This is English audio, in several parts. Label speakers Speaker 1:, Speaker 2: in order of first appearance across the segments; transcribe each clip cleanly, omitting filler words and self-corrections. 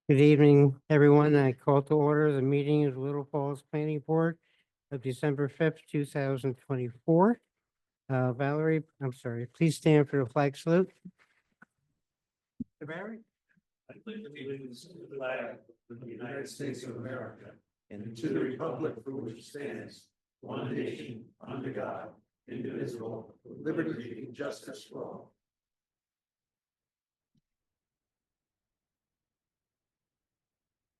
Speaker 1: Good evening, everyone. I call to order the meeting of Little Falls Planning Board of December 5th, 2024. Valerie, I'm sorry, please stand for the flag salute. Mr. Barry?
Speaker 2: I pledge allegiance to the flag of the United States of America and to the republic for which it stands, one nation, under God, indivisible, with liberty and justice for all.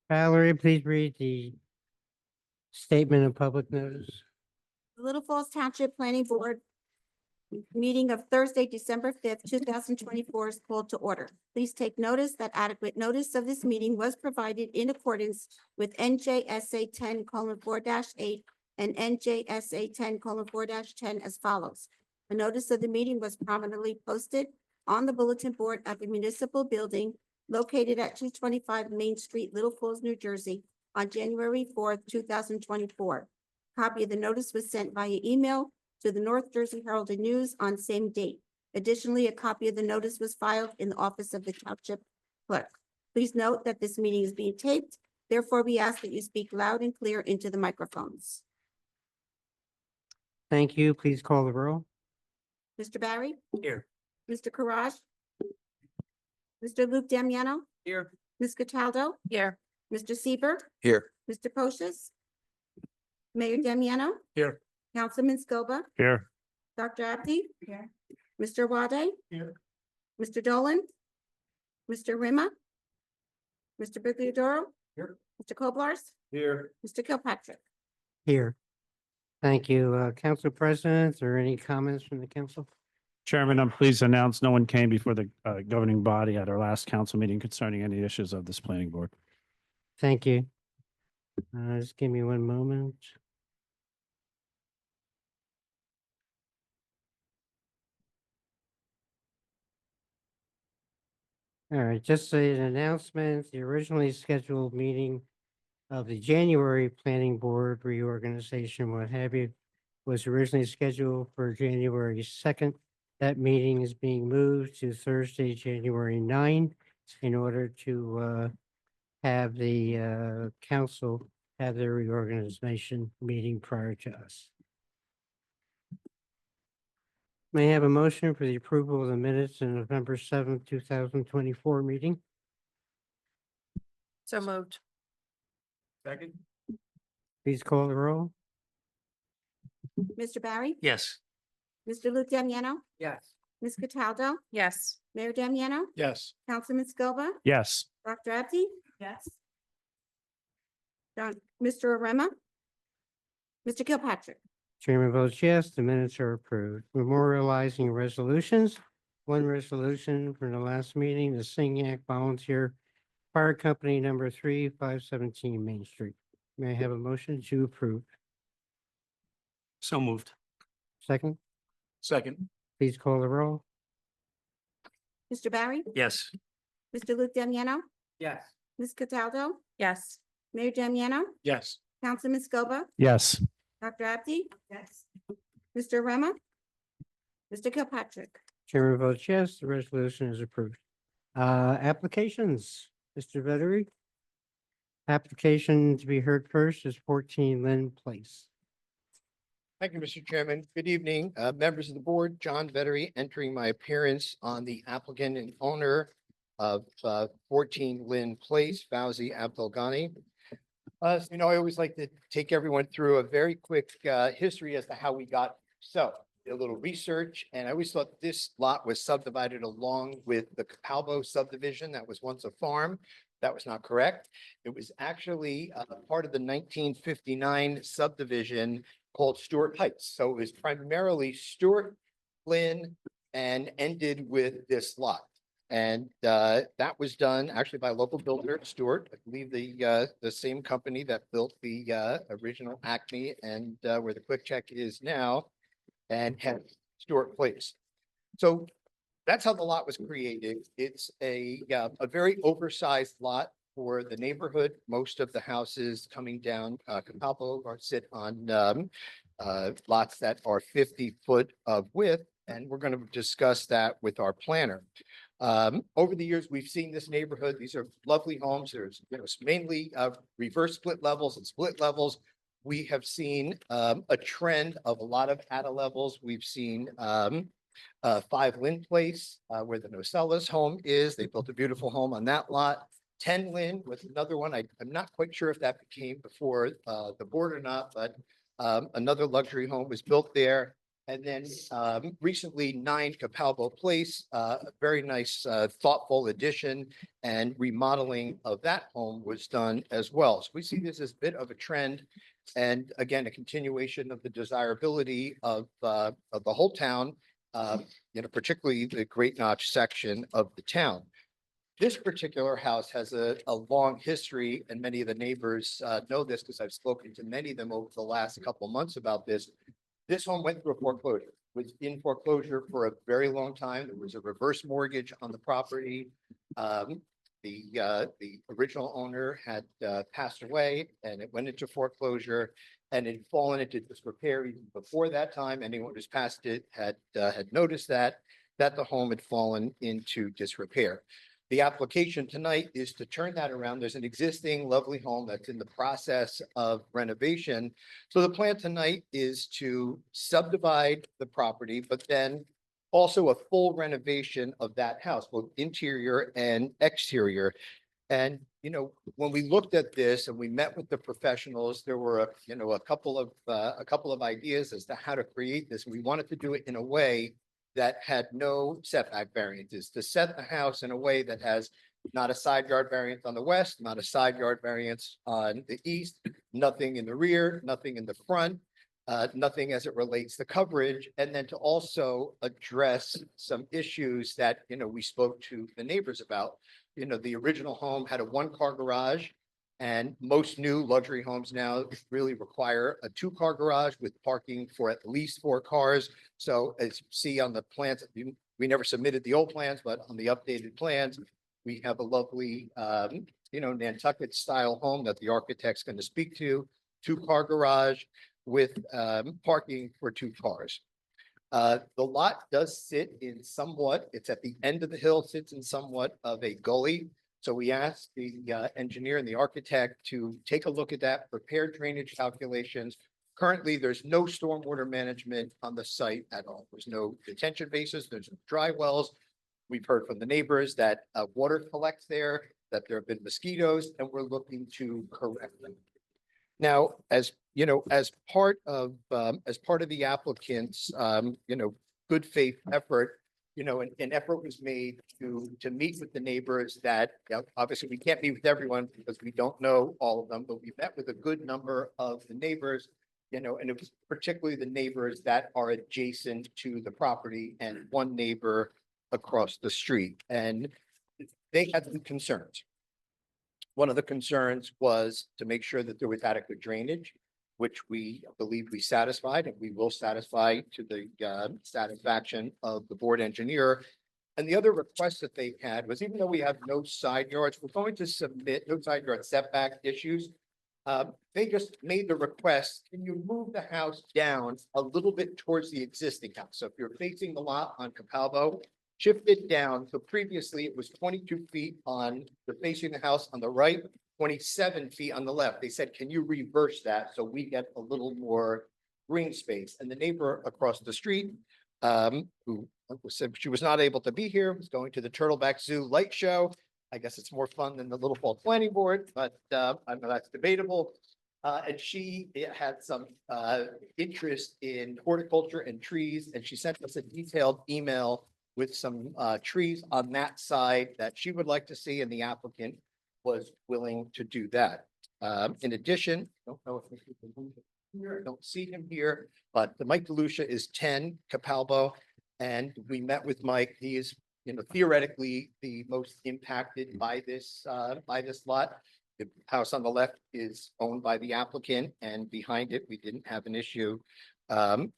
Speaker 1: Valerie, please read the statement of public notice.
Speaker 3: The Little Falls Township Planning Board meeting of Thursday, December 5th, 2024 is called to order. Please take notice that adequate notice of this meeting was provided in accordance with NJSA 10:4-8 and NJSA 10:4-10 as follows. A notice of the meeting was prominently posted on the bulletin board at the municipal building located at 225 Main Street, Little Falls, New Jersey, on January 4th, 2024. Copy of the notice was sent via email to the North Jersey Herald and News on same date. Additionally, a copy of the notice was filed in the office of the Township Clerk. Please note that this meeting is being taped. Therefore, we ask that you speak loud and clear into the microphones.
Speaker 1: Thank you. Please call the roll.
Speaker 3: Mr. Barry?
Speaker 1: Here.
Speaker 3: Mr. Courage? Mr. Luke Damiano?
Speaker 1: Here.
Speaker 3: Ms. Cataldo?
Speaker 4: Here.
Speaker 3: Mr. Seaver?
Speaker 2: Here.
Speaker 3: Mr. Pocious? Mayor Damiano?
Speaker 1: Here.
Speaker 3: Councilman Scoba?
Speaker 2: Here.
Speaker 3: Dr. Abdi?
Speaker 4: Here.
Speaker 3: Mr. Wade?
Speaker 1: Here.
Speaker 3: Mr. Dolan? Mr. Rima? Mr. Bigliadoro?
Speaker 1: Here.
Speaker 3: Mr. Koblars?
Speaker 2: Here.
Speaker 3: Mr. Kilpatrick?
Speaker 1: Here. Thank you. Council President, or any comments from the council?
Speaker 5: Chairman, I'm pleased to announce no one came before the governing body at our last council meeting concerning any issues of this planning board.
Speaker 1: Thank you. Just give me one moment. All right, just an announcement, the originally scheduled meeting of the January Planning Board reorganization, what have you, was originally scheduled for January 2nd. That meeting is being moved to Thursday, January 9, in order to have the council have their reorganization meeting prior to us. May I have a motion for the approval of the minutes in November 7th, 2024 meeting?
Speaker 4: So moved.
Speaker 2: Second.
Speaker 1: Please call the roll.
Speaker 3: Mr. Barry?
Speaker 2: Yes.
Speaker 3: Mr. Luke Damiano?
Speaker 1: Yes.
Speaker 3: Ms. Cataldo?
Speaker 4: Yes.
Speaker 3: Mayor Damiano?
Speaker 2: Yes.
Speaker 3: Councilman Scoba?
Speaker 5: Yes.
Speaker 3: Dr. Abdi?
Speaker 4: Yes.
Speaker 3: Mr. Arema? Mr. Kilpatrick?
Speaker 1: Chairman votes yes, the minutes are approved. Memorializing resolutions. One resolution from the last meeting, the Signac Volunteer Fire Company number 3517 Main Street. May I have a motion to approve?
Speaker 2: So moved.
Speaker 1: Second,
Speaker 2: Second.
Speaker 1: please call the roll.
Speaker 3: Mr. Barry?
Speaker 2: Yes.
Speaker 3: Mr. Luke Damiano?
Speaker 1: Yes.
Speaker 3: Ms. Cataldo?
Speaker 4: Yes.
Speaker 3: Mayor Damiano?
Speaker 2: Yes.
Speaker 3: Councilman Scoba?
Speaker 5: Yes.
Speaker 3: Dr. Abdi?
Speaker 4: Yes.
Speaker 3: Mr. Arema? Mr. Kilpatrick?
Speaker 1: Chairman votes yes, the resolution is approved. Applications, Mr. Vettery. Application to be heard first is 14 Lynn Place.
Speaker 6: Thank you, Mr. Chairman. Good evening, members of the board. John Vettery entering my appearance on the applicant and owner of 14 Lynn Place, Fauzi Abdelghani. You know, I always like to take everyone through a very quick history as to how we got. So a little research, and I always thought this lot was subdivided along with the Capalbo subdivision that was once a farm. That was not correct. It was actually part of the 1959 subdivision called Stewart Heights. So it was primarily Stewart, Lynn, and ended with this lot. And that was done actually by a local builder, Stewart. I believe the same company that built the original Acme and where the Quick Check is now, and hence Stewart Place. So that's how the lot was created. It's a very oversized lot for the neighborhood. Most of the houses coming down Capalbo sit on lots that are 50 foot of width, and we're going to discuss that with our planner. Over the years, we've seen this neighborhood. These are lovely homes. There's, mainly reverse split levels and split levels. We have seen a trend of a lot of attic levels. We've seen 5 Lynn Place, where the Nocellas home is. They built a beautiful home on that lot. 10 Lynn was another one. I'm not quite sure if that became before the board or not, but another luxury home was built there. And then recently 9 Capalbo Place, a very nice thoughtful addition and remodeling of that home was done as well. So we see this as a bit of a trend. And again, a continuation of the desirability of the whole town, particularly the Great Notch section of the town. This particular house has a long history, and many of the neighbors know this because I've spoken to many of them over the last couple months about this. This home went through a foreclosure, was in foreclosure for a very long time. There was a reverse mortgage on the property. The original owner had passed away and it went into foreclosure and it had fallen into disrepair even before that time. Anyone who's passed it had noticed that the home had fallen into disrepair. The application tonight is to turn that around. There's an existing lovely home that's in the process of renovation. So the plan tonight is to subdivide the property, but then also a full renovation of that house, both interior and exterior. And, when we looked at this and we met with the professionals, there were, a couple of ideas as to how to create this. We wanted to do it in a way that had no setback variances, to set the house in a way that has not a side yard variance on the west, not a side yard variance on the east, nothing in the rear, nothing in the front, nothing as it relates to coverage, and then to also address some issues that, we spoke to the neighbors about. The original home had a 1-car garage, and most new luxury homes now really require a 2-car garage with parking for at least 4 cars. So as you see on the plans, we never submitted the old plans, but on the updated plans, we have a lovely, Nantucket style home that the architect's going to speak to, 2-car garage with parking for 2 cars. The lot does sit in it's at the end of the hill, sits in somewhat of a gully. So we asked the engineer and the architect to take a look at that, prepare drainage calculations. Currently, there's no stormwater management on the site at all. There's no detention bases, there's no dry wells. We've heard from the neighbors that water collects there, that there have been mosquitoes, and we're looking to correct them. Now, as part of the applicant's, good faith effort, an effort was made to meet with the neighbors that, obviously we can't meet with everyone because we don't know all of them, but we met with a good number of the neighbors, and it was particularly the neighbors that are adjacent to the property and one neighbor across the street. And they had some concerns. One of the concerns was to make sure that there was adequate drainage, which we believe we satisfied, and we will satisfy to the satisfaction of the board engineer. And the other request that they had was, even though we have no side yards, we're going to submit no side yard setback issues. They just made the request, can you move the house down a little bit towards the existing house? So if you're facing the lot on Capalbo, shift it down. So previously it was 22 feet on the facing the house on the right, 27 feet on the left. They said, can you reverse that so we get a little more green space? And the neighbor across the street, who said she was not able to be here, was going to the Turtleback Zoo light show. I guess it's more fun than the Little Falls Planning Board, but I know that's debatable. And she had some interest in horticulture and trees, and she sent us a detailed email with some trees on that side that she would like to see, and the applicant was willing to do that. In addition, don't know if I don't see him here, but the Mike DeLucia is 10 Capalbo, and we met with Mike. He is, theoretically the most impacted by this lot. The house on the left is owned by the applicant, and behind it, we didn't have an issue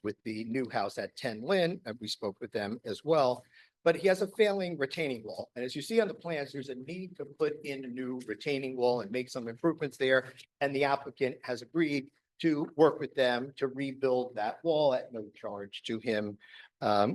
Speaker 6: with the new house at 10 Lynn, and we spoke with them as well. But he has a failing retaining wall. And as you see on the plans, there's a need to put in a new retaining wall and make some improvements there. And the applicant has agreed to work with them to rebuild that wall at no charge to him,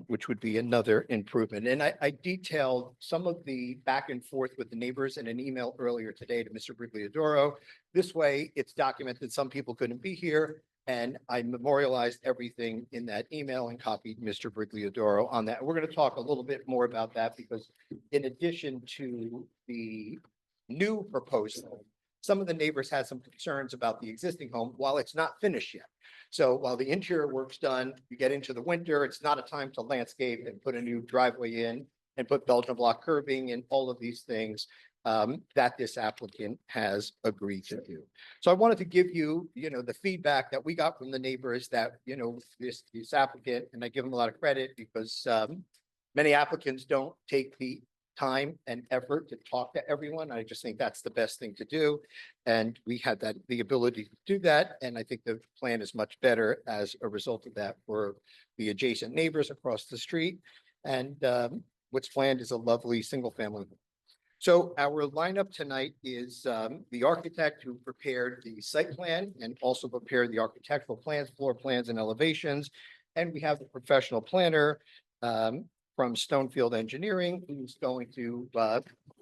Speaker 6: which would be another improvement. And I detailed some of the back and forth with the neighbors in an email earlier today to Mr. Brigliadoro. This way, it's documented. Some people couldn't be here, and I memorialized everything in that email and copied Mr. Brigliadoro on that. We're going to talk a little bit more about that because in addition to the new proposed home, some of the neighbors had some concerns about the existing home while it's not finished yet. So while the interior work's done, you get into the winter, it's not a time to landscape and put a new driveway in and put Belgian block curbing and all of these things that this applicant has agreed to do. So I wanted to give you, the feedback that we got from the neighbors that, this applicant, and I give them a lot of credit because many applicants don't take the time and effort to talk to everyone. I just think that's the best thing to do. And we had the ability to do that. And I think the plan is much better as a result of that for the adjacent neighbors across the street. And what's planned is a lovely single family home. So our lineup tonight is the architect who prepared the site plan and also prepared the architectural plans, floor plans and elevations. And we have the professional planner from Stonefield Engineering, who's going to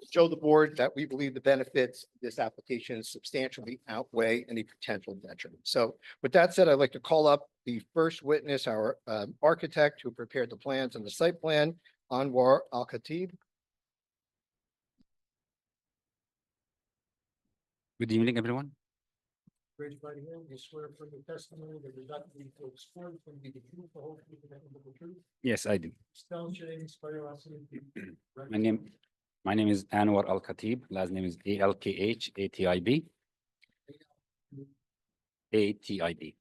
Speaker 6: show the board that we believe the benefits of this application substantially outweigh any potential detriment. So with that said, I'd like to call up the first witness, our architect who prepared the plans and the site plan, Anwar Al-Khatib.
Speaker 4: Good evening, everyone.
Speaker 2: Raise your right hand. You swear from the testimony that you're not to be sworn from the truth, the whole truth, and nothing but the truth.
Speaker 4: Yes, I do.
Speaker 2: Spell change, spell your last name.
Speaker 4: My name is Anwar Al-Khatib. Last name is Alkhatib. ATIB.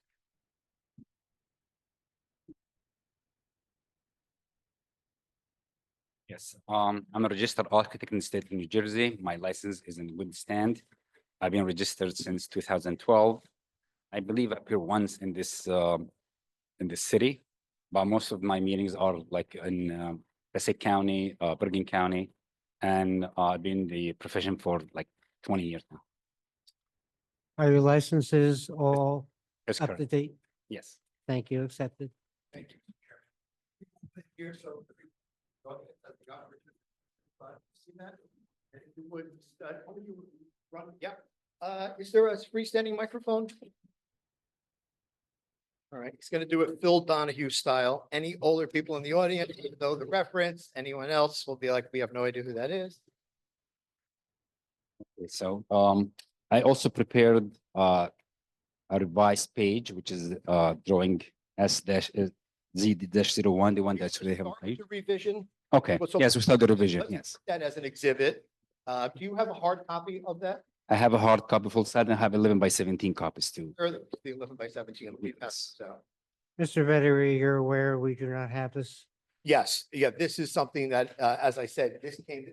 Speaker 4: Yes, I'm a registered architect in the state of New Jersey. My license is in good stand. I've been registered since 2012. I believe I appear once in this city, but most of my meetings are like in Passaic County, Bergen County, and I've been in the profession for like 20 years now.
Speaker 1: Are your licenses all
Speaker 4: That's
Speaker 1: up to
Speaker 4: correct.
Speaker 1: date?
Speaker 4: Yes,
Speaker 1: Thank you, accepted.
Speaker 4: thank you.
Speaker 2: Here, so. See that? And you would, how do you run?
Speaker 6: Yeah. Is there a freestanding microphone? All right, he's going to do it Phil Donahue style. Any older people in the audience know the reference, anyone else will be like, we have no idea who that is.
Speaker 4: Okay, so I also prepared a revised page, which is drawing S-Z-01, the one that's really
Speaker 6: Start
Speaker 4: have.
Speaker 6: the revision.
Speaker 4: Okay,
Speaker 6: Well, so
Speaker 4: yes, we start the revision,
Speaker 6: let's
Speaker 4: yes.
Speaker 6: put that as an exhibit. Do you have a hard copy of that?
Speaker 4: I have a hard copy full size and I have 11 by 17 copies too.
Speaker 6: Or the 11 by 17? So,
Speaker 1: Mr. Vettery, you're aware we do not have this?
Speaker 6: yes, yeah, this is something that, as I said, this came,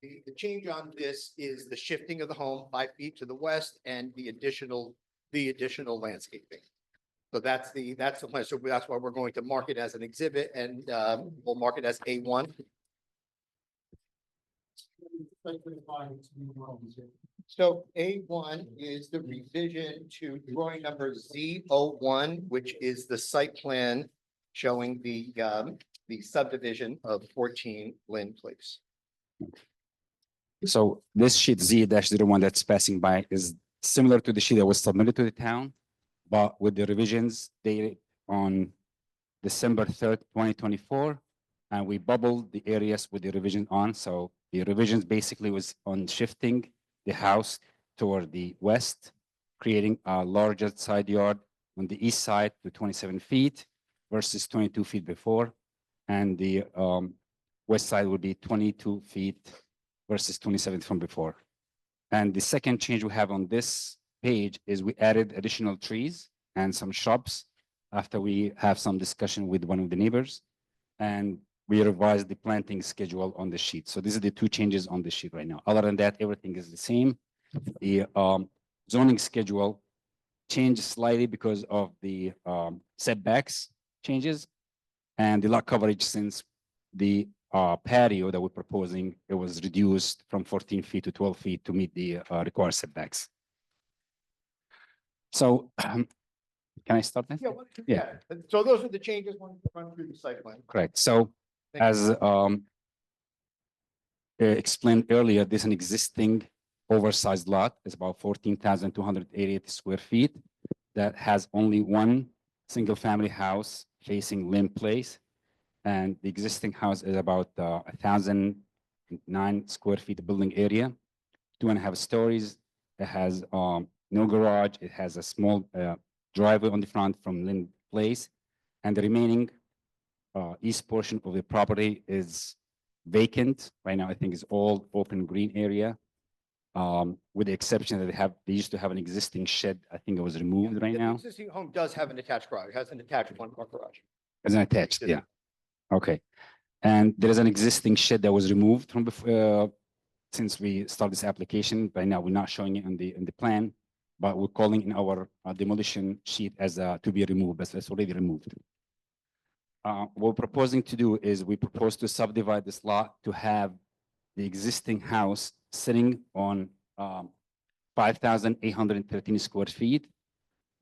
Speaker 6: the change on this is the shifting of the home 5 feet to the west and the additional landscaping. So that's the plan. So that's why we're going to mark it as an exhibit and we'll mark it as A1. So A1 is the revision to drawing number Z01, which is the site plan showing the subdivision of 14 Lynn Place.
Speaker 4: So this sheet Z-01 that's passing by is similar to the sheet that was submitted to the town, but with the revisions dated on December 3rd, 2024. And we bubbled the areas with the revision on. So the revisions basically was on shifting the house toward the west, creating a larger side yard on the east side to 27 feet versus 22 feet before. And the west side would be 22 feet versus 27 from before. And the second change we have on this page is we added additional trees and some shrubs after we have some discussion with one of the neighbors. And we revised the planting schedule on the sheet. So these are the two changes on the sheet right now. Other than that, everything is the same. The zoning schedule changed slightly because of the setbacks changes and the lot coverage since the patio that we're proposing, it was reduced from 14 feet to 12 feet to meet the required setbacks. So Can I start then?
Speaker 6: Yeah,
Speaker 4: Yeah.
Speaker 6: So those are the changes, one, run through the site plan.
Speaker 4: Correct. So
Speaker 6: Thank you.
Speaker 4: as explained earlier, this is an existing oversized lot. It's about 14,288 square feet that has only one single family house facing Lynn Place. And the existing house is about 1,009 square feet building area, 2.5 stories. It has no garage. It has a small driveway on the front from Lynn Place. And the remaining east portion of the property is vacant. Right now, I think it's all open green area. With the exception that they used to have an existing shed. I think it was removed right
Speaker 6: The
Speaker 4: now.
Speaker 6: existing home does have an attached garage, it has an attached one-car garage.
Speaker 4: It's an attached, yeah. Okay. And there is an existing shed that was removed from before, since we started this application. Right now, we're not showing it in the plan, but we're calling in our demolition sheet as to be removed, as it's already removed. What we're proposing to do is we propose to subdivide this lot to have the existing house sitting on 5,813 square feet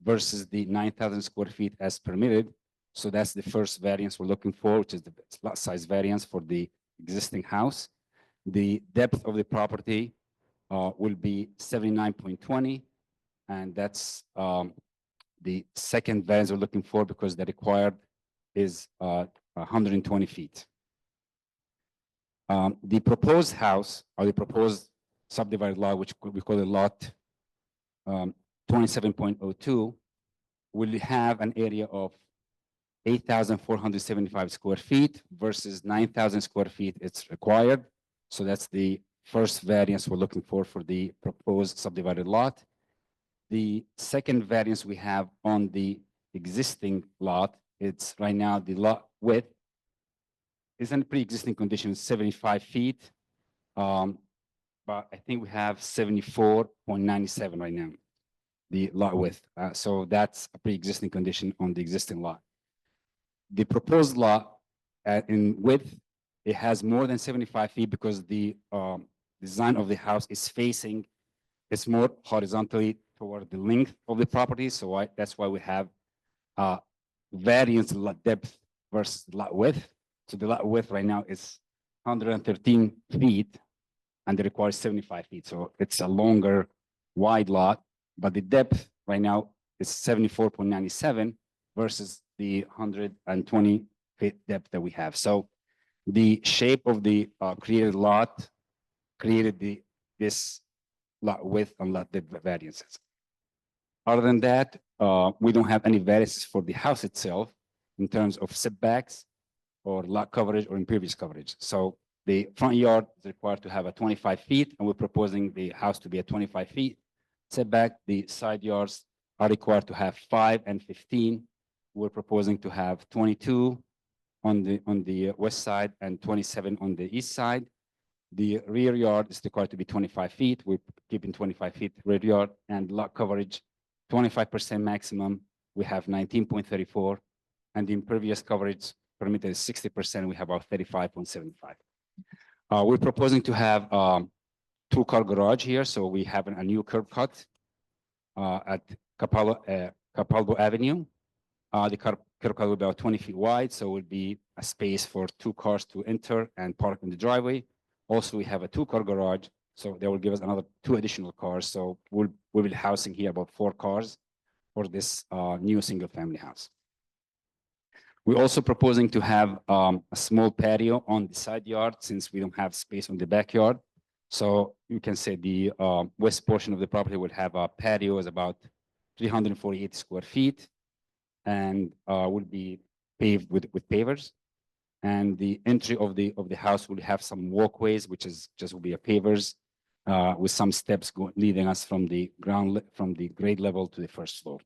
Speaker 4: versus the 9,000 square feet as permitted. So that's the first variance we're looking for, which is the lot size variance for the existing house. The depth of the property will be 79.20, and that's the second variance we're looking for because the required is 120 feet. The proposed house or the proposed subdivided lot, which we call it lot 27.02, will have an area of 8,475 square feet versus 9,000 square feet it's required. So that's the first variance we're looking for the proposed subdivided lot. The second variance we have on the existing lot, it's right now the lot width is in pre-existing condition, 75 feet. But I think we have 74.97 right now, the lot width. So that's a pre-existing condition on the existing lot. The proposed lot in width, it has more than 75 feet because the design of the house is facing, it's more horizontally toward the length of the property. So that's why we have variance lot depth versus lot width. So the lot width right now is 113 feet and it requires 75 feet. So it's a longer, wide lot, but the depth right now is 74.97 versus the 120 feet depth that we have. So the shape of the created lot created this lot width and lot depth variances. Other than that, we don't have any variances for the house itself in terms of setbacks or lot coverage or impervious coverage. So the front yard is required to have a 25 feet, and we're proposing the house to be at 25 feet setback. The side yards are required to have 5 and 15. We're proposing to have 22 on the west side and 27 on the east side. The rear yard is required to be 25 feet. We're keeping 25 feet rear yard, and lot coverage 25% maximum. We have 19.34, and the impervious coverage permitted is 60%. We have about 35.75. We're proposing to have 2-car garage here, so we have a new curb cut at Capalbo Avenue. The curb cut will be about 20 feet wide, so it will be a space for 2 cars to enter and park in the driveway. Also, we have a 2-car garage, so that will give us another 2 additional cars. So we'll be housing here about 4 cars for this new single-family house. We're also proposing to have a small patio on the side yard since we don't have space on the backyard. So you can say the west portion of the property will have a patio is about 348 square feet and will be paved with pavers. And the entry of the house will have some walkways, which is just will be a pavers with some steps leading us from the grade level to the first floor.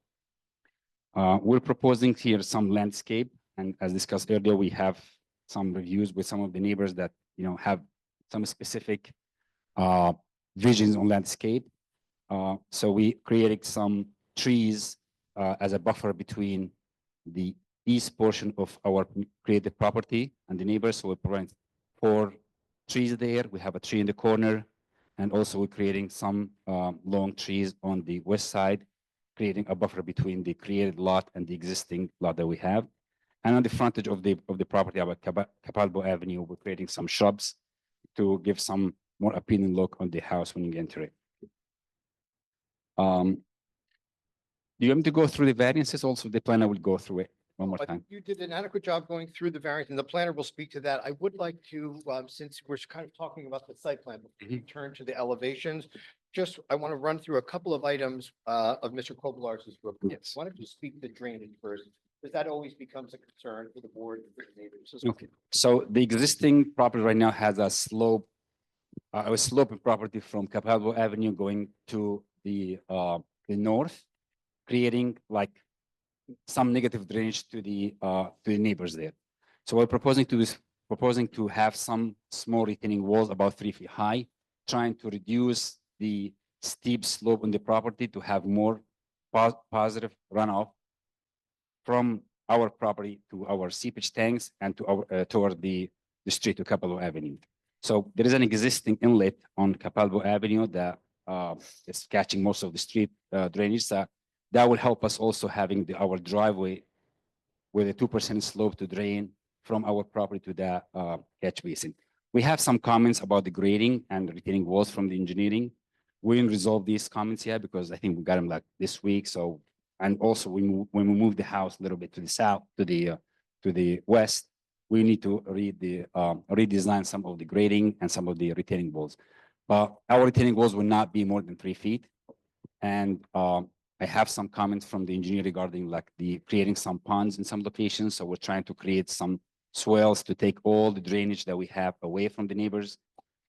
Speaker 4: We're proposing here some landscape, and as discussed earlier, we have some reviews with some of the neighbors that have some specific visions on landscape. So we created some trees as a buffer between the east portion of our created property and the neighbors. So we're providing 4 trees there. We have a tree in the corner, and also we're creating some long trees on the west side, creating a buffer between the created lot and the existing lot that we have. And on the frontage of the property about Capalbo Avenue, we're creating some shrubs to give some more appealing look on the house when you enter it. Do you want me to go through the variances also? The planner will go through it one more
Speaker 6: I
Speaker 4: time.
Speaker 6: think you did an adequate job going through the variance, and the planner will speak to that. I would like to, since we're kind of talking about the site plan, before we turn to the elevations, just, I want to run through a couple of items of Mr. Kobelars's report.
Speaker 4: Yes.
Speaker 6: Why don't you speak to drainage first? Because that always becomes a concern for the board and for the neighbors.
Speaker 4: Okay, so the existing property right now has a sloping property from Capalbo Avenue going to the north, creating like some negative drainage to the neighbors there. So we're proposing to have some small retaining walls about 3 feet high, trying to reduce the steep slope on the property to have more positive runoff from our property to our seepage tanks and to our toward the street to Capalbo Avenue. So there is an existing inlet on Capalbo Avenue that is catching most of the street drainage. That will help us also having our driveway with a 2% slope to drain from our property to the catch basin. We have some comments about the grading and retaining walls from the engineering. We didn't resolve these comments yet because I think we got them like this week. So, and also when we move the house a little bit to the south, to the west, we need to redesign some of the grading and some of the retaining walls. But our retaining walls will not be more than 3 feet. And I have some comments from the engineer regarding like the creating some ponds in some locations. So we're trying to create some swales to take all the drainage that we have away from the neighbors,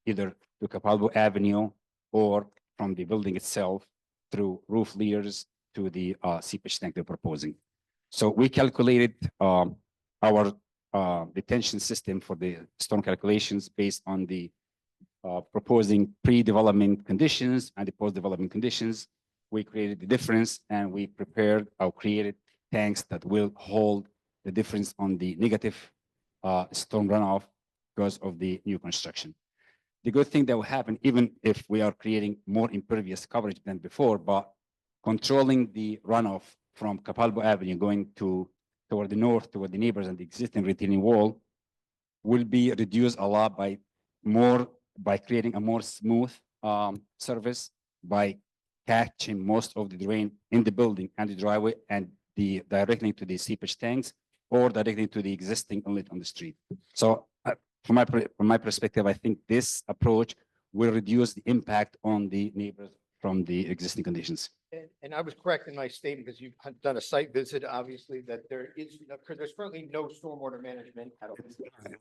Speaker 4: either to Capalbo Avenue or from the building itself through roof layers to the seepage tank they're proposing. So we calculated our detention system for the storm calculations based on the proposing pre-development conditions and the post-development conditions. We created the difference and we prepared or created tanks that will hold the difference on the negative storm runoff because of the new construction. The good thing that will happen, even if we are creating more impervious coverage than before, but controlling the runoff from Capalbo Avenue going toward the north, toward the neighbors and the existing retaining wall will be reduced a lot by creating a more smooth surface, by catching most of the drain in the building and the driveway and directly to the seepage tanks or directly to the existing inlet on the street. So from my perspective, I think this approach will reduce the impact on the neighbors from the existing conditions.
Speaker 6: And I was correct in my statement because you've done a site visit, obviously, that there's currently no stormwater management at all.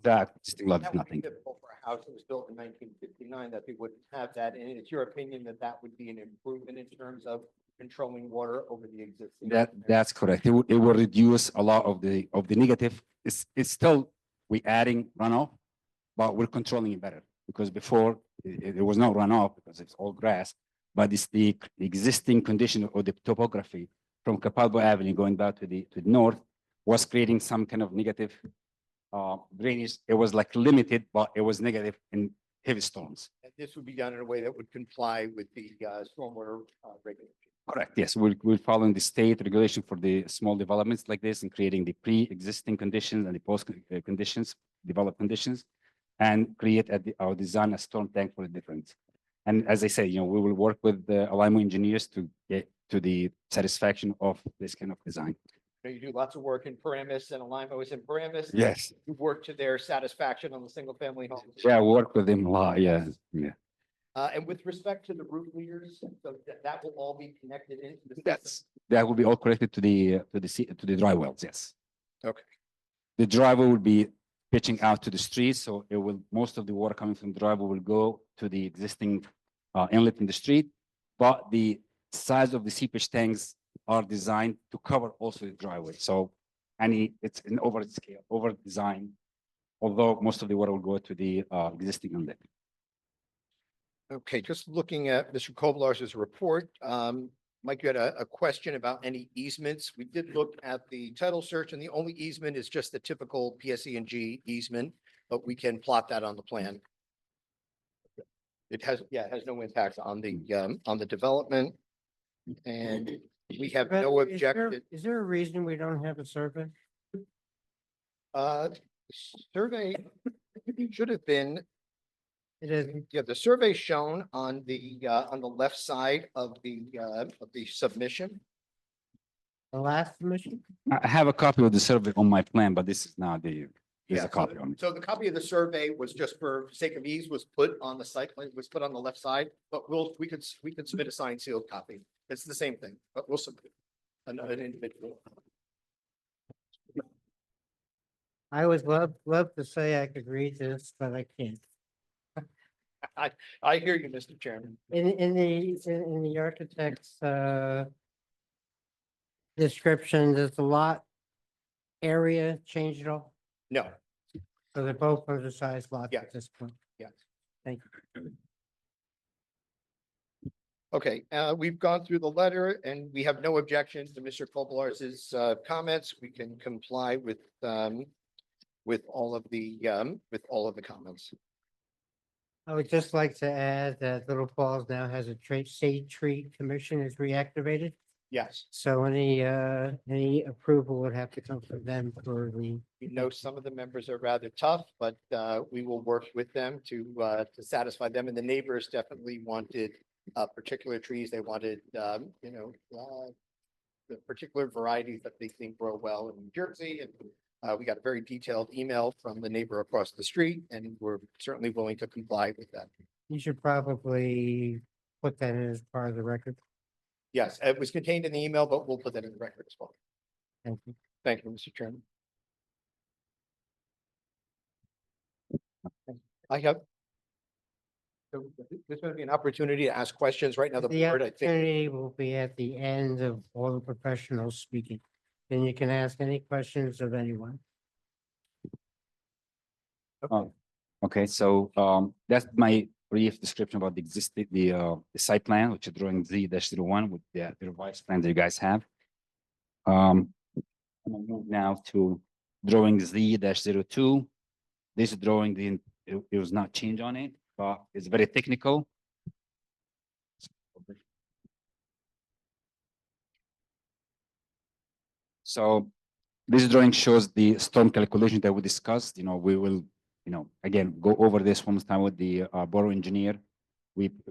Speaker 4: That still
Speaker 6: That
Speaker 4: loves
Speaker 6: would be
Speaker 4: nothing.
Speaker 6: difficult for a house that was built in 1959, that they wouldn't have that. And it's your opinion that that would be an improvement in terms of controlling water over the existing?
Speaker 4: That's correct. It will reduce a lot of the negative. It's still we adding runoff, but we're controlling it better because before there was no runoff because it's all grass. But it's the existing condition or the topography from Capalbo Avenue going back to the north was creating some kind of negative drainage. It was like limited, but it was negative in heavy storms.
Speaker 6: And this would be done in a way that would comply with the stormwater regulation.
Speaker 4: Correct. Yes, we're following the state regulation for the small developments like this and creating the pre-existing conditions and the post conditions, developed conditions, and create our design a storm tank for the difference. And as I say, we will work with the Alimo engineers to get to the satisfaction of this kind of design.
Speaker 6: You do lots of work in Paramus and Alimo is in Paramus.
Speaker 4: Yes.
Speaker 6: You work to their satisfaction on the single family homes.
Speaker 4: Yeah, we work with them a lot. Yeah. Yeah.
Speaker 6: And with respect to the roof leaders, so that will all be connected into the system?
Speaker 4: That will be all connected to the dry wells. Yes.
Speaker 6: Okay.
Speaker 4: The driveway will be pitching out to the street, so most of the water coming from the driveway will go to the existing inlet in the street, but the size of the seepage tanks are designed to cover also the driveway. So it's an over design, although most of the water will go to the existing inlet.
Speaker 6: Okay, just looking at Mr. Kobelars's report, Mike, you had a question about any easements. We did look at the title search and the only easement is just the typical PSE&G easement, but we can plot that on the plan. It has no impact on the development. And We have
Speaker 1: But
Speaker 6: no
Speaker 1: is there-
Speaker 6: objection.
Speaker 1: Is there a reason we don't have a survey?
Speaker 6: Uh, survey should have been,
Speaker 1: It isn't.
Speaker 6: yeah, the survey shown on the left side of the submission.
Speaker 1: The last submission?
Speaker 4: I have a copy of the survey on my plan, but this is not the, there's
Speaker 6: Yeah,
Speaker 4: a copy on it.
Speaker 6: so the copy of the survey was just for sake of ease, was put on the site plan, was put on the left side, but we could submit a signed sealed copy. It's the same thing, but we'll submit an individual.
Speaker 1: I would love to say I could read this, but I can't.
Speaker 6: I hear you, Mr. Chairman.
Speaker 1: In the architect's description, does the lot area change at all?
Speaker 6: No,
Speaker 1: So they're both undersized lots
Speaker 6: Yeah.
Speaker 1: at this point.
Speaker 6: yes.
Speaker 1: Thank you.
Speaker 6: Okay, we've gone through the letter and we have no objections to Mr. Kobelars's comments. We can comply with all of the comments.
Speaker 1: I would just like to add that Little Falls now has a shade tree commission is reactivated.
Speaker 6: Yes,
Speaker 1: So any approval would have to come from them for the,
Speaker 6: we know some of the members are rather tough, but we will work with them to satisfy them. And the neighbors definitely wanted particular trees. They wanted, the particular varieties that they think grow well in New Jersey. And we got a very detailed email from the neighbor across the street, and we're certainly willing to comply with that.
Speaker 1: you should probably put that in as part of the record.
Speaker 6: Yes, it was contained in the email, but we'll put that in the record as well.
Speaker 1: Thank you.
Speaker 6: Thank you, Mr. Chairman. I have. So there's going to be an opportunity to ask questions right now. The
Speaker 1: The
Speaker 6: board, I think,
Speaker 1: opportunity will be at the end of all the professionals speaking. Then you can ask any questions of anyone.
Speaker 4: Okay, so that's my brief description about the existing, the site plan, which is drawing Z-01 with the revised plan that you guys have. I'm gonna move now to drawing Z-02. This drawing, it was not changed on it, but it's very technical. So this drawing shows the storm calculation that we discussed. We will, again, go over this one more time with the borough engineer.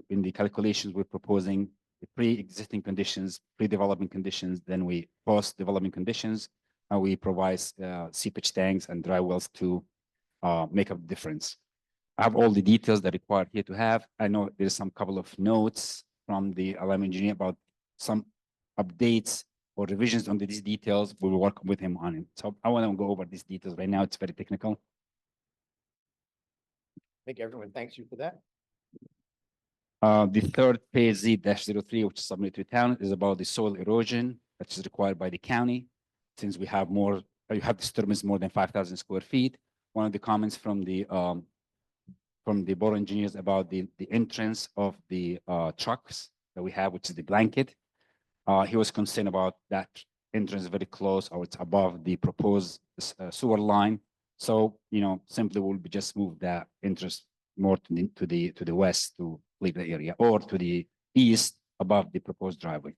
Speaker 4: In the calculations, we're proposing the pre-existing conditions, pre-development conditions, then we post-development conditions, and we provide seepage tanks and dry wells to make up the difference. I have all the details that are required here to have. I know there's some couple of notes from the LM engineer about some updates or revisions on these details. We will work with him on it. So I want to go over these details right now. It's very technical.
Speaker 6: I think everyone thanks you for that.
Speaker 4: The third page Z-03, which is submitted to town, is about the soil erosion that is required by the county. Since we have more, you have disturbance more than 5,000 square feet. One of the comments from the borough engineers about the entrance of the trucks that we have, which is the blanket. He was concerned about that entrance very close or it's above the proposed sewer line. So, simply we'll just move that entrance more to the west to leave the area, or to the east above the proposed driveway.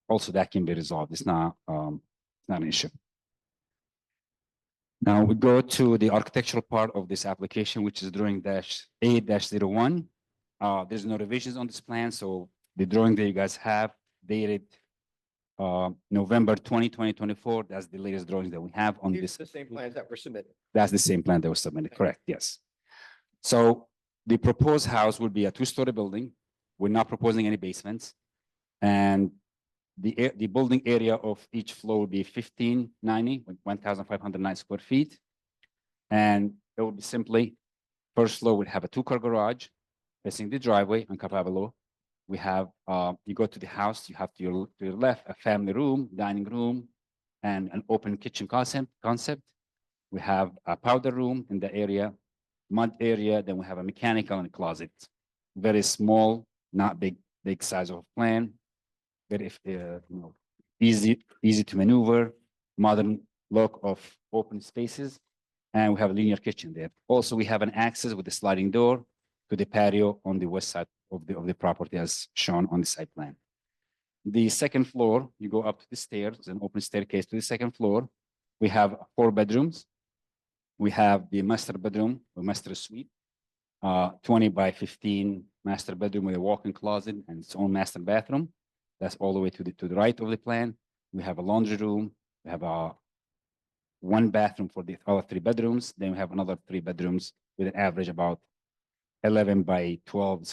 Speaker 4: Also, that can be resolved. It's not an issue. Now we go to the architectural part of this application, which is drawing A-01. There's no revisions on this plan, so the drawing that you guys have dated November 2024. That's the latest drawings that we have on
Speaker 6: These
Speaker 4: this.
Speaker 6: are the same plans that were submitted.
Speaker 4: That's the same plan that was submitted, correct, yes. So the proposed house will be a two-story building. We're not proposing any basements. And the building area of each floor will be 1590, 1,509 square feet. And it will be simply, first floor would have a two-car garage facing the driveway on Capabalo. We have, you go to the house, you have to your left, a family room, dining room, and an open kitchen concept. We have a powder room in the area, mud area, then we have a mechanical and a closet. Very small, not big size of plan. Very easy to maneuver, modern look of open spaces. And we have a linear kitchen there. Also, we have an access with a sliding door to the patio on the west side of the property as shown on the site plan. The second floor, you go up to the stairs, an open staircase to the second floor. We have 4 bedrooms. We have the master bedroom or master suite, 20 by 15 master bedroom with a walk-in closet and its own master bathroom. That's all the way to the right of the plan. We have a laundry room. We have a 1 bathroom for the other 3 bedrooms. Then we have another 3 bedrooms with an average about 11 by 12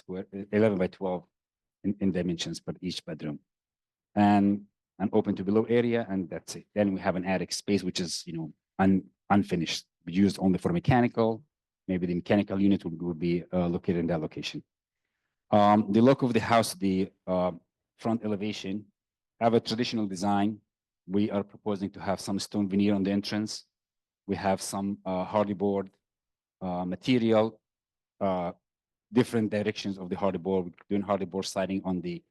Speaker 4: in dimensions per each bedroom. And an open to below area, and that's it. Then we have an attic space, which is, unfinished, used only for mechanical. Maybe the mechanical unit would be located in that location. The look of the house, the front elevation, have a traditional design. We are proposing to have some stone veneer on the entrance. We have some hardy board material, different directions of the hardy board. We're doing hardy board siding on the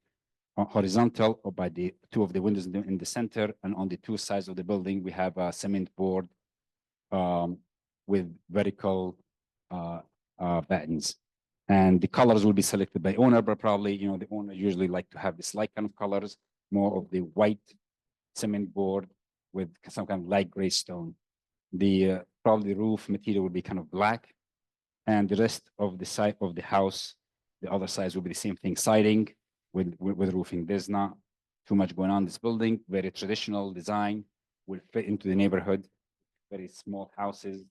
Speaker 4: horizontal or by the 2 of the windows in the center, and on the 2 sides of the building, we have a cement board with vertical battens. And the colors will be selected by owner, but probably, the owner usually like to have this light kind of colors, more of the white cement board with some kind of light gray stone. The probably roof material will be kind of black, and the rest of the side of the house, the other sides will be the same thing, siding with roofing. There's not too much going on in this building. Very traditional design, will fit into the neighborhood. Very small houses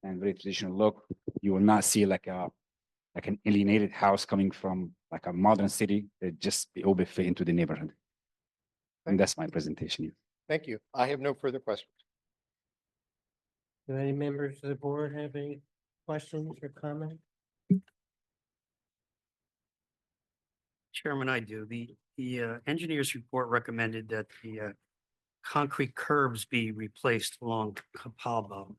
Speaker 4: and very traditional look. You will not see like an alienated house coming from like a modern city. It just be able to fit into the neighborhood. And that's my presentation.
Speaker 6: Thank you. I have no further questions.
Speaker 1: Do any members of the board have any questions or comments?
Speaker 7: Chairman, I do. The engineer's report recommended that the concrete curbs be replaced along Capalbo.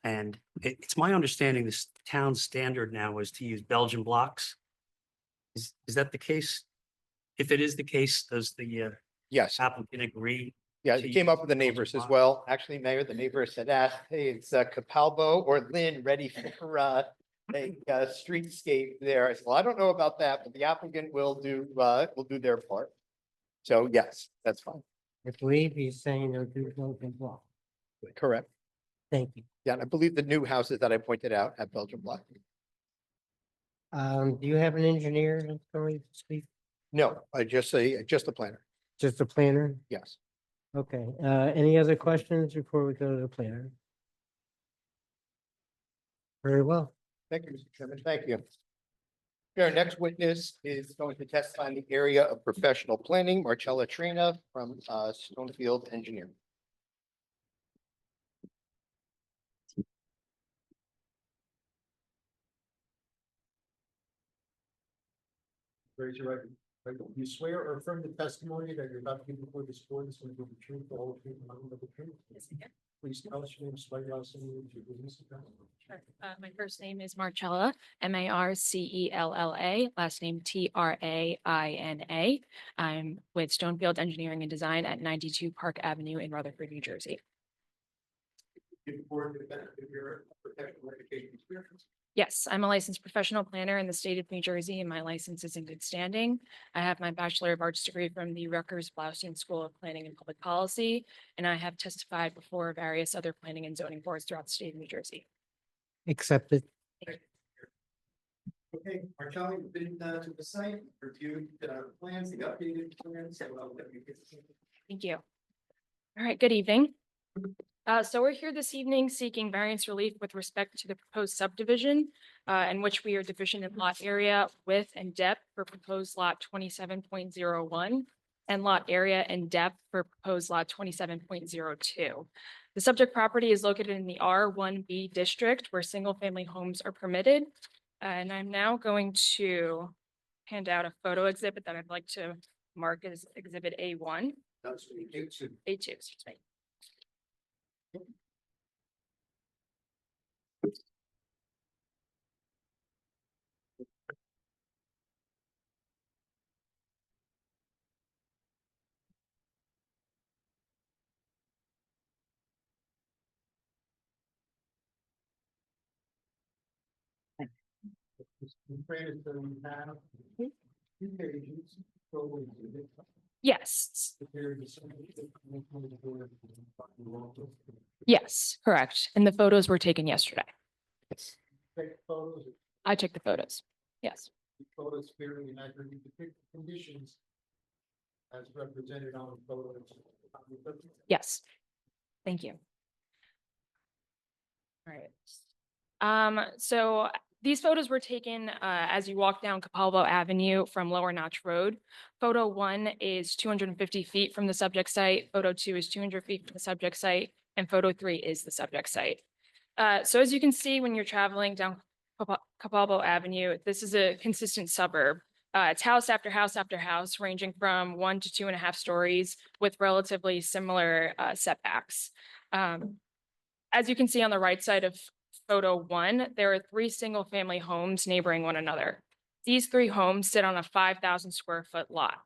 Speaker 7: And it's my understanding this town standard now is to use Belgian blocks. Is that the case? If it is the case, does the
Speaker 6: Yes.
Speaker 7: applicant agree?
Speaker 6: Yeah,
Speaker 7: to
Speaker 6: it came up with the
Speaker 7: use Belgian
Speaker 6: neighbors as
Speaker 7: blocks?
Speaker 6: well. Actually, Mayor, the neighbors had asked, hey, it's Capalbo or Lynn ready for a streetscape there. I said, well, I don't know about that, but the applicant will do their part. So yes, that's fine.
Speaker 1: I believe he's saying they'll do Belgian block.
Speaker 6: Correct.
Speaker 1: Thank you.
Speaker 6: Yeah, and I believe the new houses that I pointed out have Belgian block.
Speaker 1: Do you have an engineer that's going to speak?
Speaker 6: No, just a planner.
Speaker 1: Just a planner?
Speaker 6: Yes.
Speaker 1: Okay, any other questions before we go to the planner? Very well.
Speaker 6: Thank you, Mr. Chairman. Thank you. Our next witness is going to testify in the area of professional planning, Marcella Trina from Stonefield Engineering.
Speaker 2: Raise your right. You swear or affirm the testimony that you're about to give before this board is going to be the truth, the whole truth, and nothing but the truth.
Speaker 8: Yes, I can.
Speaker 2: Please tell us your name, spell your last name, and your business account.
Speaker 8: Sure. My first name is Marcella, Marcella. Last name Traina. I'm with Stonefield Engineering and Design at 92 Park Avenue in Rutherford, New Jersey.
Speaker 2: Give the board the benefit of your professional education experience.
Speaker 8: Yes, I'm a licensed professional planner in the state of New Jersey, and my license is in good standing. I have my Bachelor of Arts degree from the Rutgers Blaustein School of Planning and Public Policy, and I have testified before various other planning and zoning boards throughout the state of New Jersey.
Speaker 1: Accepted.
Speaker 2: Okay, Marcella, you've been to the site, reviewed plans, the updated plans. So let me get this.
Speaker 8: Thank you. All right, good evening. So we're here this evening seeking variance relief with respect to the proposed subdivision in which we are deficient in lot area, width, and depth for proposed lot 27.01 and lot area and depth for proposed lot 27.02. The subject property is located in the R1B district where single-family homes are permitted. And I'm now going to hand out a photo exhibit that I'd like to mark as exhibit A1.
Speaker 2: That's what you do too.
Speaker 8: A2, excuse me.
Speaker 2: Granted, so we have 2 pages. Go into it.
Speaker 8: Yes, yes, correct. And the photos were taken yesterday.
Speaker 6: Take photos,
Speaker 8: I took the photos. Yes,
Speaker 6: photos clearly and accurately depict the conditions as represented on the photos.
Speaker 8: yes. Thank you. All right. So these photos were taken as you walk down Capalbo Avenue from Lower Notch Road. Photo 1 is 250 feet from the subject site. Photo 2 is 200 feet from the subject site, and photo 3 is the subject site. So as you can see, when you're traveling down Capalbo Avenue, this is a consistent suburb. It's house after house after house, ranging from 1 to 2.5 stories with relatively similar setbacks. As you can see on the right side of photo 1, there are 3 single-family homes neighboring one another. These 3 homes sit on a 5,000 square foot lot.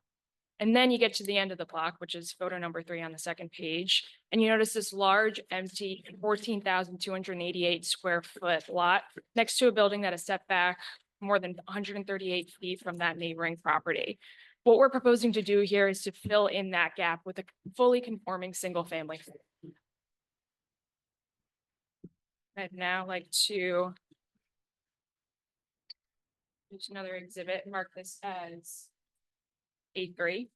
Speaker 8: And then you get to the end of the block, which is photo number 3 on the second page, and you notice this large, empty 14,288 square foot lot next to a building that is set back more than 138 feet from that neighboring property. What we're proposing to do here is to fill in that gap with a fully conforming single-family home. I'd now like to use another exhibit, mark this as A3.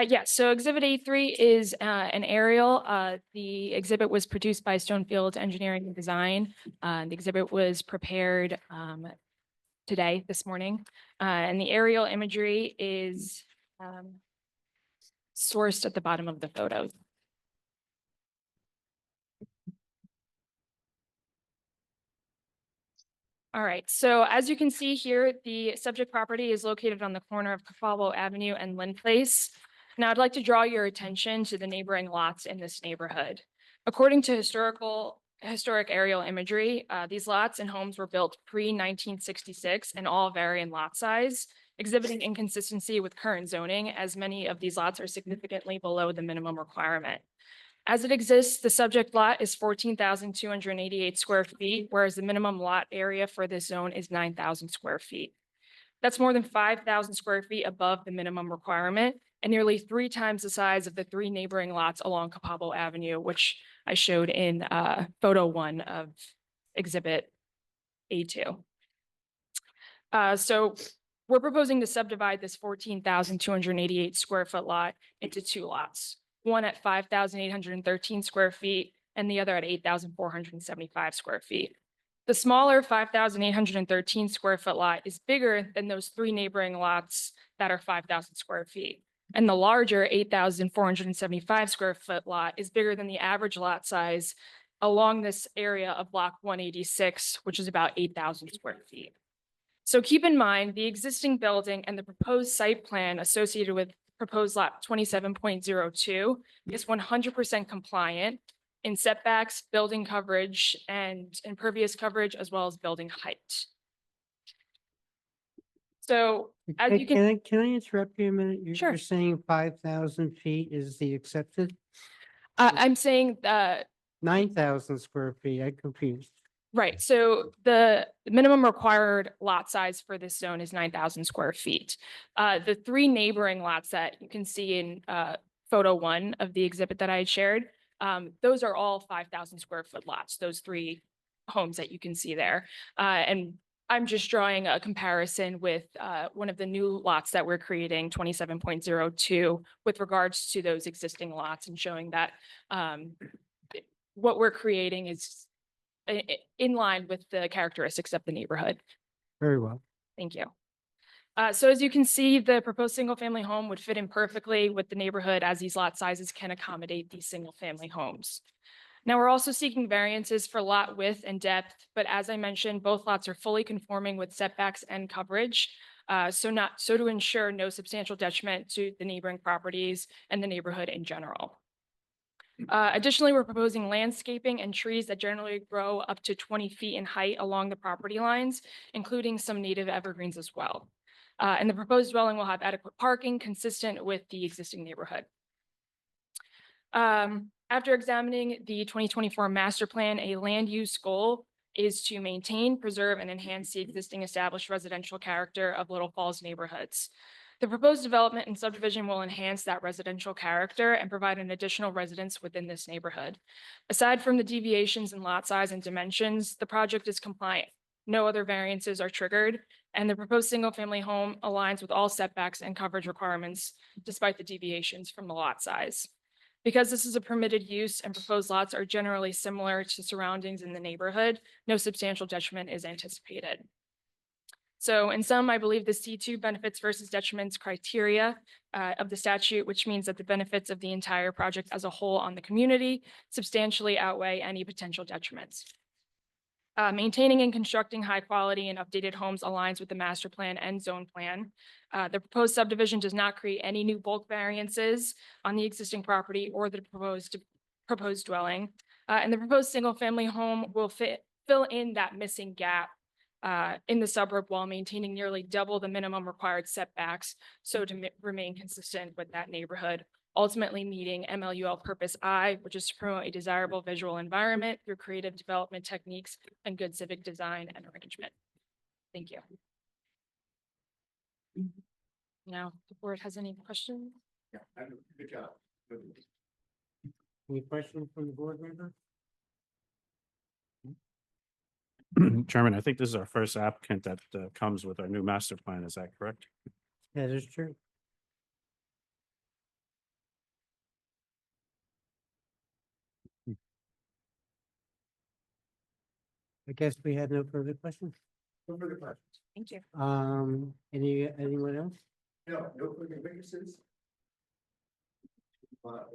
Speaker 8: Yes, so Exhibit A3 is an aerial. The exhibit was produced by Stonefield Engineering and Design. The exhibit was prepared today, this morning. And the aerial imagery is sourced at the bottom of the photo. All right, so as you can see here, the subject property is located on the corner of Capalbo Avenue and Lynn Place. Now I'd like to draw your attention to the neighboring lots in this neighborhood. According to historic aerial imagery, these lots and homes were built pre-1966 and all vary in lot size, exhibiting inconsistency with current zoning, as many of these lots are significantly below the minimum requirement. As it exists, the subject lot is 14,288 square feet, whereas the minimum lot area for this zone is 9,000 square feet. That's more than 5,000 square feet above the minimum requirement and nearly 3 times the size of the 3 neighboring lots along Capalbo Avenue, which I showed in photo 1 of exhibit A2. So we're proposing to subdivide this 14,288 square foot lot into 2 lots. One at 5,813 square feet and the other at 8,475 square feet. The smaller 5,813 square foot lot is bigger than those 3 neighboring lots that are 5,000 square feet. And the larger 8,475 square foot lot is bigger than the average lot size along this area of block 186, which is about 8,000 square feet. So keep in mind the existing building and the proposed site plan associated with proposed lot 27.02 is 100% compliant in setbacks, building coverage, and impervious coverage, as well as building height. So as you can,
Speaker 1: Can I interrupt you a minute?
Speaker 8: Sure.
Speaker 1: You're saying 5,000 feet is the accepted,
Speaker 8: I'm saying
Speaker 1: 9,000 square feet, I'm confused.
Speaker 8: right. So the minimum required lot size for this zone is 9,000 square feet. The 3 neighboring lots that you can see in photo 1 of the exhibit that I had shared, those are all 5,000 square foot lots, those 3 homes that you can see there. And I'm just drawing a comparison with one of the new lots that we're creating, 27.02, with regards to those existing lots and showing that what we're creating is in line with the characteristics of the neighborhood.
Speaker 1: Very well.
Speaker 8: Thank you. So as you can see, the proposed single-family home would fit in perfectly with the neighborhood as these lot sizes can accommodate these single-family homes. Now, we're also seeking variances for lot width and depth, but as I mentioned, both lots are fully conforming with setbacks and coverage. so to ensure no substantial detriment to the neighboring properties and the neighborhood in general. Additionally, we're proposing landscaping and trees that generally grow up to 20 feet in height along the property lines, including some native evergreens as well. And the proposed dwelling will have adequate parking consistent with the existing neighborhood. After examining the 2024 master plan, a land use goal is to maintain, preserve, and enhance the existing established residential character of Little Falls neighborhoods. The proposed development and subdivision will enhance that residential character and provide an additional residence within this neighborhood. Aside from the deviations in lot size and dimensions, the project is compliant. No other variances are triggered, and the proposed single-family home aligns with all setbacks and coverage requirements despite the deviations from the lot size. Because this is a permitted use and proposed lots are generally similar to surroundings in the neighborhood, no substantial detriment is anticipated. So in sum, I believe the C2 benefits versus detriments criteria of the statute, which means that the benefits of the entire project as a whole on the community substantially outweigh any potential detriments. Maintaining and constructing high quality and updated homes aligns with the master plan and zone plan. The proposed subdivision does not create any new bulk variances on the existing property or the proposed dwelling. And the proposed single family home will fill in that missing gap in the suburb while maintaining nearly double the minimum required setbacks, so to remain consistent with that neighborhood, ultimately meeting MLUL Purpose I, which is to promote a desirable visual environment through creative development techniques and good civic design and arrangement. Thank you. Now, if the board has any questions?
Speaker 2: Yeah, good job. Good.
Speaker 1: Any questions from the board member?
Speaker 5: Chairman, I think this is our first applicant that comes with our new master plan. Is that correct?
Speaker 1: That is true. I guess we had no further questions.
Speaker 2: No further questions?
Speaker 8: Thank you.
Speaker 1: Anyone else?
Speaker 2: No further witnesses?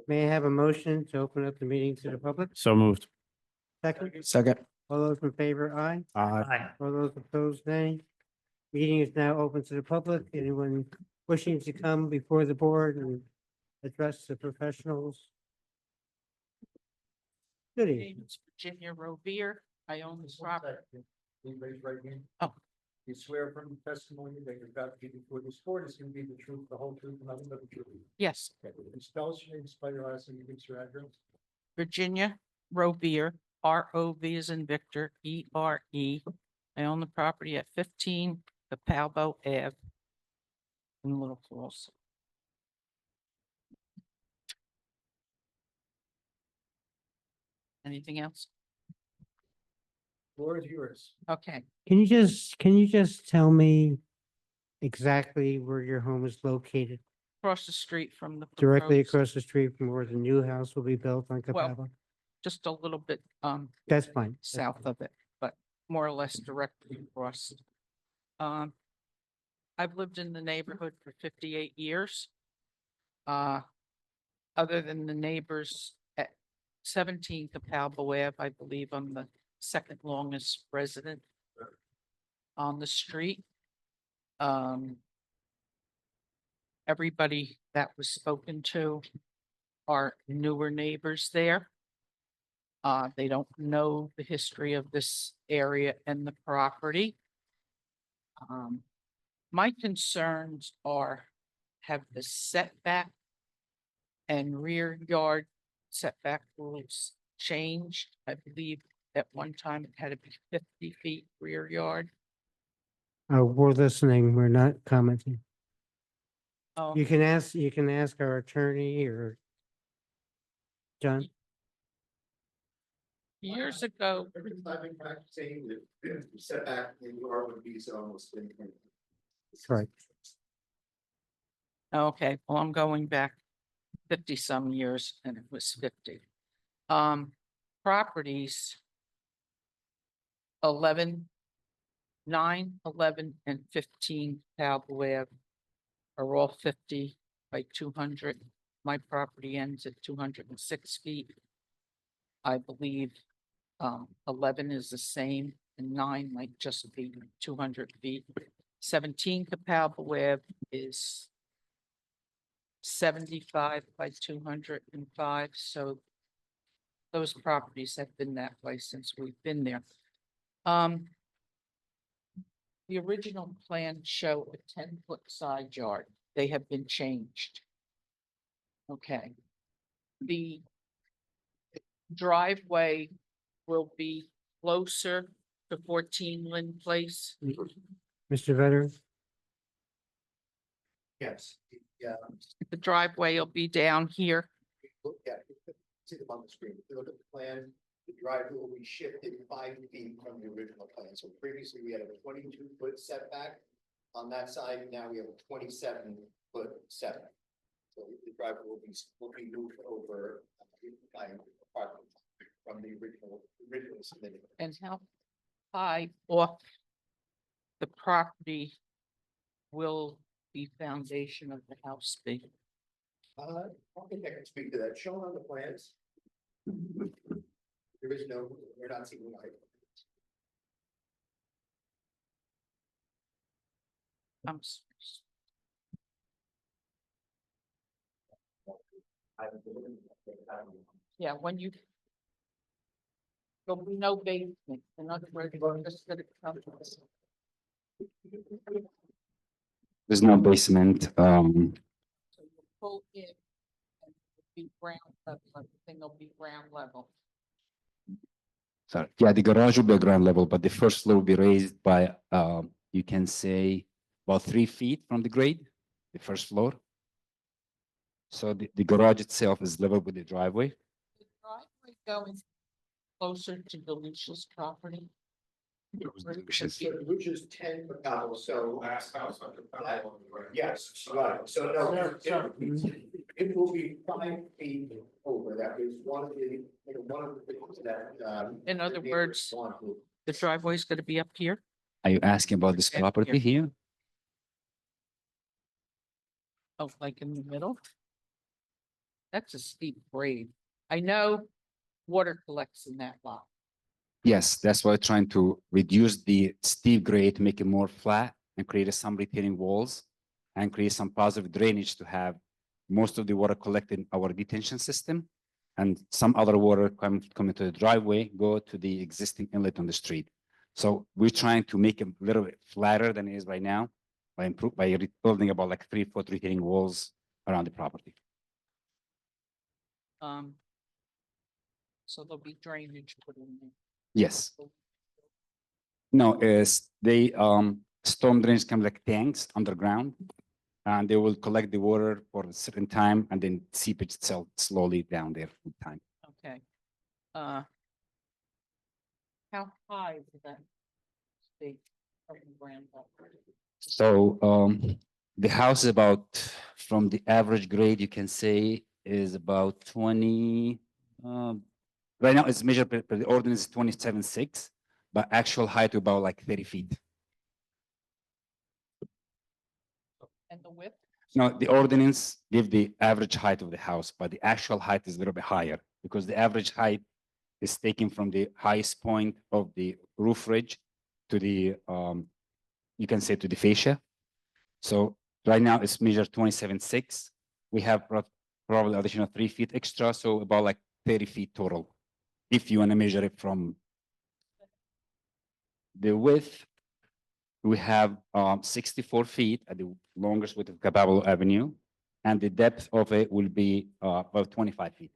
Speaker 1: May I have a motion to open up the meeting to the public?
Speaker 5: So moved.
Speaker 1: Second,
Speaker 4: Second.
Speaker 1: all those in favor, aye.
Speaker 5: Aye.
Speaker 1: All those opposed, nay. Meeting is now open to the public. Anyone wishing to come before the board and address the professionals? Good evening.
Speaker 9: name is Virginia Rovier. I own this property.
Speaker 2: Please raise your right hand.
Speaker 9: Oh.
Speaker 2: You swear from the testimony that you're about to give before this board is going to be the truth, the whole truth, and nothing but the truth.
Speaker 9: Yes,
Speaker 2: Okay, will you spell us your name, spell your last name, and give us your address?
Speaker 9: Virginia Rovier, R-O-V as in Victor, E-R-E. I own the property at 15 Capalbo Ave in Little Falls. Anything else?
Speaker 2: Floor is yours.
Speaker 9: Okay,
Speaker 1: Can you just tell me exactly where your home is located?
Speaker 9: across the street from the.
Speaker 1: Directly
Speaker 9: proposed-
Speaker 1: across the street from where the new house will be built on
Speaker 9: Well,
Speaker 1: Capava?
Speaker 9: Just a little bit,
Speaker 1: That's fine. That's
Speaker 9: south
Speaker 1: fine.
Speaker 9: of it, but more or less directly across. I've lived in the neighborhood for 58 years. Other than the neighbors at 17 Capalbo Ave, I believe I'm the second longest resident on the street. Everybody that was spoken to are newer neighbors there. They don't know the history of this area and the property. My concerns have the setback and rear yard setback rules changed. I believe at one time it had to be 50 feet rear yard.
Speaker 1: We're listening. We're not commenting.
Speaker 9: Oh,
Speaker 1: You can ask our attorney or John.
Speaker 9: years ago,
Speaker 2: I've been practicing the setback in your would be almost.
Speaker 1: Correct.
Speaker 9: okay, well, I'm going back 50 some years and it was 50. Properties 11, 9, 11, and 15 Cowboy Ave are all 50 by 200. My property ends at 206 feet. I believe 11 is the same and 9 might just be 200 feet. 17 Capalba Web is 75 by 205, so those properties have been that way since we've been there. The original plan show a 10-foot side yard. They have been changed. Okay. The driveway will be closer to 14 Lynn Place.
Speaker 1: Mr. Veteran?
Speaker 6: Yes, yeah,
Speaker 9: The driveway will be down here.
Speaker 6: look at, see them on the screen. If you look at the plan, the driveway will be shifted 5 feet from the original plan. So previously we had a 22-foot setback on that side. Now we have a 27-foot setback. So the driveway will be moved over by approximately from the original submitted.
Speaker 9: And how high off the property will the foundation of the house be?
Speaker 6: I don't think I can speak to that. Shown on the plans. There is no, we're not seeing height.
Speaker 9: s- Yeah, when you. There'll be no basement. In other words, you're just gonna come to this.
Speaker 4: There's no basement.
Speaker 9: So you pull in and it'll be ground level, everything will be ground level.
Speaker 4: Sorry, yeah, the garage will be a ground level, but the first floor will be raised by, you can say, about 3 feet from the grade, the first floor. So the garage itself is level with the driveway.
Speaker 9: The driveway going closer to the Lucia's property.
Speaker 6: Which is 10 Macau, so.
Speaker 2: Last house on the.
Speaker 6: Yes, right, so no, it will be 5 feet over, that is one of the, one of the things that.
Speaker 9: In other
Speaker 6: the
Speaker 9: words,
Speaker 6: neighbors want to-
Speaker 9: The driveway is gonna be up here.
Speaker 4: Are you asking about this
Speaker 9: Yeah,
Speaker 4: property here?
Speaker 9: Oh, like in the middle? That's a steep grade. I know water collects in that lot.
Speaker 4: Yes, that's why we're trying to reduce the steep grade, to make it more flat and create some retaining walls and create some positive drainage to have most of the water collected in our detention system and some other water coming to the driveway, go to the existing inlet on the street. So we're trying to make it a little bit flatter than it is right now by building about like 3-foot retaining walls around the property.
Speaker 9: So there'll be drainage put in there.
Speaker 4: Yes. No, is they storm drains come like tanks underground, and they will collect the water for a certain time and then seep itself slowly down there with time.
Speaker 9: Okay. How high is that? Big from the ground up?
Speaker 4: So the house is about, from the average grade, you can say is about 20. Right now it's measured per the ordinance 27.6, but actual height about like 30 feet.
Speaker 9: And the width?
Speaker 4: No, the ordinance give the average height of the house, but the actual height is a little bit higher because the average height is taken from the highest point of the roof ridge to the, you can say to the fascia. So right now it's measured 27.6. We have probably additional 3 feet extra, so about like 30 feet total. If you want to measure it from the width, we have 64 feet at the longest width of Capabalo Avenue, and the depth of it will be about 25 feet.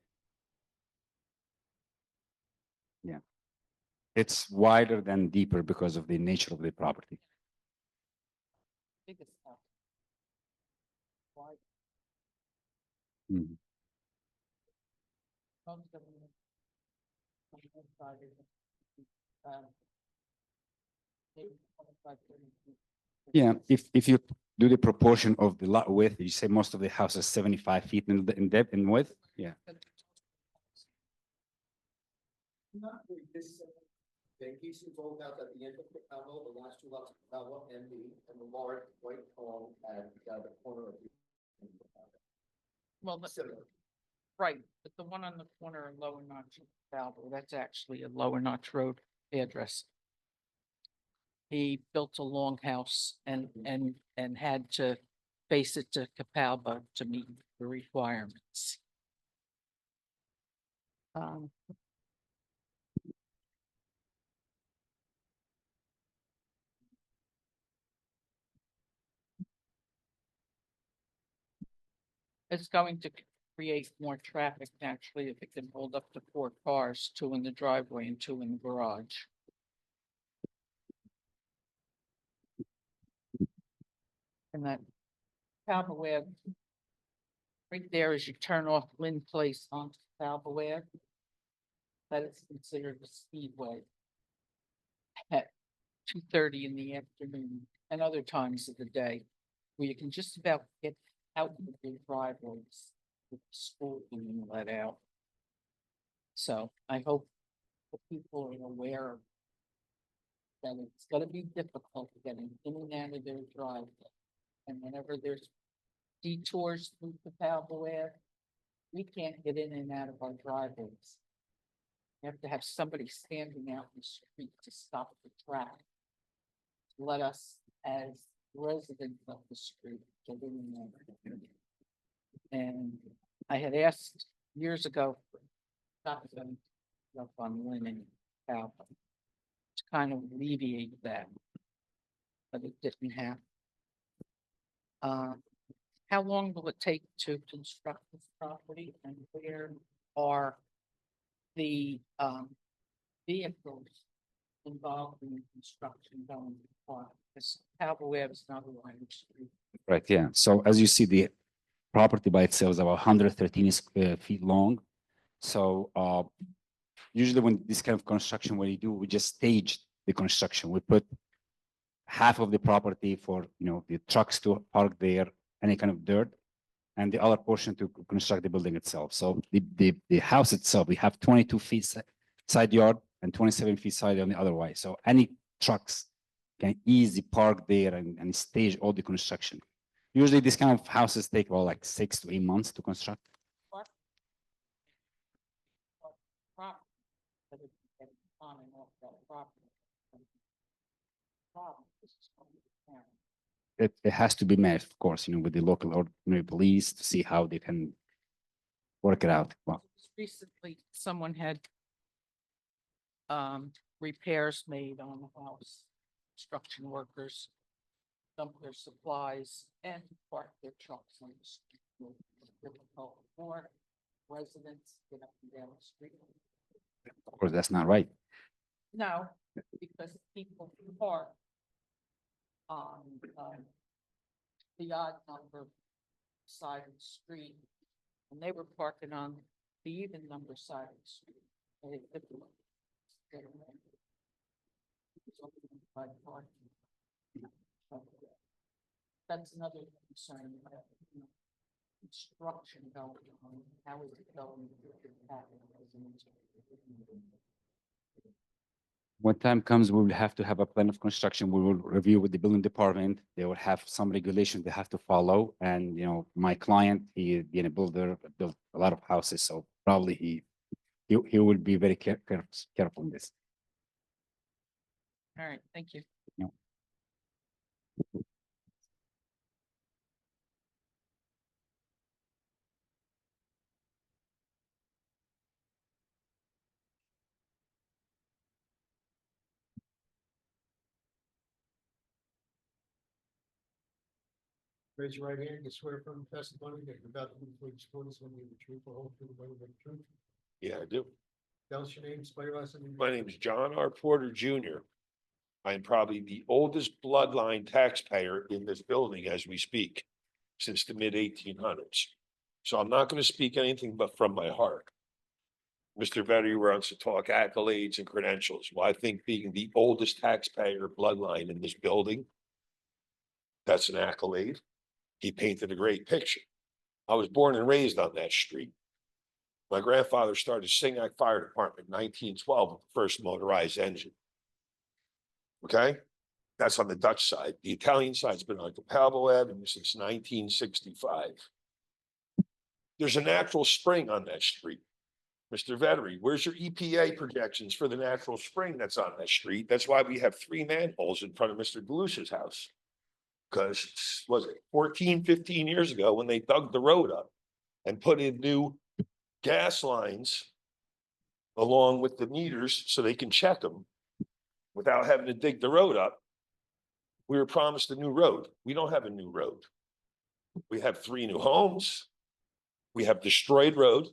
Speaker 4: Yeah. It's wider than deeper because of the nature of the property.
Speaker 9: Biggest house. Wide.
Speaker 4: Mhm.
Speaker 9: Most of them on one side is, maybe 25, 30 feet.
Speaker 4: Yeah, if you do the proportion of the lot width, you say most of the house is 75 feet in depth and width. Yeah.
Speaker 6: Not really this, the pieces rolled out at the end of the Palo, the last 2 lots of Palo and the large white home at the corner of the.
Speaker 9: Well,
Speaker 6: Similar.
Speaker 9: right, but the one on the corner of Lower Notch Valley, that's actually a Lower Notch Road address. he built a longhouse and had to face it to Capalba to meet the requirements. Um, It's going to create more traffic naturally if it can hold up to 4 cars, 2 in the driveway and 2 in the garage. And that Calva Web, right there as you turn off Lynn Place onto Calva Web, that is considered a speedway at 2:30 in the afternoon and other times of the day, where you can just about get out of the driveways with the school being let out. So I hope the people are aware that it's gonna be difficult getting in and out of their driveway. And whenever there's detours through the Ave, we can't get in and out of our driveways. We have to have somebody standing out in the street to stop the traffic. Let us, as residents of the street, get in and out. And I had asked years ago, for shotgun up on Lynn and Alpha to kind of alleviate that, but it didn't happen. How long will it take to construct this property, and where are the vehicles involved in the construction going to park? Because Calva Web is not a wide street.
Speaker 4: Right, yeah. So as you see, the property by itself is about 113 feet long. So usually when this kind of construction, what you do, we just stage the construction. We put half of the property for, the trucks to park there, any kind of dirt, and the other portion to construct the building itself. So the house itself, we have 22 feet side yard and 27 feet side on the other way. So any trucks can easily park there and stage all the construction. Usually these kind of houses take about like 6 to 8 months to construct.
Speaker 9: Property, but if you get on and off that property. Problem is it's going to be town.
Speaker 4: It has to be met, of course, with the local or police to see how they can work it out. Well,
Speaker 9: Recently, someone had repairs made on the house. Construction workers dump their supplies and park their trucks on the street. It's difficult for residents to get up and down the street.
Speaker 4: of course, that's not right.
Speaker 9: No, because people park on the odd number side of the street, and they were parking on the even number side of the street. And it didn't get around. It was open by parking. That's another concern about construction going on. How is it going to happen?
Speaker 4: When time comes, we will have to have a plan of construction. We will review with the building department. They will have some regulations they have to follow. And, my client, he being a builder, built a lot of houses. So probably he will be very careful in this.
Speaker 9: All right, thank you.
Speaker 2: Raise your right hand, you swear from testimony that you're about to give before this board is going to be the truth, the whole truth, and nothing but the truth.
Speaker 10: Yeah, I do.
Speaker 2: Tell us your name, spell your last name.
Speaker 10: My name is John R. Porter Jr. I am probably the oldest bloodline taxpayer in this building as we speak, since the mid 1800s. So I'm not going to speak anything but from my heart. Mr. Vetter wants to talk accolades and credentials. Well, I think being the oldest taxpayer bloodline in this building, that's an accolade. He painted a great picture. I was born and raised on that street. My grandfather started Singac Fire Department in 1912 with the first motorized engine. Okay, that's on the Dutch side. The Italian side's been on Capalbo Avenue since 1965. There's a natural spring on that street. Mr. Vettery, where's your EPA projections for the natural spring that's on that street? That's why we have 3 manholes in front of Mr. Galusha's house. Because was it 14, 15 years ago when they dug the road up and put in new gas lines along with the meters so they can check them without having to dig the road up, we were promised a new road. We don't have a new road. We have 3 new homes. We have destroyed road,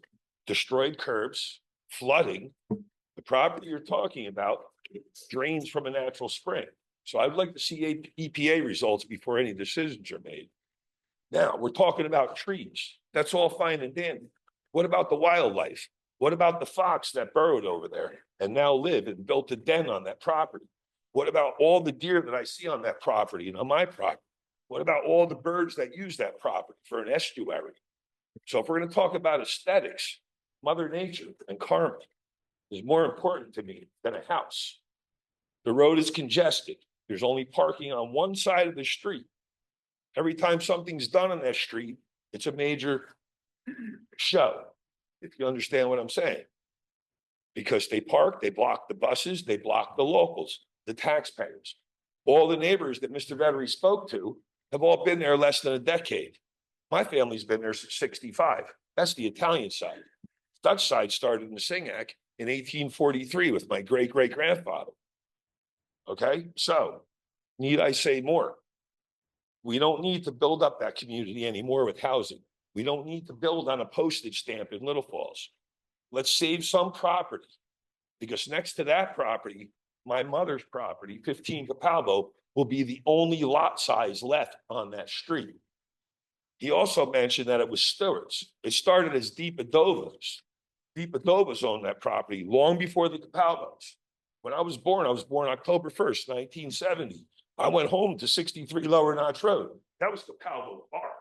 Speaker 10: destroyed curbs, flooding. The property you're talking about drains from a natural spring. So I'd like to see EPA results before any decisions are made. Now, we're talking about trees. That's all fine and dandy. What about the wildlife? What about the fox that burrowed over there and now live and built a den on that property? What about all the deer that I see on that property and on my property? What about all the birds that use that property for an estuary? So if we're going to talk about aesthetics, Mother Nature and karma is more important to me than a house. The road is congested. There's only parking on one side of the street. Every time something's done on that street, it's a major show, if you understand what I'm saying. Because they park, they block the buses, they block the locals, the taxpayers. All the neighbors that Mr. Vettery spoke to have all been there less than a decade. My family's been there since 65. That's the Italian side. Dutch side started in Singac in 1843 with my great-great-grandfather. Okay, so need I say more? We don't need to build up that community anymore with housing. We don't need to build on a postage stamp in Little Falls. Let's save some property, because next to that property, my mother's property, 15 Capalbo, will be the only lot size left on that street. He also mentioned that it was Stewart's. It started as Deep Adobos. Deep Adobos owned that property long before the Capalbos. When I was born October 1st, 1970. I went home to 63 Lower Notch Road. That was Capalbo Park.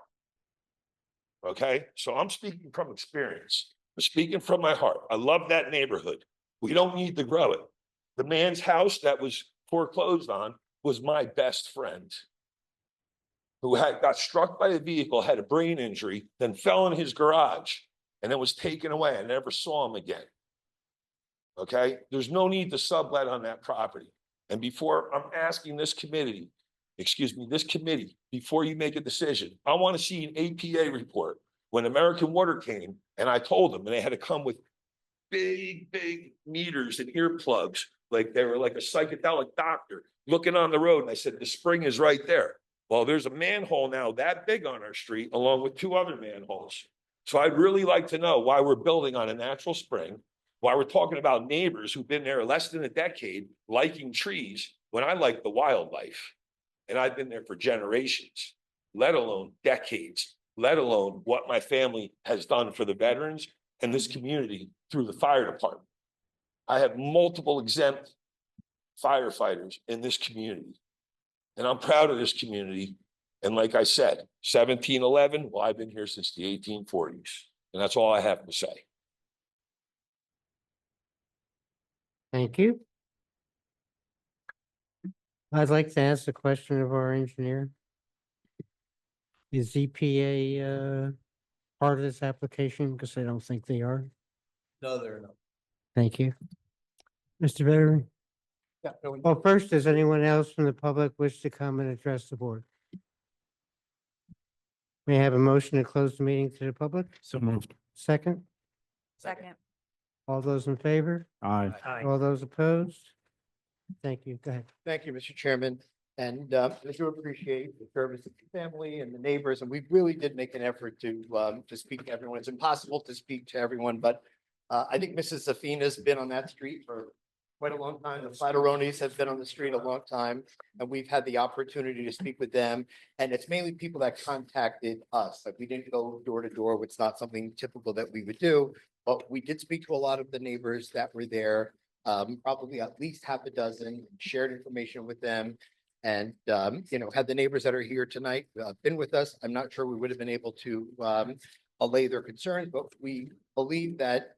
Speaker 10: Okay, so I'm speaking from experience. I'm speaking from my heart. I love that neighborhood. We don't need to grow it. The man's house that was foreclosed on was my best friend, who got struck by a vehicle, had a brain injury, then fell in his garage, and then was taken away. I never saw him again. Okay, there's no need to sublet on that property. And before I'm asking this committee, before you make a decision, I want to see an APA report. When American Water came, and I told them, and they had to come with big, big meters and earplugs, like they were like a psychedelic doctor looking on the road. And I said, the spring is right there. Well, there's a manhole now that big on our street, along with 2 other manholes. So I'd really like to know why we're building on a natural spring, why we're talking about neighbors who've been there less than a decade liking trees when I like the wildlife. And I've been there for generations, let alone decades, let alone what my family has done for the veterans and this community through the fire department. I have multiple exempt firefighters in this community, and I'm proud of this community. And like I said, 1711, well, I've been here since the 1840s, and that's all I have to say.
Speaker 1: Thank you. I'd like to ask a question of our engineer. Is EPA part of this application? Because I don't think they are.
Speaker 6: No, they're not.
Speaker 1: Thank you. Mr. Veteran?
Speaker 6: Yeah, no,
Speaker 1: Well, first, does anyone else from the public wish to come and address the board? May I have a motion to close the meeting to the public?
Speaker 5: So moved.
Speaker 1: Second,
Speaker 3: Second.
Speaker 1: all those in favor?
Speaker 5: Aye.
Speaker 7: Aye.
Speaker 1: All those opposed? Thank you. Go ahead.
Speaker 6: Thank you, Mr. Chairman. And I do appreciate the service of the family and the neighbors, and we really did make an effort to speak to everyone. It's impossible to speak to everyone, but I think Mrs. Zafina's been on that street for quite a long time. The Flatteronis have been on the street a long time, and we've had the opportunity to speak with them. And it's mainly people that contacted us. Like, we didn't go door to door, which is not something typical that we would do, but we did speak to a lot of the neighbors that were there. Probably at least half a dozen, shared information with them. And, had the neighbors that are here tonight been with us, I'm not sure we would have been able to allay their concerns, but we believe that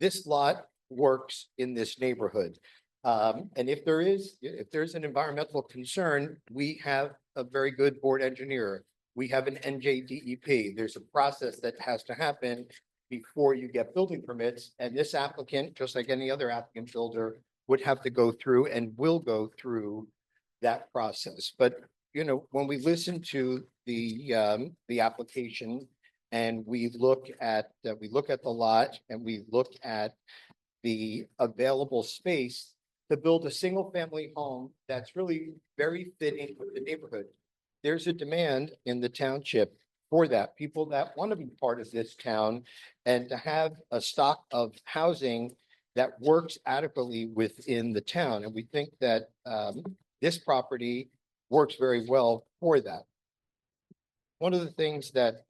Speaker 6: this lot works in this neighborhood. And if there's an environmental concern, we have a very good board engineer. We have an NJDEP. There's a process that has to happen. before you get building permits. And this applicant, just like any other applicant builder, would have to go through and will go through that process. But, you know, when we listen to the application and we look at the lot and we look at the available space to build a single family home that's really very fitting with the neighborhood. There's a demand in the township for that, people that want to be part of this town and to have a stock of housing that works adequately within the town. And we think that this property works very well for that. One of the things that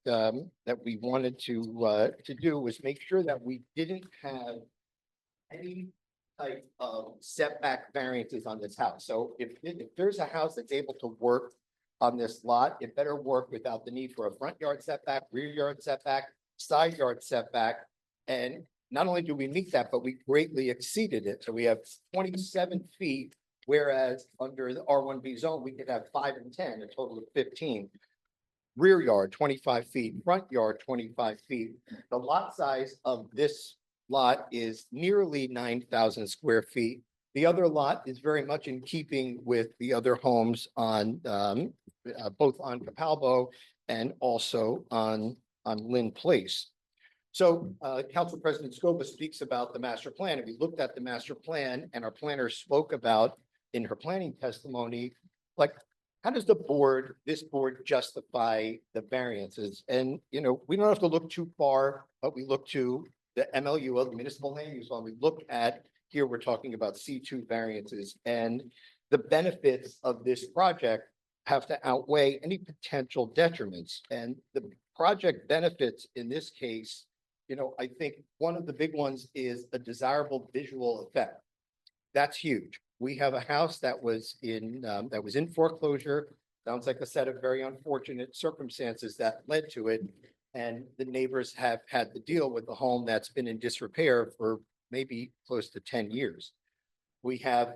Speaker 6: we wanted to do was make sure that we didn't have any type of setback variances on this house. So if there's a house that's able to work on this lot, it better work without the need for a front yard setback, rear yard setback, side yard setback. And not only do we meet that, but we greatly exceeded it. So we have 27 feet, whereas under the R1B zone, we could have 5 and 10, a total of 15. Rear yard, 25 feet, front yard, 25 feet. The lot size of this lot is nearly 9,000 square feet. The other lot is very much in keeping with the other homes on both on Capalbo and also on Lynn Place. So Council President Scoba speaks about the master plan. And we looked at the master plan and our planner spoke about in her planning testimony, like, how does this board justify the variances? And, you know, we don't have to look too far, but we look to the MLU, the municipal land use law. We look at here, we're talking about C2 variances, and the benefits of this project have to outweigh any potential detriments. And the project benefits in this case, you know, I think one of the big ones is a desirable visual effect. That's huge. We have a house that was in foreclosure. Sounds like a set of very unfortunate circumstances that led to it. And the neighbors have had to deal with the home that's been in disrepair for maybe close to 10 years. We have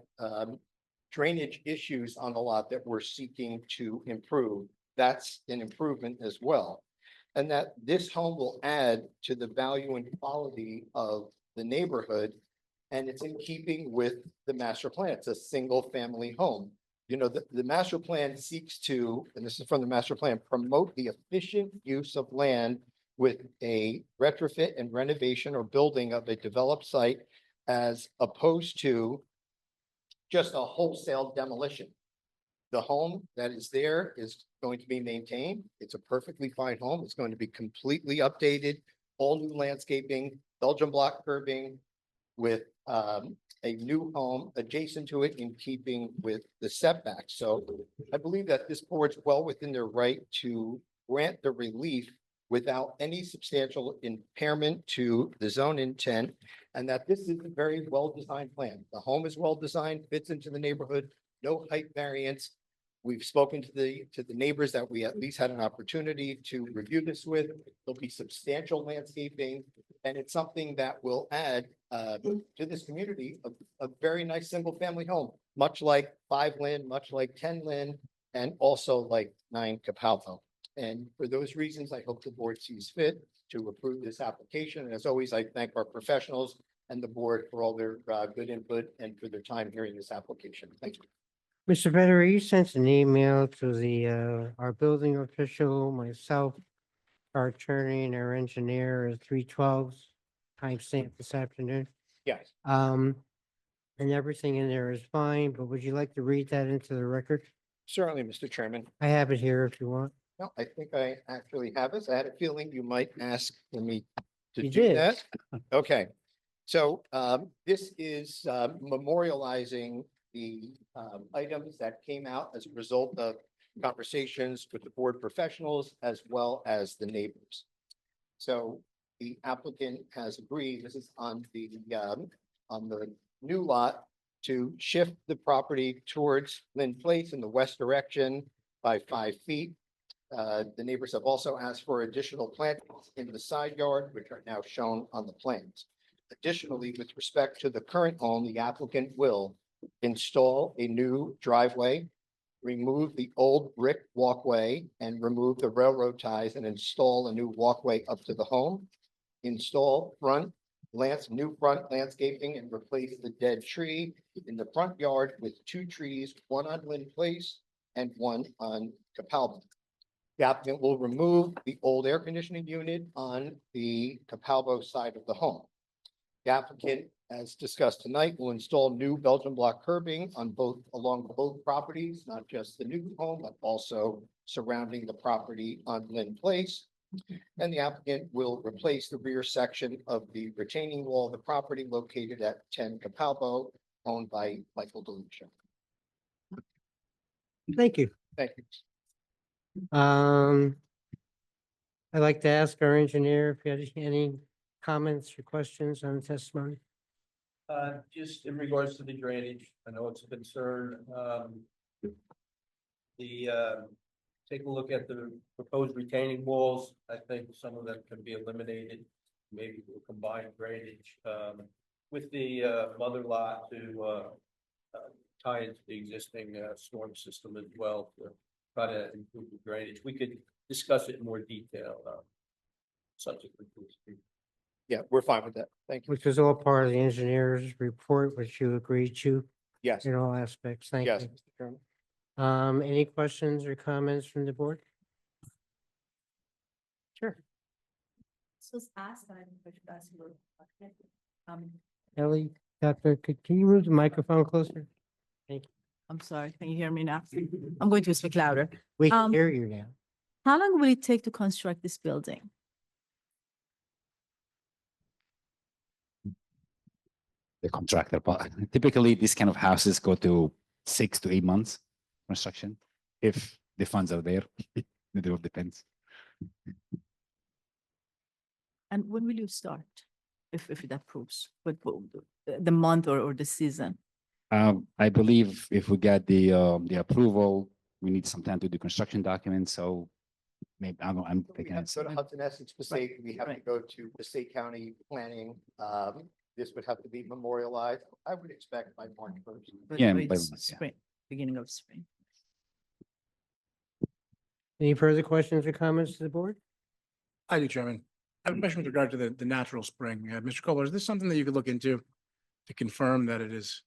Speaker 6: drainage issues on the lot that we're seeking to improve. That's an improvement as well. And that this home will add to the value and quality of the neighborhood. And it's in keeping with the master plan. It's a single family home. You know, the master plan seeks to, and this is from the master plan, promote the efficient use of land with a retrofit and renovation or building of a developed site as opposed to just a wholesale demolition. The home that is there is going to be maintained. It's a perfectly fine home. It's going to be completely updated, all new landscaping, Belgian block curbing with a new home adjacent to it in keeping with the setbacks. So I believe that this board's well within their right to grant the relief without any substantial impairment to the zone intent, and that this is a very well-designed plan. The home is well-designed, fits into the neighborhood, no height variance. We've spoken to the neighbors that we at least had an opportunity to review this with. There'll be substantial landscaping, and it's something that will add to this community a very nice single-family home, much like 5 Lynn, much like 10 Lynn, and also like 9 Capalbo. And for those reasons, I hope the board sees fit to approve this application. And as always, I thank our professionals and the board for all their good input and for their time hearing this application. Thank you.
Speaker 1: Mr. Vetter, you sent an email to our building official, myself, our attorney and our engineer at 3:12 timestamp this afternoon.
Speaker 6: Yes,
Speaker 1: And everything in there is fine, but would you like to read that into the record?
Speaker 6: certainly, Mr. Chairman.
Speaker 1: I have it here if you want.
Speaker 6: No, I think I actually have this. I had a feeling you might ask for me to
Speaker 1: You
Speaker 6: do
Speaker 1: did.
Speaker 6: that. Okay, so this is memorializing the items that came out as a result of conversations with the board professionals as well as the neighbors. So the applicant has agreed, this is on the new lot, to shift the property towards Lynn Place in the west direction by 5 feet. The neighbors have also asked for additional plantings in the side yard, which are now shown on the plans. Additionally, with respect to the current home, the applicant will install a new driveway, remove the old brick walkway, and remove the railroad ties and install a new walkway up to the home. install new front landscaping and replace the dead tree in the front yard with 2 trees, one on Lynn Place and one on Capalba. The applicant will remove the old air conditioning unit on the Capalbo side of the home. The applicant, as discussed tonight, will install new Belgian block curbing along both properties, not just the new home, but also surrounding the property on Lynn Place. And the applicant will replace the rear section of the retaining wall of the property located at 10 Capalbo, owned by Michael DeLucia.
Speaker 1: Thank you.
Speaker 6: Thank you.
Speaker 1: I'd like to ask our engineer if he had any comments or questions on the testimony.
Speaker 2: Just in regards to the drainage, I know it's a concern. Take a look at the proposed retaining walls. I think some of them can be eliminated. Maybe we'll combine drainage, with the, mother lot to, tie into the existing, storm system as well to try to improve the drainage. We could discuss it in more detail, subsequent to this meeting.
Speaker 6: Yeah, we're fine with that. Thank you.
Speaker 1: Which is all part of the engineer's report, which you agreed to
Speaker 6: Yes,
Speaker 1: in all aspects. Thank
Speaker 6: yes,
Speaker 1: you.
Speaker 6: Mr. Chairman.
Speaker 1: Any questions or comments from the board? Sure.
Speaker 3: This was asked, but I didn't push back.
Speaker 1: Ellie, Doctor, can you move the microphone closer?
Speaker 11: I'm sorry, can you hear me now? I'm going to speak louder.
Speaker 1: We can
Speaker 11: Um,
Speaker 1: hear you now.
Speaker 11: How long will it take to construct this building?
Speaker 4: The contractor, but typically these kind of houses go to 6 to 8 months construction, if the funds are there. It all depends.
Speaker 11: And when will you start? If it approves, but the month or the season?
Speaker 4: I believe if we get the approval, we need some time to do construction documents, so maybe I'm
Speaker 6: We
Speaker 4: thinking
Speaker 6: have
Speaker 4: it's
Speaker 6: to go to Hudson Essex Passaic, we have to
Speaker 11: right.
Speaker 6: go to Passaic County Planning. This would have to be memorialized, I would expect by March 1st.
Speaker 11: But
Speaker 4: Yeah,
Speaker 11: it's
Speaker 4: by month, yeah.
Speaker 11: spring, beginning of spring.
Speaker 1: Any further questions or comments to the board?
Speaker 12: I do, Chairman. I have a question with regard to the natural spring. Mr. Kohler, is this something that you could look into to confirm that it is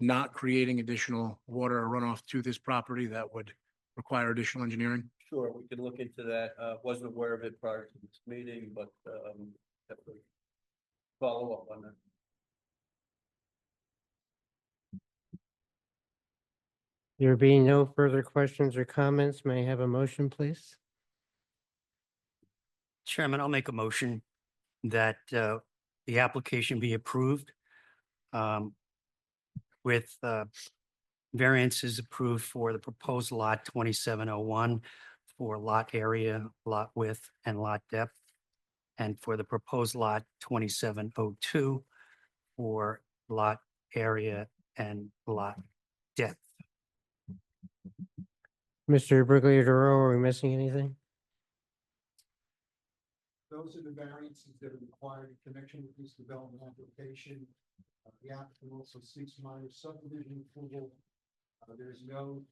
Speaker 12: not creating additional water or runoff to this property that would require additional engineering?
Speaker 2: Sure, we could look into that. Wasn't aware of it prior to this meeting, but, have to follow up on that.
Speaker 1: There being no further questions or comments, may I have a motion, please?
Speaker 7: Chairman, I'll make a motion that the application be approved with variances approved for the proposed lot 2701 for lot area, lot width, and lot depth, and for the proposed lot 2702 for lot area and lot depth.
Speaker 1: Mr. Brigliadoro, are we missing anything?
Speaker 2: Those are the variances that are required in connection with this development application. The applicant also seeks minor subdivision approval. There is no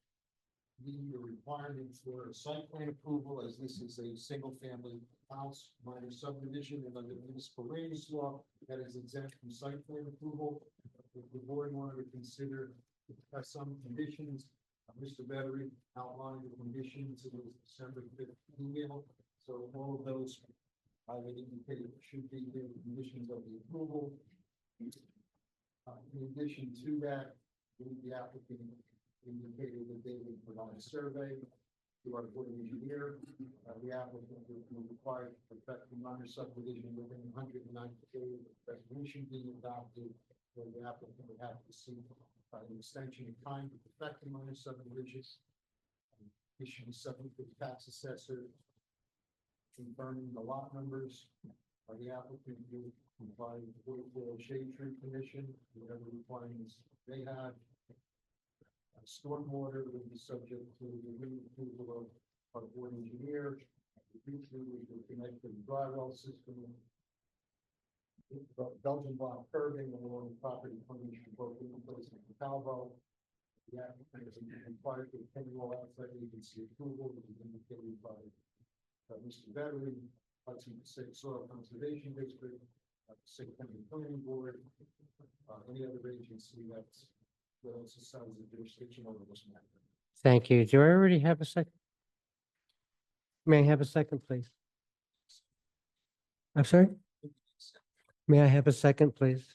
Speaker 2: need or requirement for a site plan approval, as this is a single-family house, minor subdivision, and under municipal drainage law, that is exempt from site plan approval. If the board wanted to consider some conditions, Mr. Vettery outlined the conditions in his December 5th email. So all of those I would indicate should be the conditions of the approval. In addition to that, the applicant indicated that they would provide a survey to our board engineer. The applicant would be required to perfect the minor subdivision within 190 days of the resolution being adopted, where the applicant would have to seek the extension of time to perfect the minor subdivision, issue something to the tax assessor, confirming the lot numbers. The applicant will comply with the Shade Tree Commission, whatever requirements they have. Stormwater will be subject to the approval of our board engineer. The future will connect to the dry well system. Belgian block curbing along the property frontage for both in place and Calvo. The applicant is required to obtain all outside agency approval, which is indicated by Mr. Vettery. Hudson Pacific Soil Conservation District, Pacific County Planning Board, any other agency that's exercises jurisdiction over this matter.
Speaker 1: Thank you. Do I already have a second? May I have a second, please? I'm sorry? May I have a second, please?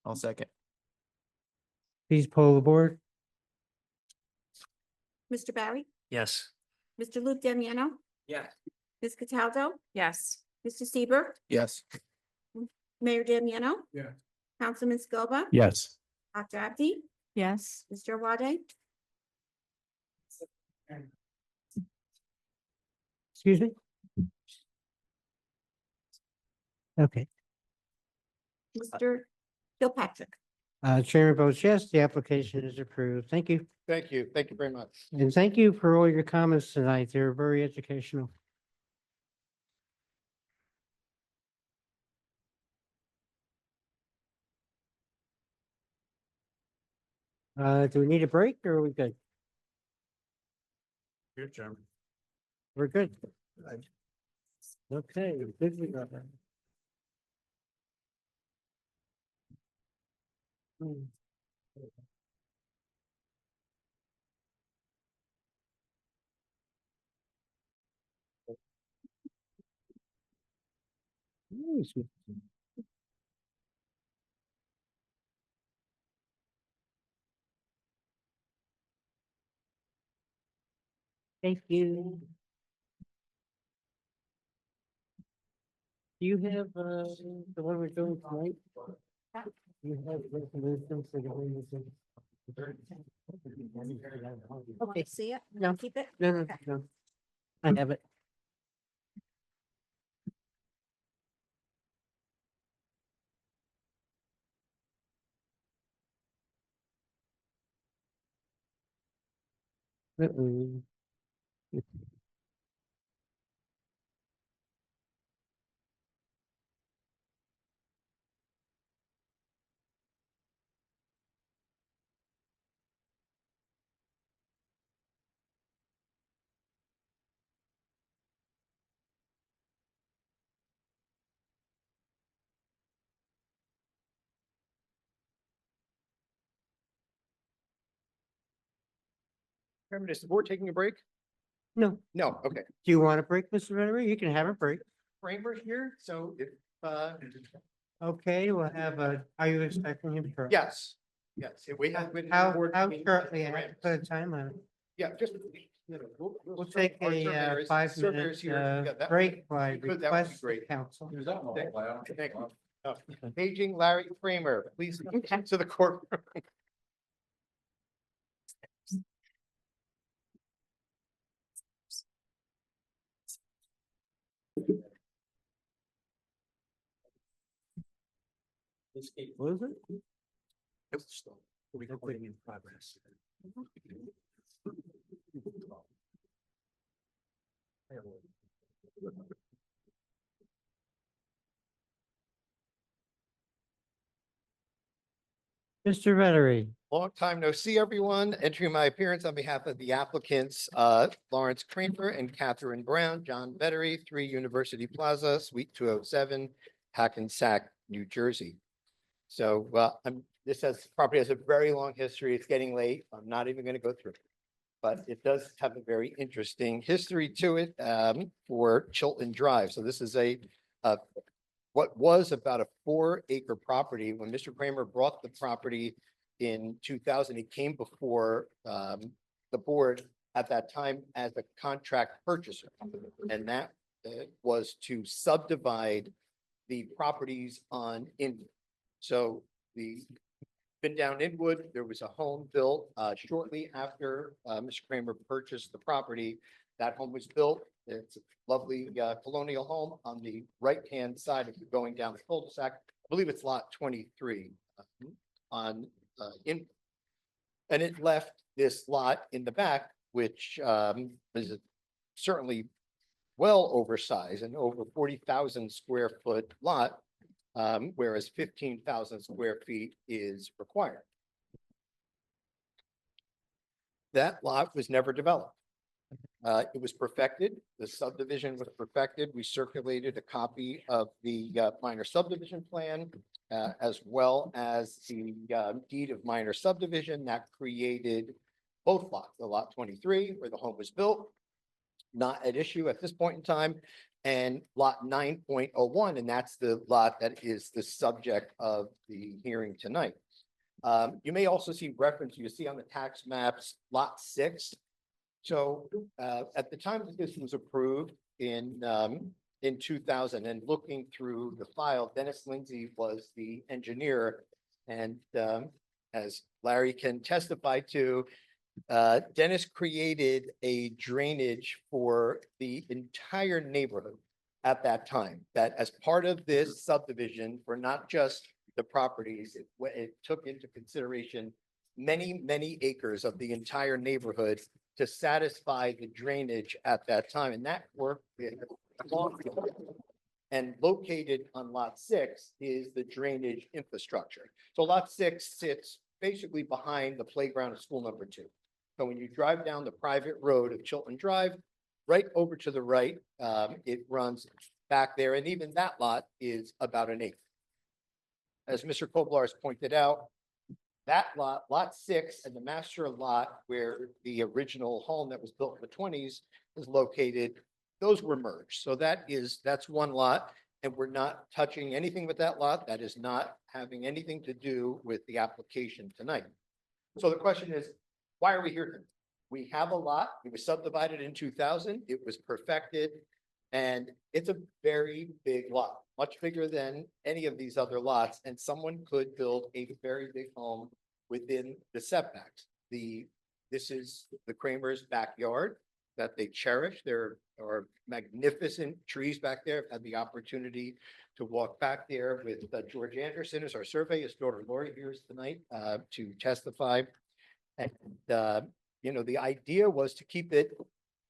Speaker 13: I'll second.
Speaker 1: Please poll the board.
Speaker 3: Mr. Barry,
Speaker 7: Yes.
Speaker 3: Mr. Luke Demiano,
Speaker 13: Yes.
Speaker 3: Ms. Cataldo,
Speaker 8: Yes.
Speaker 3: Mr. Seaver,
Speaker 13: Yes.
Speaker 3: Mayor Damiano,
Speaker 12: Yeah.
Speaker 3: Councilman Scoba,
Speaker 5: Yes.
Speaker 3: Dr. Abdi,
Speaker 11: Yes.
Speaker 3: Mr. Wade,
Speaker 1: Excuse me? Okay,
Speaker 3: Mr. Kilpatrick.
Speaker 1: Chairman votes yes, the application is approved. Thank you.
Speaker 6: Thank you. Thank you very much.
Speaker 1: And thank you for all your comments tonight. They're very educational. Do we need a break or are we good?
Speaker 5: Good, Chairman.
Speaker 1: We're good. Okay, good. We got that. Hmm. Nice. Thank you. Do you have, the one we're doing tonight? You have resolutions for the way you do. Okay,
Speaker 3: See it?
Speaker 1: No.
Speaker 3: Keep it?
Speaker 1: no, no,
Speaker 3: Okay.
Speaker 1: no. I have it. Uh-oh.
Speaker 6: Chairman, is the board taking a break?
Speaker 1: No,
Speaker 6: No, okay.
Speaker 1: do you want a break, Mr. Venere? You can have a break.
Speaker 6: Kramer here, so if,
Speaker 1: Okay, we'll have a, are you expecting him? shortly?
Speaker 6: yes, yes, if we have.
Speaker 1: How shortly? I have to put a time on it.
Speaker 6: Yeah, just.
Speaker 1: We'll take a 5-minute break by request of council.
Speaker 6: Thank you. Paging Larry Kramer, please come to the courtroom.
Speaker 1: What is it?
Speaker 7: Recording in progress.
Speaker 1: Mr. Vettery,
Speaker 6: Long time no see, everyone. Entering my appearance on behalf of the applicants, Lawrence Kramer and Catherine Brown, John Vettery, 3 University Plaza, Suite 207, Hackensack, New Jersey. So, property has a very long history. It's getting late. I'm not even going to go through it. But it does have a very interesting history to it, for Chilton Drive. So this is what was about a 4-acre property. When Mr. Kramer brought the property in 2000, he came before the board at that time as a contract purchaser. And that was to subdivide the properties on Inwood. So been down Inwood, there was a home built shortly after Mr. Kramer purchased the property. That home was built. It's a lovely colonial home on the right-hand side if you're going down the cul-de-sac. I believe it's lot 23 on in. And it left this lot in the back, which is certainly well oversized and over 40,000 square foot lot, whereas 15,000 square feet is required. That lot was never developed. It was perfected. The subdivision was perfected. We circulated a copy of the minor subdivision plan as well as the deed of minor subdivision that created both lots, the lot 23 where the home was built, not at issue at this point in time, and lot 9.01, and that's the lot that is the subject of the hearing tonight. You may also see reference, you see on the tax maps, lot 6. So at the time that this was approved in 2000, and looking through the file, Dennis Lindsay was the engineer. And as Larry can testify to, Dennis created a drainage for the entire neighborhood at that time, that as part of this subdivision for not just the properties, it took into consideration many acres of the entire neighborhood to satisfy the drainage at that time. And that work, and located on lot 6 is the drainage infrastructure. So lot 6 sits basically behind the playground of school number 2. So when you drive down the private road of Chilton Drive, right over to the right, it runs back there. And even that lot is about an acre. As Mr. Koblar has pointed out, that lot, lot 6, and the master lot where the original home that was built in the 20s is located, those were merged. So that's one lot, and we're not touching anything with that lot. That is not having anything to do with the application tonight. So the question is, why are we here tonight? We have a lot. It was subdivided in 2000. It was perfected, and it's a very big lot, much bigger than any of these other lots. And someone could build a very big home within the setbacks. This is the Kramer's backyard that they cherish. There are magnificent trees back there. I've had the opportunity to walk back there with George Anderson as our survey. His daughter Lori here is tonight to testify. And the idea was to keep it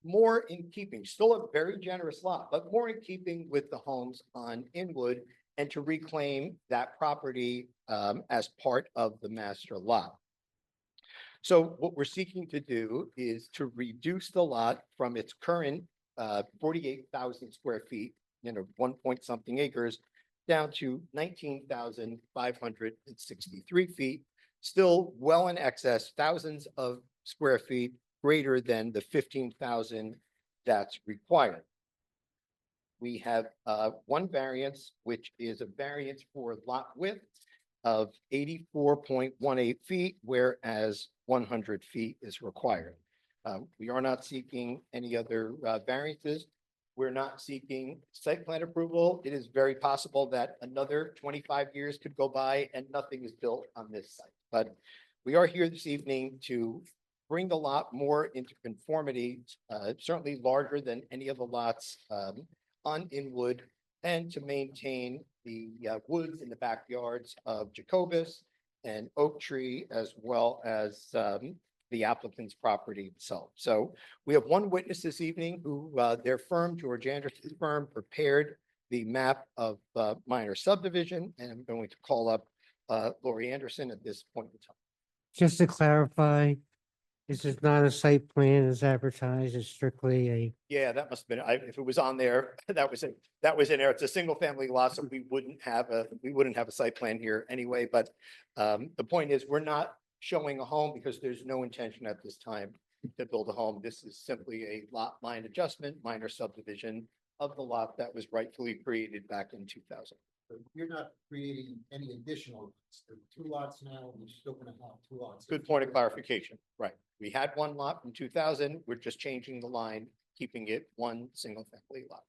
Speaker 6: more in keeping, still a very generous lot, but more in keeping with the homes on Inwood, and to reclaim that property as part of the master lot. So what we're seeking to do is to reduce the lot from its current 48,000 square feet, 1 point something acres, down to 19,563 feet, still well in excess, thousands of square feet greater than the 15,000 that's required. We have one variance, which is a variance for lot width of 84.18 feet, whereas 100 feet is required. We are not seeking any other variances. We're not seeking site plan approval. It is very possible that another 25 years could go by and nothing is built on this site. But we are here this evening to bring the lot more into conformity, certainly larger than any of the lots on Inwood, and to maintain the woods in the backyards of Jacobus and Oak Tree, as well as the applicant's property itself. So we have one witness this evening who their firm, George Anderson's firm, prepared the map of minor subdivision, and I'm going to call up Lori Anderson at this point in time.
Speaker 1: Just to clarify, this is not a site plan as advertised, it's strictly a,
Speaker 6: Yeah, that must have been, if it was on there, that was in there. It's a single family lot, so we wouldn't have a site plan here anyway. But the point is, we're not showing a home because there's no intention at this time to build a home. This is simply a lot line adjustment, minor subdivision of the lot that was rightfully created back in 2000.
Speaker 2: You're not creating any additional lots. There are 2 lots now, and you're still gonna have 2 lots.
Speaker 6: Good point of clarification. Right. We had one lot from 2000. We're just changing the line, keeping it one single family lot.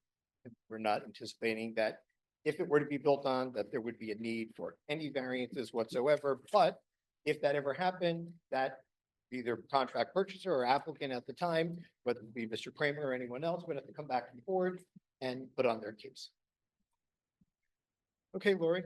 Speaker 6: We're not anticipating that if it were to be built on, that there would be a need for any variances whatsoever. But if that ever happened, that either contract purchaser or applicant at the time, whether it be Mr. Kramer or anyone else, would have to come back to the board and put on their case. Okay, Lori.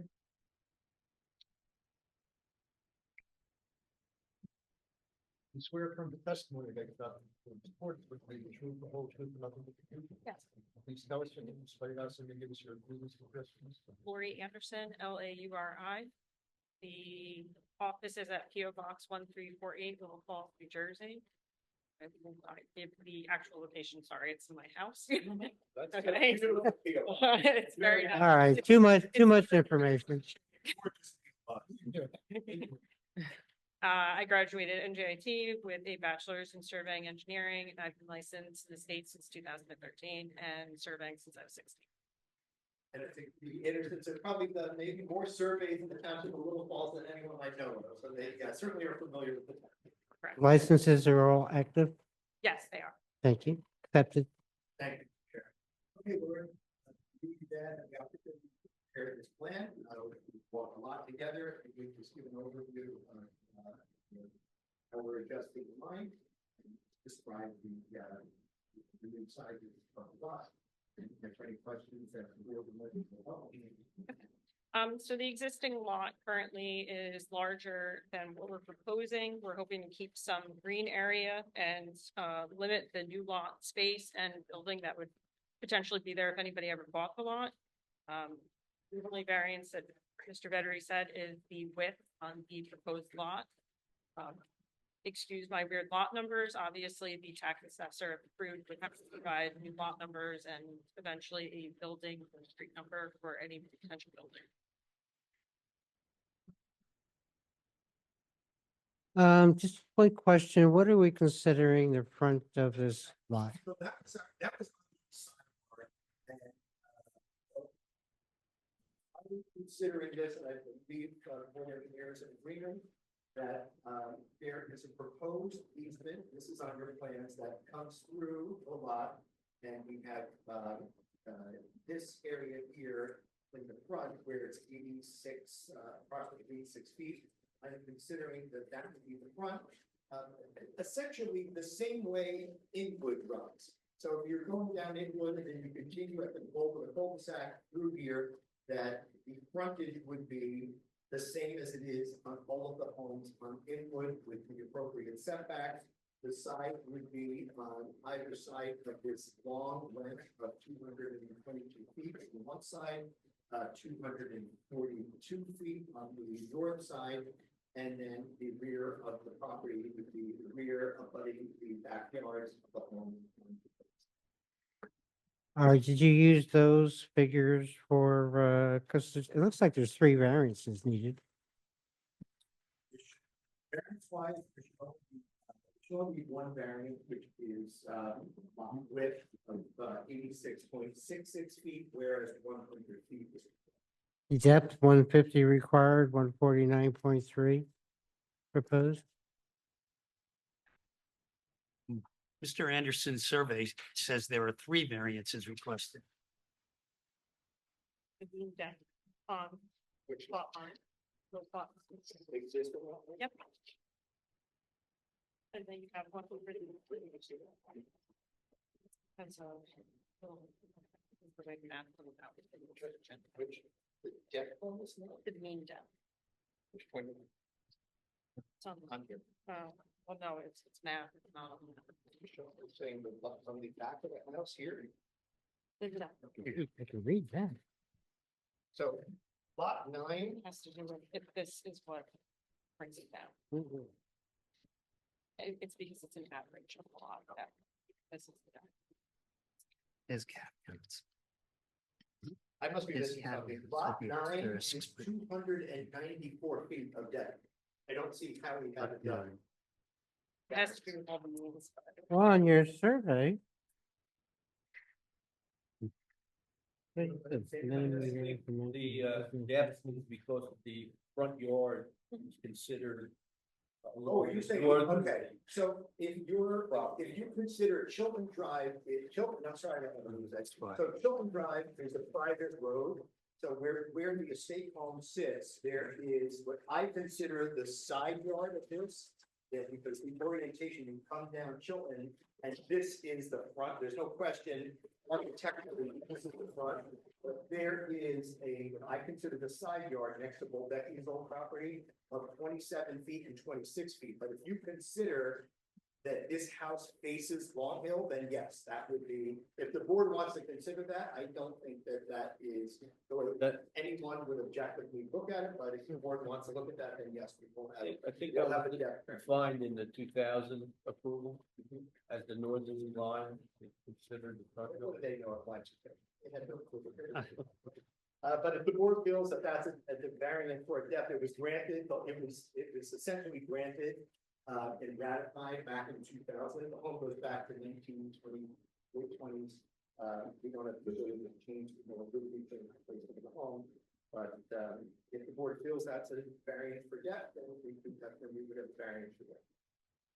Speaker 2: You swear from the testimony that you got from the court, but the truth, the whole truth, and nothing but the truth.
Speaker 8: Yes.
Speaker 2: Please tell us your name, spell it out, so you can give us your previous questions.
Speaker 8: Lori Anderson, Lauri. The office is at PO Box 1348, Little Falls, New Jersey. I will not give the actual location, sorry, it's in my house.
Speaker 2: That's
Speaker 8: Okay.
Speaker 2: good.
Speaker 8: It's very nice.
Speaker 1: All right, too much information.
Speaker 8: I graduated NJIT with a bachelor's in surveying engineering. I've been licensed in the state since 2013 and surveying since I was 16.
Speaker 6: And I think the Andersons have probably done maybe more surveys in the township of Little Falls than anyone I know of, so they certainly are familiar with the town.
Speaker 8: Correct.
Speaker 1: Licenses are all active.
Speaker 8: Yes, they are.
Speaker 1: Thank you. Accepted.
Speaker 6: Thank you, Chair. Okay, Lord. We did that, and the opportunity to prepare this plan. We walked a lot together, and we just give an overview of how we're adjusting the line and describe the new sizes of the lot. And if there are any questions that we'll
Speaker 8: So the existing lot currently is larger than what we're proposing. We're hoping to keep some green area and limit the new lot space and building that would potentially be there if anybody ever bought the lot. The only variance that Mr. Veddery said is the width on the proposed lot. Excuse my weird lot numbers. Obviously, the tax assessor if approved would have to provide new lot numbers and eventually a building or street number for any potential building.
Speaker 1: Just one question. What are we considering the front of this lot?
Speaker 6: So that was on the side part, and I was considering this, and I believe one engineers in agreement that there is a proposed easement. This is on your plans that comes through the lot, and we have this area here in the front where it's 86, approximately 86 feet. I'm considering that that would be the front, essentially the same way Inwood runs. So if you're going down Inwood and then you continue at the cul-de-sac through here, that the frontage would be the same as it is on all of the homes on Inwood with the appropriate setbacks. The side would be on either side of this long length of 222 feet on one side, 242 feet on the north side, and then the rear of the property would be the rear abutting the backyards of the home.
Speaker 1: All right, did you use those figures for, because it looks like there's 3 variances needed.
Speaker 6: Variance wise, there's only one variant, which is lot width of 86.66 feet, whereas 100 feet is
Speaker 1: Depth 150 required, 149.3 proposed.
Speaker 7: Mr. Anderson's survey says there are 3 variances requested.
Speaker 6: which
Speaker 8: Lot line. Those lots.
Speaker 6: exists.
Speaker 8: Yep. And then you have one for the. That's the way math comes out.
Speaker 6: Which the deck one is not,
Speaker 8: The mean depth.
Speaker 6: which point?
Speaker 8: It's on,
Speaker 6: On here.
Speaker 8: well, no, it's math, it's not.
Speaker 6: It's saying the on the back of the house here.
Speaker 8: The depth
Speaker 1: I can read that.
Speaker 6: So lot 9,
Speaker 8: has to do with, if this is what brings it down. It's because it's an average of a lot of that. This is the depth.
Speaker 7: There's cap codes.
Speaker 6: I must be
Speaker 7: Yes,
Speaker 6: missing
Speaker 7: yeah,
Speaker 6: something.
Speaker 7: it's
Speaker 6: Lot
Speaker 7: like
Speaker 6: 9
Speaker 7: there are
Speaker 6: is
Speaker 7: 6 feet.
Speaker 6: 294 feet of deck. I don't see how we have it done.
Speaker 8: It has to do with all the rules.
Speaker 1: Well, on your survey.
Speaker 2: The depth is because the front yard is considered.
Speaker 6: Oh, are you saying, okay, so if you consider Chilton Drive, I'm sorry, I don't know who's that. So Chilton Drive is a private road. So where the estate home sits, there is what I consider the side yard of this. That because the orientation, you come down Chilton, and this is the front, there's no question, architecturally, this is the front. But there is I consider the side yard next to both Becky's old property of 27 feet and 26 feet. But if you consider that this house faces Long Hill, then yes, that would be, if the board wants to consider that, I don't think that is the way that anyone would objectively look at it, but if the board wants to look at that, then yes, we will have.
Speaker 2: I think
Speaker 6: We'll
Speaker 2: that
Speaker 6: have
Speaker 2: was
Speaker 6: a depth.
Speaker 2: defined in the 2000 approval. as the northern line is considered the front yard?
Speaker 6: What do they know of Lexington? They had no clue. But if the board feels that that's a variance for a depth, it was granted, but it was essentially granted and ratified back in 2000. The home goes back to 1920, late 20s. We don't have the ability to change, you know, the place of the home. But if the board feels that's a variance for depth, then we think that then we would have a variance for depth.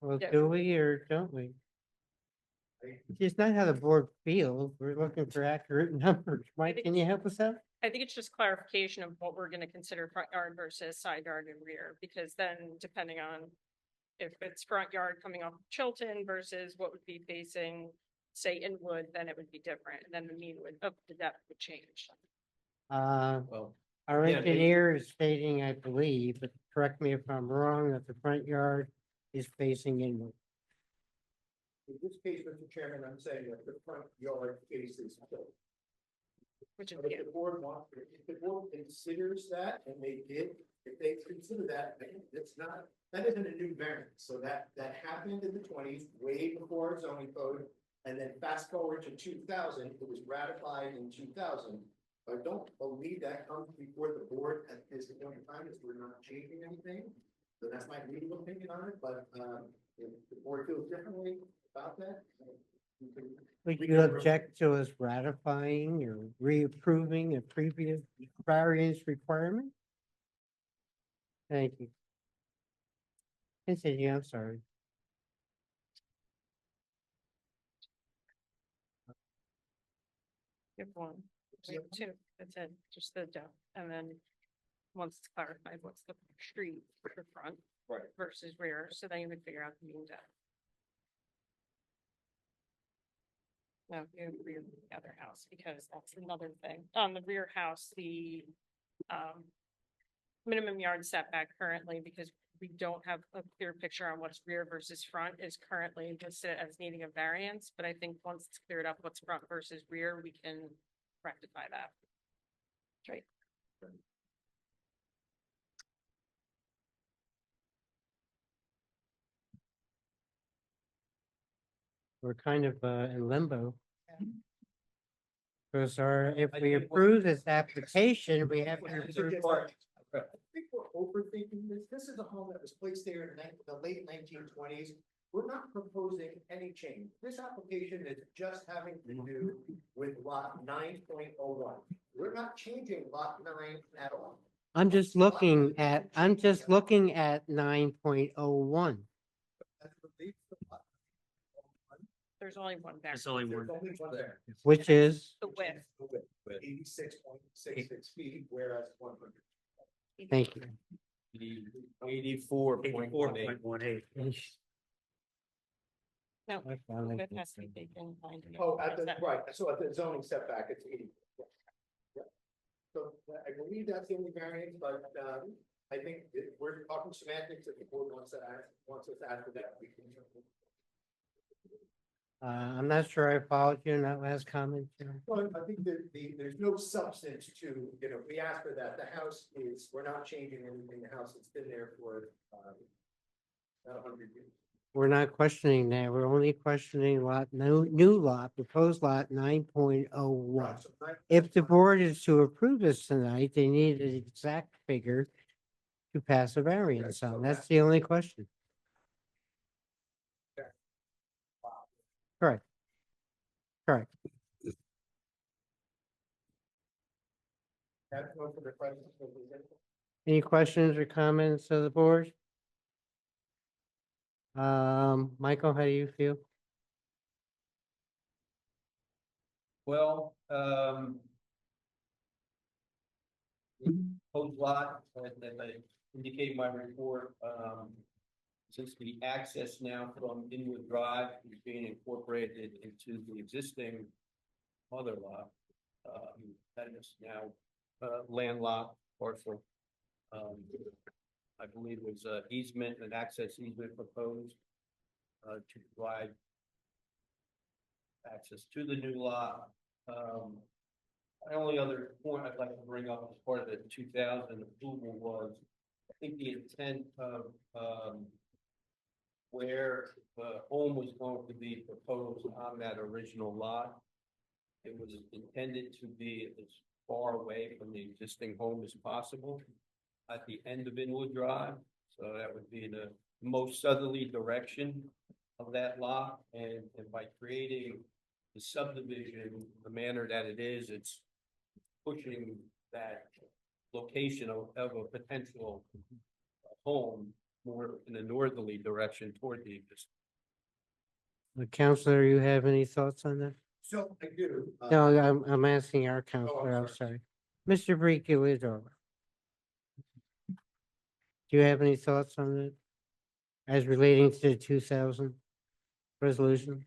Speaker 1: Well,
Speaker 8: Yeah.
Speaker 1: do we or don't we? It's not how the board feels. We're looking for accurate numbers. Mike, can you help us out?
Speaker 8: I think it's just clarification of what we're gonna consider front yard versus side yard and rear, because then depending on if it's front yard coming off Chilton versus what would be facing, say, Inwood, then it would be different, and then the mean would, of the depth would change.
Speaker 2: Well,
Speaker 1: Our
Speaker 2: Yeah,
Speaker 1: engineer is stating, I believe, but correct me if I'm wrong, that the front yard is facing inward.
Speaker 6: In this case, Mr. Chairman, I'm saying that the front yard faces Chilton.
Speaker 8: Which is,
Speaker 6: But
Speaker 8: yeah,
Speaker 6: if the board wants, if the board considers that, and they did, if they consider that, then it's not, that isn't a new variance. So that happened in the 20s, way before zoning code. And then fast forward to 2000, it was ratified in 2000. I don't believe that comes before the board at this point in time, as we're not changing anything. So that's my legal opinion on it, but if the board feels differently about that, you can.
Speaker 1: Would
Speaker 6: we
Speaker 1: you
Speaker 6: can-
Speaker 1: object to us ratifying or reapproving a previous variance requirement? Thank you. Continue, I'm sorry.
Speaker 8: you have one, we have two, that's it, just the depth, and then once it's clarified, what's the street for front
Speaker 6: Right.
Speaker 8: versus rear, so then you would figure out the mean depth. No, you agree with the other house, because that's another thing. On the rear house, the minimum yard setback currently, because we don't have a clear picture on what's rear versus front, is currently listed as needing a variance, but I think once it's cleared up what's front versus rear, we can rectify that. Right.
Speaker 1: We're kind of in limbo. Because if
Speaker 2: I
Speaker 1: we
Speaker 2: think what-
Speaker 1: approve this application, we have to
Speaker 6: Mr.
Speaker 1: approve.
Speaker 6: Chairman, I think we're overthinking this. This is a home that was placed there in the late 1920s. We're not proposing any change. This application is just having to do with lot 9.01. We're not changing lot 9 at all.
Speaker 1: I'm just looking at 9.01.
Speaker 6: That's the least of lot.
Speaker 8: There's only one
Speaker 7: there's
Speaker 8: variance,
Speaker 7: only
Speaker 6: There's
Speaker 7: one.
Speaker 6: only one there.
Speaker 1: Which is,
Speaker 8: the width.
Speaker 6: 86.66 feet, whereas 100.
Speaker 1: thank you.
Speaker 2: 84.18.
Speaker 8: No,
Speaker 1: I found it.
Speaker 8: width has to be taken behind.
Speaker 6: Oh, right, so at the zoning setback, it's 80. Yeah. So I believe that's the only variance, but I think we're talking semantics. If the board wants us to add to that, we can.
Speaker 1: I'm not sure I followed you in that last comment. Joe.
Speaker 6: Well, I think there's no substance to, we asked for that. The house we're not changing anything. The house has been there for about 100 years.
Speaker 1: We're not questioning that. We're only questioning new lot, proposed lot 9.01.
Speaker 6: Right, so
Speaker 1: If the board is to approve this tonight, they need an exact figure to pass a variance on. That's the only question. Correct. Correct.
Speaker 6: That's no further questions.
Speaker 1: Any questions or comments of the board? Michael, how do you feel?
Speaker 2: Well, proposed lot, as I indicated in my report, since the access now from Inwood Drive is being incorporated into the existing mother lot, that is now landlocked parcel. I believe was easement and access easement proposed to provide access to the new lot. The only other point I'd like to bring up as part of the 2000 approval was, I think the intent of where the home was going to be proposed on that original lot. It was intended to be as far away from the existing home as possible at the end of Inwood Drive. So that would be the most southerly direction of that lot. And by creating the subdivision, the manner that it is, it's pushing that location of a potential home more in a northerly direction toward the existing.
Speaker 1: Counselor, you have any thoughts on that?
Speaker 6: So I do.
Speaker 1: No, I'm asking our counselor, I'm sorry. Mr. Brickell, do you have any thoughts on it? As relating to the 2000 resolution?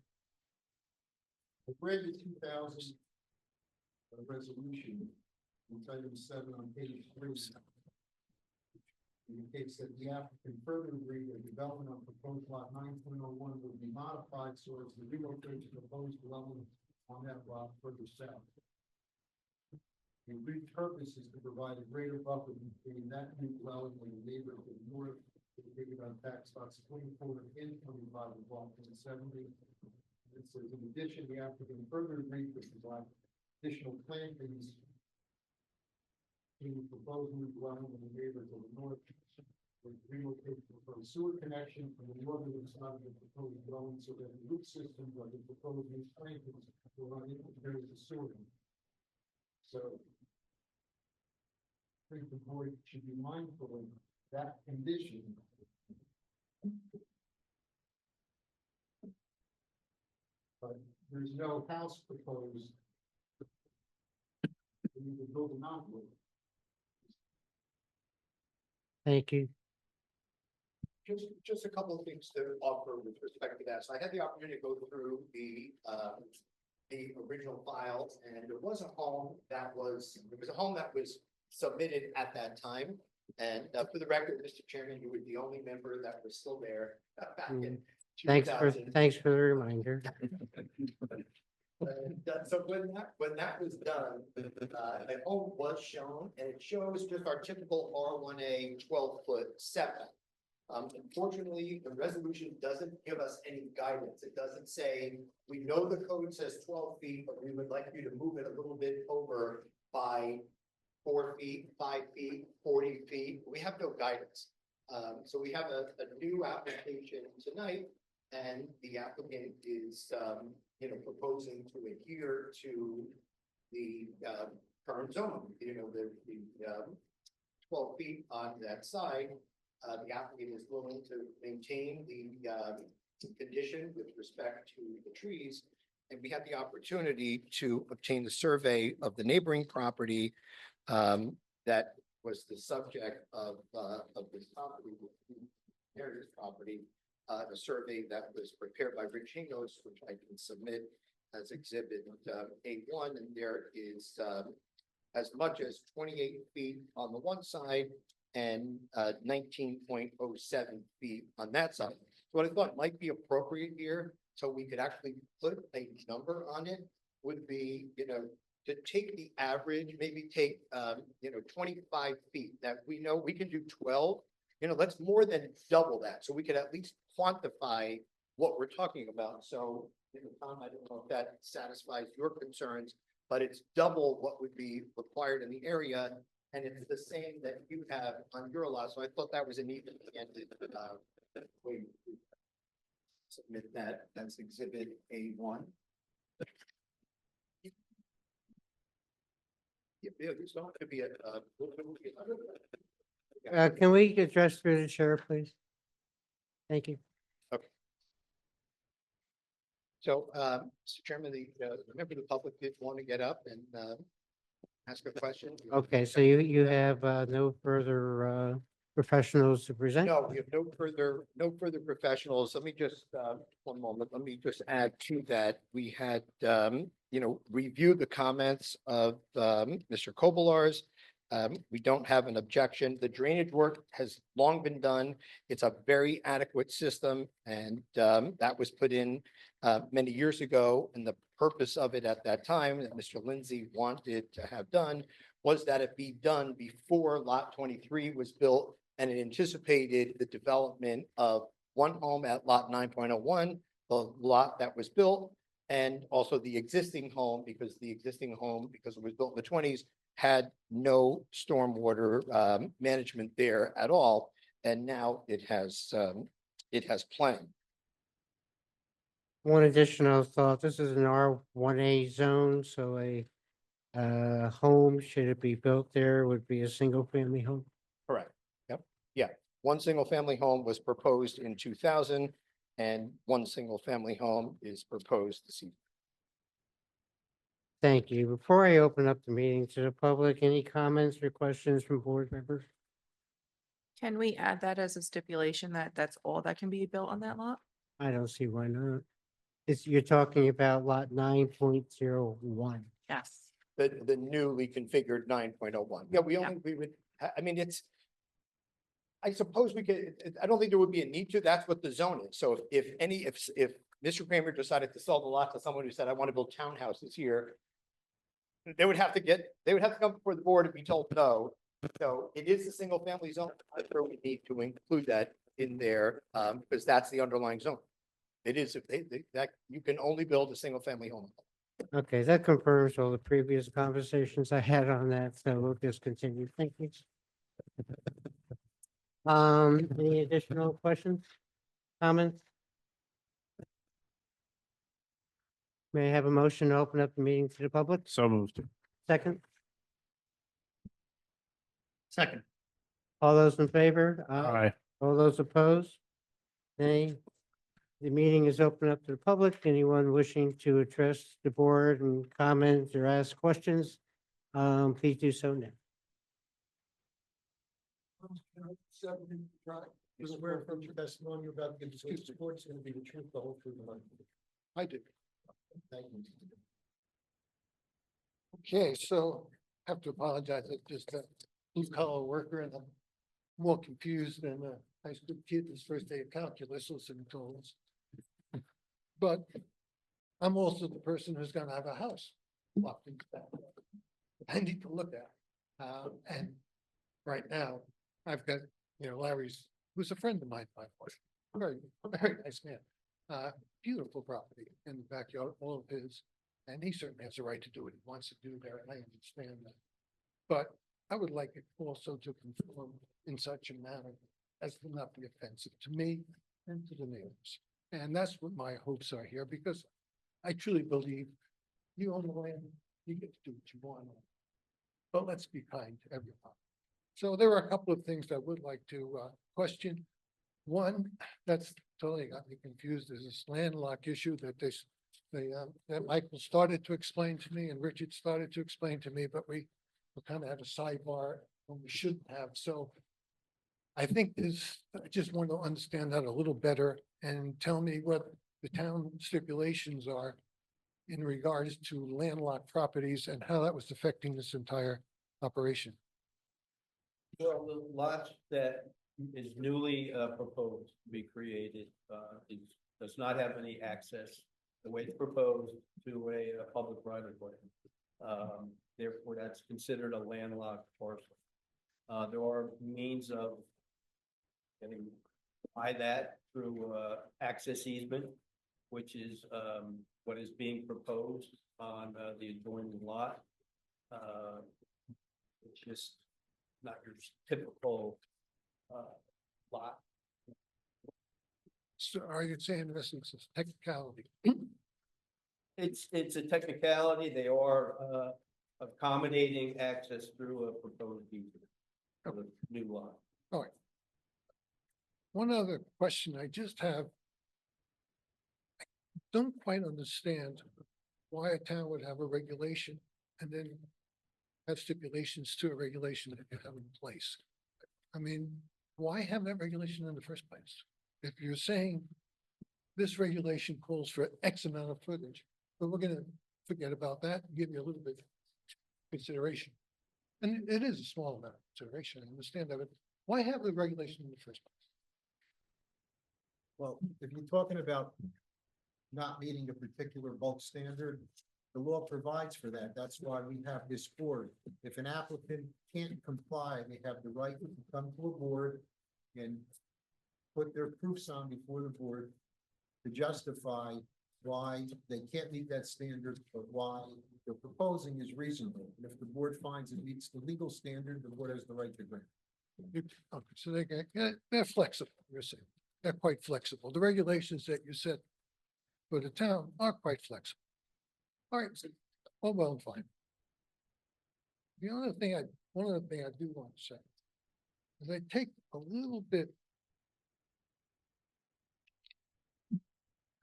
Speaker 2: I read the 2000 resolution, it's item 7 on page 3. Indicates that the applicant further agreed that development of proposed lot 9.01 would be modified so as to relocate the proposed development on that lot further south. The agreed purpose is to provide a greater buffer between that new dwelling and the neighbor to the north, located on tax lots 24 and 25 of block 170. It says, in addition, the applicant further agreed to provide additional plantings to propose new dwelling in the neighbor to the north, with relocate the proposed sewer connection from the northern side of the proposed dwelling so that the root systems of the proposed new plantings will run into areas of sewer. So I think the board should be mindful of that condition. But there's no house proposed. We need to build an envelope.
Speaker 1: Thank you.
Speaker 6: Just a couple of things to offer with respect to that. So I had the opportunity to go through the original files, and there was a home that was submitted at that time. And for the record, Mr. Chairman, you were the only member that was still there back in 2000.
Speaker 1: Thanks for the reminder.
Speaker 6: So when that was done, the home was shown, and it shows just our typical R1A 12-foot setback. Unfortunately, the resolution doesn't give us any guidance. It doesn't say, we know the code says 12 feet, but we would like you to move it a little bit over by 4 feet, 5 feet, 40 feet. We have no guidance. So we have a new application tonight, and the applicant is, proposing to adhere to the current zone. The 12 feet on that side. The applicant is willing to maintain the condition with respect to the trees. And we had the opportunity to obtain the survey of the neighboring property that was the subject of this property, this property, the survey that was prepared by Rich Hingos, which I can submit as exhibit A1, and there is as much as 28 feet on the one side and 19.07 feet on that side. So what I thought might be appropriate here, so we could actually put a number on it, would be, to take the average, maybe take, 25 feet, that we know we can do 12, let's more than double that. So we could at least quantify what we're talking about. So, Tom, I don't know if that satisfies your concerns, but it's double what would be required in the area. And it's the same that you have on your lot. So I thought that was an even-handed way to submit that as exhibit A1. Yeah, there's not going to be
Speaker 1: Can we address through the chair, please? Thank you.
Speaker 6: Okay. So, Mr. Chairman, the member of the public did want to get up and ask a question.
Speaker 1: Okay, so you have no further professionals to present?
Speaker 6: No, we have no further professionals. Let me just, one moment, let me just add to that. We had, reviewed the comments of Mr. Kobelar's. We don't have an objection. The drainage work has long been done. It's a very adequate system, and that was put in many years ago. And the purpose of it at that time that Mr. Lindsay wanted to have done was that it be done before Lot 23 was built, and it anticipated the development of one home at lot 9.01, the lot that was built, and also the existing home, because because it was built in the twenties, had no stormwater management there at all, and now it has plenty.
Speaker 1: One additional thought, this is an R1A zone, so a home, should it be built there, would be a single family home.
Speaker 6: Correct. Yep. Yeah. One single family home was proposed in 2000, and one single family home is proposed this evening.
Speaker 1: Thank you. Before I open up the meeting to the public, any comments or questions from board members?
Speaker 13: Can we add that as a stipulation that that's all that can be built on that lot?
Speaker 1: I don't see why not. You're talking about lot 9.01.
Speaker 13: Yes.
Speaker 6: The newly configured 9.01. Yeah, we would, I mean, I suppose we could, I don't think there would be a need to, that's what the zone is. So if Mr. Kramer decided to sell the lot to someone who said, I want to build townhouses here, they would have to come before the board and be told no. So it is a single family zone. I'm sure we need to include that in there, because that's the underlying zone. It is, if that you can only build a single family home.
Speaker 1: Okay, that confirms all the previous conversations I had on that, so we'll just continue. Thank you. Any additional questions, comments? May I have a motion to open up the meeting to the public?
Speaker 5: So moved.
Speaker 1: Second,
Speaker 7: Second.
Speaker 1: all those in favor?
Speaker 5: Aye.
Speaker 1: All those opposed? Nay. The meeting is open up to the public. Anyone wishing to address the board and comment or ask questions, please do so now.
Speaker 2: Was aware from your testimony about the dispute support is going to be the truth, the whole truth, and nothing but the truth. I did. Thank you. Okay, so I have to apologize. It's just a blue collar worker and I'm more confused than a high school kid his first day of calculus listening to us. But I'm also the person who's gonna have a house locked into that. I need to look at. And right now, I've got, Larry's, who's a friend of mine, by the way, very nice man. Beautiful property in the backyard, all of his, and he certainly has a right to do what he wants to do there, and I understand that. But I would like it also to conform in such a manner as to not be offensive to me and to the neighbors. And that's what my hopes are here, because I truly believe you own the land, you get to do what you want. But let's be kind to everyone. So there are a couple of things I would like to question. One, that's totally got me confused, is this landlocked issue that that Michael started to explain to me and Richard started to explain to me, but we kind of had a sidebar when we shouldn't have. So I think I just want to understand that a little better and tell me what the town stipulations are in regards to landlocked properties and how that was affecting this entire operation.
Speaker 14: So the lot that is newly proposed to be created does not have any access, the way it's proposed, to a public right of way. Therefore, that's considered a landlocked parcel. There are means of getting by that through access easement, which is what is being proposed on the adjoining lot. It's just not your typical lot.
Speaker 2: So are you saying this is a technicality?
Speaker 14: It's a technicality. They are accommodating access through a proposed easement of a new lot.
Speaker 2: All right. One other question I just have. I don't quite understand why a town would have a regulation and then have stipulations to a regulation that you have in place. I mean, why have that regulation in the first place? If you're saying this regulation calls for X amount of footage, but we're gonna forget about that and give you a little bit of consideration. And it is a small amount of consideration, I understand that, but why have the regulation in the first place?
Speaker 15: Well, if you're talking about not meeting a particular bulk standard, the law provides for that. That's why we have this board. If an applicant can't comply, they have the right to come to a board and put their proofs on before the board to justify why they can't meet that standard, but why they're proposing is reasonable. And if the board finds it meets the legal standard, the board has the right to grant.
Speaker 2: Okay, so they're flexible, you're saying. They're quite flexible. The regulations that you set for the town are quite flexible. All right, so, well and fine. One of the things I do want to say is I take a little bit.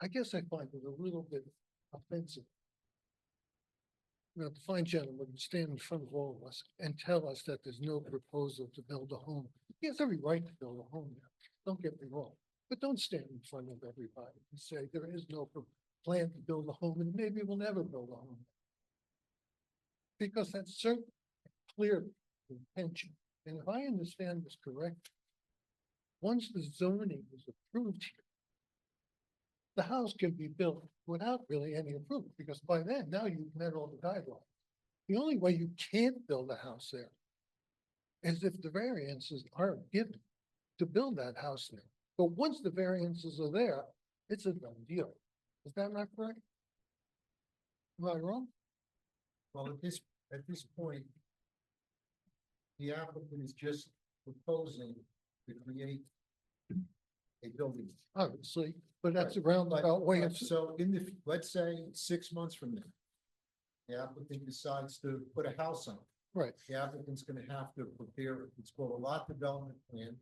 Speaker 2: I guess I find it a little bit offensive. You know, the fine gentleman would stand in front of all of us and tell us that there's no proposal to build a home. He has every right to build a home now. Don't get me wrong, but don't stand in front of everybody and say there is no plan to build a home and maybe we'll never build a home. Because that's certainly clear intention. And if I understand this correctly, once the zoning is approved here, the house can be built without really any approval, because by then, now you've met all the guidelines. The only way you can't build a house there is if the variances are given to build that house there. But once the variances are there, it's a done deal. Is that not correct? Am I wrong?
Speaker 15: Well, at this point, the applicant is just proposing to create a building.
Speaker 2: Obviously, but that's a
Speaker 15: Right.
Speaker 2: roundabout way of.
Speaker 15: So let's say 6 months from now, the applicant decides to put a house on.
Speaker 2: Right.
Speaker 15: The applicant's gonna have to prepare, it's called a lot development plan,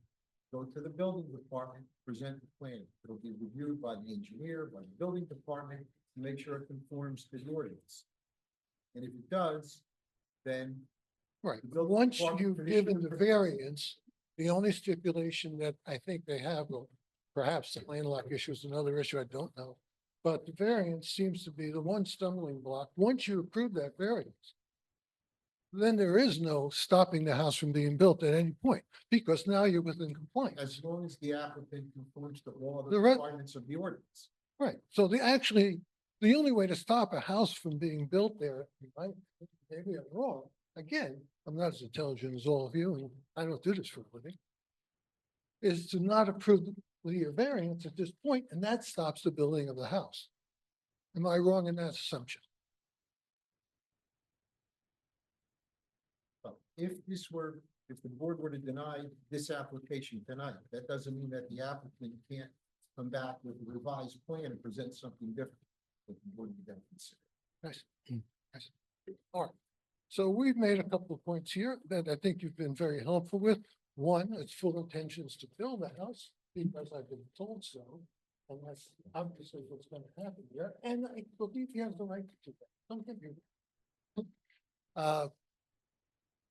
Speaker 15: go to the building department, present the plan. It'll be reviewed by the engineer, by the building department, to make sure it conforms to the ordinance. And if it does, then
Speaker 2: Right,
Speaker 15: the building
Speaker 2: once
Speaker 15: department
Speaker 2: you've
Speaker 15: can issue
Speaker 2: given
Speaker 15: the
Speaker 2: the variance, the only stipulation that I think they have, or perhaps the landlocked issue is another issue, I don't know. But the variance seems to be the one stumbling block. Once you approve that variance, then there is no stopping the house from being built at any point, because now you're within compliance.
Speaker 15: as long as the applicant conforms to all the
Speaker 2: The re-
Speaker 15: requirements of the ordinance.
Speaker 2: Right, so the only way to stop a house from being built there, maybe I'm wrong, again, I'm not as intelligent as all of you, and I don't do this for a living, is to not approve the variance at this point, and that stops the building of the house. Am I wrong in that assumption?
Speaker 15: But if the board were to deny this application tonight, that doesn't mean that the applicant can't come back with a revised plan and present something different. That the board would then consider.
Speaker 2: Nice. Nice. All right, so we've made a couple of points here that I think you've been very helpful with. One, it's full intentions to build a house, because I've been told so. And that's obviously what's gonna happen here, and I believe he has the right to do that. Don't get me wrong.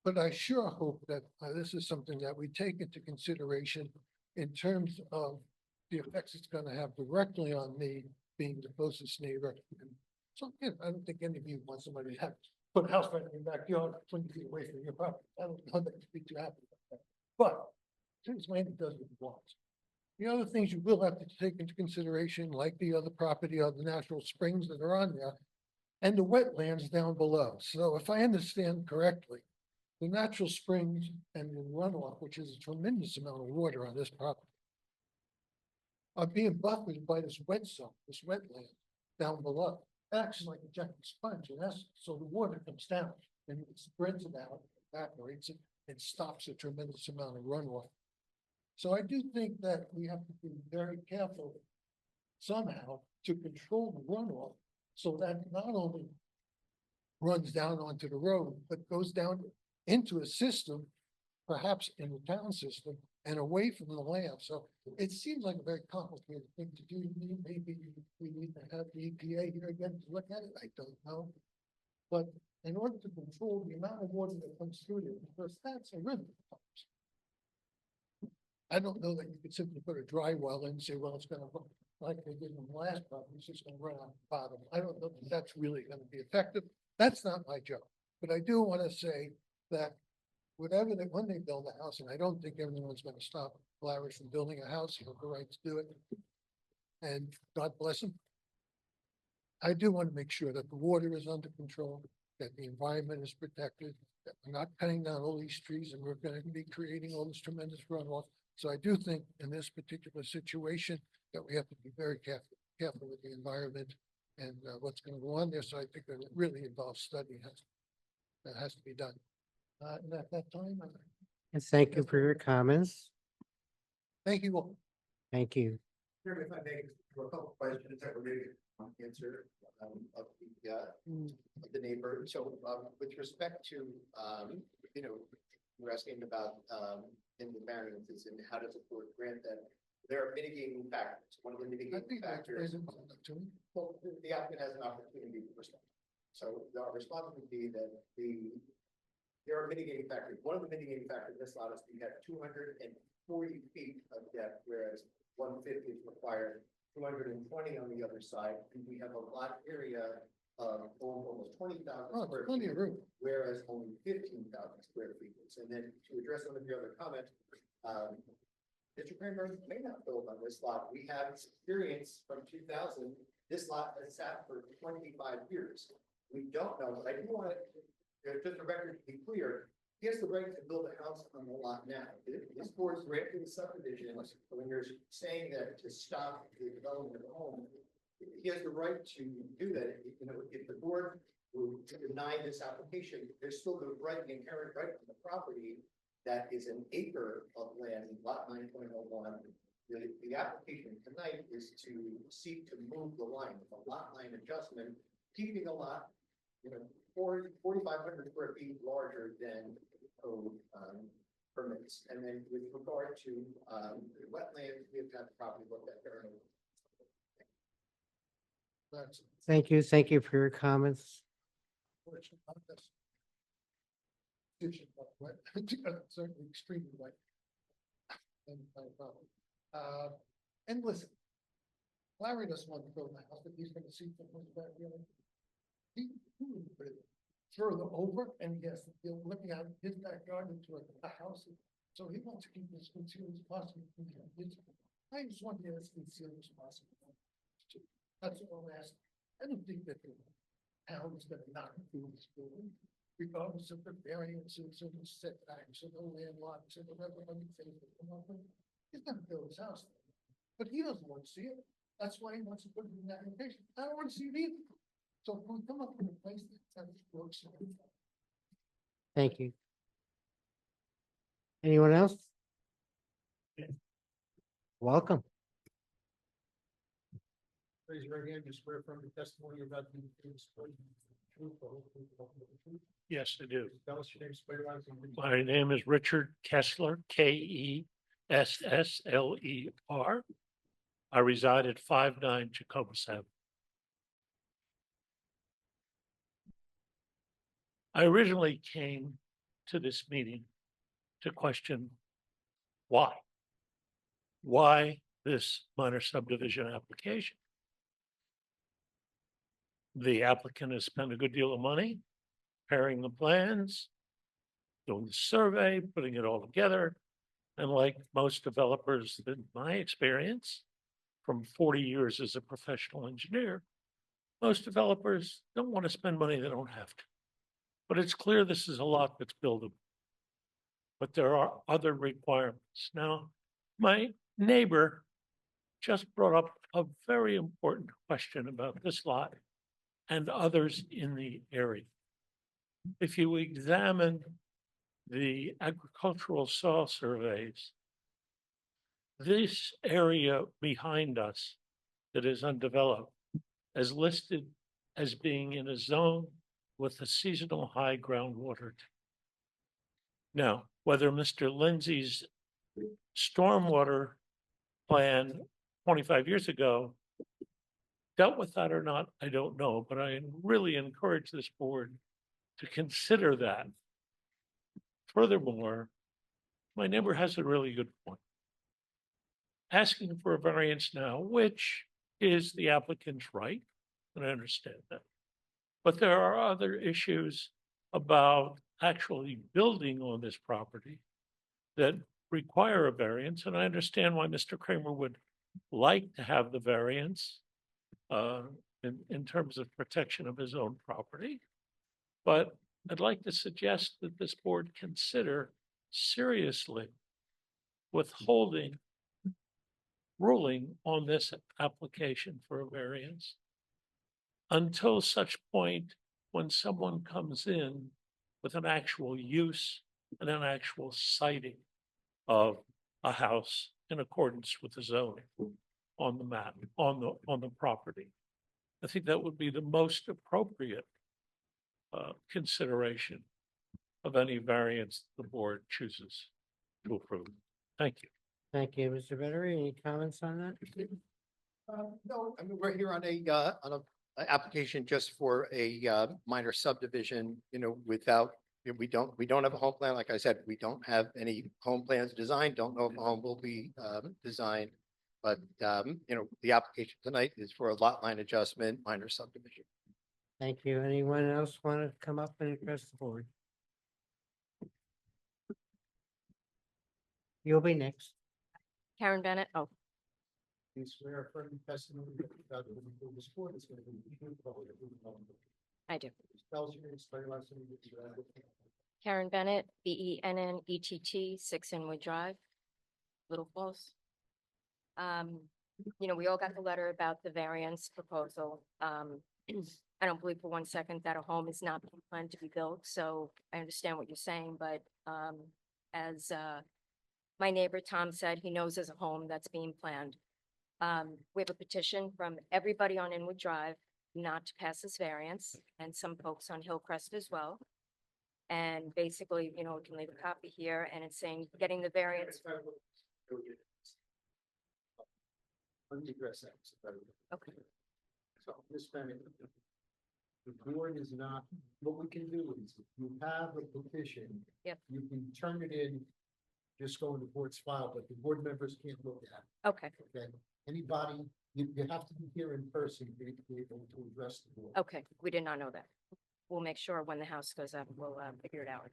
Speaker 2: But I sure hope that this is something that we take into consideration in terms of the effects it's gonna have directly on me being the closest neighbor. And so, you know, I don't think any of you want somebody to have put a house right in your backyard, 20 feet away from your property. I don't know that you'd be too happy about that. But since Randy does what he wants. The other things you will have to take into consideration, like the other property of the natural springs that are on there, and the wetlands down below. So if I understand correctly, the natural springs and the runoff, which is a tremendous amount of water on this property, are being buffered by this wet zone, this wetland down below. It acts like a giant sponge, and that's so the water comes down and it spreads it out, evaporates it, and stops a tremendous amount of runoff. So I do think that we have to be very careful somehow to control the runoff so that not only runs down onto the road, but goes down into a system, perhaps in the town system and away from the land. So it seems like a very complicated thing to do. Maybe we need to have the EPA here again to look at it. I don't know. But in order to control the amount of water that comes through there, because that's a river. I don't know that you could simply put a dry well in and say, well, it's gonna look like they did in the last problem, it's just gonna run out the bottom. I don't know that that's really gonna be effective. That's not my job. But I do wanna say that whatever they, when they build a house, and I don't think everyone's gonna stop Larry from building a house, he has the right to do it. And God bless him. I do want to make sure that the water is under control, that the environment is protected, that we're not cutting down all these trees and we're gonna be creating all this tremendous runoff.
Speaker 15: So I do think in this particular situation that we have to be very careful with the environment and what's going to go on there. So I think that it really involves study that has to be done. And at that time,
Speaker 1: And thank you for your comments.
Speaker 15: thank you all.
Speaker 1: Thank you.
Speaker 6: Chairman, if I may, a couple questions that were maybe answered of the neighbor. So with respect to, you know, we're asking about in the variances and how does the board grant that? There are mitigating factors. One of the
Speaker 15: I
Speaker 6: mitigating
Speaker 15: think that's
Speaker 6: factors,
Speaker 15: too.
Speaker 6: well, the applicant has an opportunity to respond. So our response would be that there are mitigating factors. One of the mitigating factors in this lot is we have 240 feet of depth, whereas 150 is required, 220 on the other side, and we have a lot area of almost 20,000
Speaker 15: Oh,
Speaker 6: square
Speaker 15: plenty
Speaker 6: feet,
Speaker 15: of room.
Speaker 6: whereas only 15,000 square feet is. And then to address some of your other comments, Mr. Kramer may not build on this lot. We have experience from 2000. This lot has sat for 25 years. We don't know, but I do want to, just the record to be clear, he has the right to build a house on the lot now. This board's granting the subdivision, when you're saying that to stop the development of the home, he has the right to do that. You know, if the board will deny this application, there's still the right, the inherent right on the property that is an acre of land, lot 9.01. The application tonight is to seek to move the line, a lot line adjustment, keeping a lot, you know, 4,500 square feet larger than code permits. And then with regard to wetlands, we have had the property looked at there.
Speaker 15: That's
Speaker 1: Thank you. Thank you for your comments.
Speaker 15: unfortunate about this. Certainly extremely wet. And no problem. And listen, Larry doesn't want to build a house, but he's gonna see things that really. He would put it further over and he has to deal looking at his backyard into a house. So he wants to keep this concealed as possible. I just want to get as concealed as possible. That's all I'm asking. I don't think that the town is gonna knock through this building, regardless of the variances and the setbacks and the landlots and whatever other things that come up with. He's gonna build his house. But he doesn't want to see it. That's why he wants to put it in that application. I don't want to see it either. So if we come up with a place that works.
Speaker 1: Thank you. Anyone else? Welcome.
Speaker 15: Raise your right hand, you swear from the testimony you're about to give is truth, the whole truth, nothing but the truth.
Speaker 2: Yes, I do.
Speaker 15: Tell us your name, spell your last name.
Speaker 2: My name is Richard Kessler, Kessler. I reside at 59 Jacobus Avenue. I originally came to this meeting to question why. Why this minor subdivision application? The applicant has spent a good deal of money preparing the plans, doing the survey, putting it all together. And like most developers, in my experience, from 40 years as a professional engineer, most developers don't want to spend money they don't have to. But it's clear this is a lot that's buildable. But there are other requirements. Now, my neighbor just brought up a very important question about this lot and others in the area. If you examine the agricultural soil surveys, this area behind us that is undeveloped is listed as being in a zone with a seasonal high groundwater. Now, whether Mr. Lindsay's stormwater plan 25 years ago dealt with that or not, I don't know, but I really encourage this board to consider that. Furthermore, my neighbor has a really good point. Asking for a variance now, which is the applicant's right, and I understand that. But there are other issues about actually building on this property that require a variance, and I understand why Mr. Kramer would like to have the variance in terms of protection of his own property. But I'd like to suggest that this board consider seriously withholding ruling on this application for a variance until such point when someone comes in with an actual use and an actual siting of a house in accordance with the zoning on the map, on the property. I think that would be the most appropriate consideration of any variance the board chooses to approve. Thank you.
Speaker 1: Thank you, Mr. Vettery. Any comments on that?
Speaker 6: No, I mean, we're here on a application just for a minor subdivision, without, we don't have a home plan. Like I said, we don't have any home plans designed, don't know if a home will be designed. But, the application tonight is for a lot line adjustment, minor subdivision.
Speaker 1: Thank you. Anyone else want to come up and address the board? You'll be next.
Speaker 8: Karen Bennett. Oh,
Speaker 15: You swear affirm testimony that the this board is going to be truthful.
Speaker 8: I do.
Speaker 15: Tell us your name, spell your last name, and your address.
Speaker 8: Karen Bennett, Bennett, 6 Inwood Drive, Little Falls. We all got the letter about the variance proposal. I don't believe for one second that a home is not being planned to be built, so I understand what you're saying, but as my neighbor Tom said, he knows there's a home that's being planned. We have a petition from everybody on Inwood Drive not to pass this variance, and some folks on Hillcrest as well. And basically, we can leave a copy here, and it's saying getting the variance.
Speaker 15: Let me address that.
Speaker 8: Okay.
Speaker 15: So, Ms. Bennett, the board is not, what we can do is, if you have a petition.
Speaker 8: Yep.
Speaker 15: You can turn it in, just go in the board's file, but the board members can't look at it.
Speaker 8: Okay,
Speaker 15: Okay, anybody, you have to be here in person to be able to address the board.
Speaker 8: okay, we did not know that. We'll make sure when the house goes up, we'll figure it out.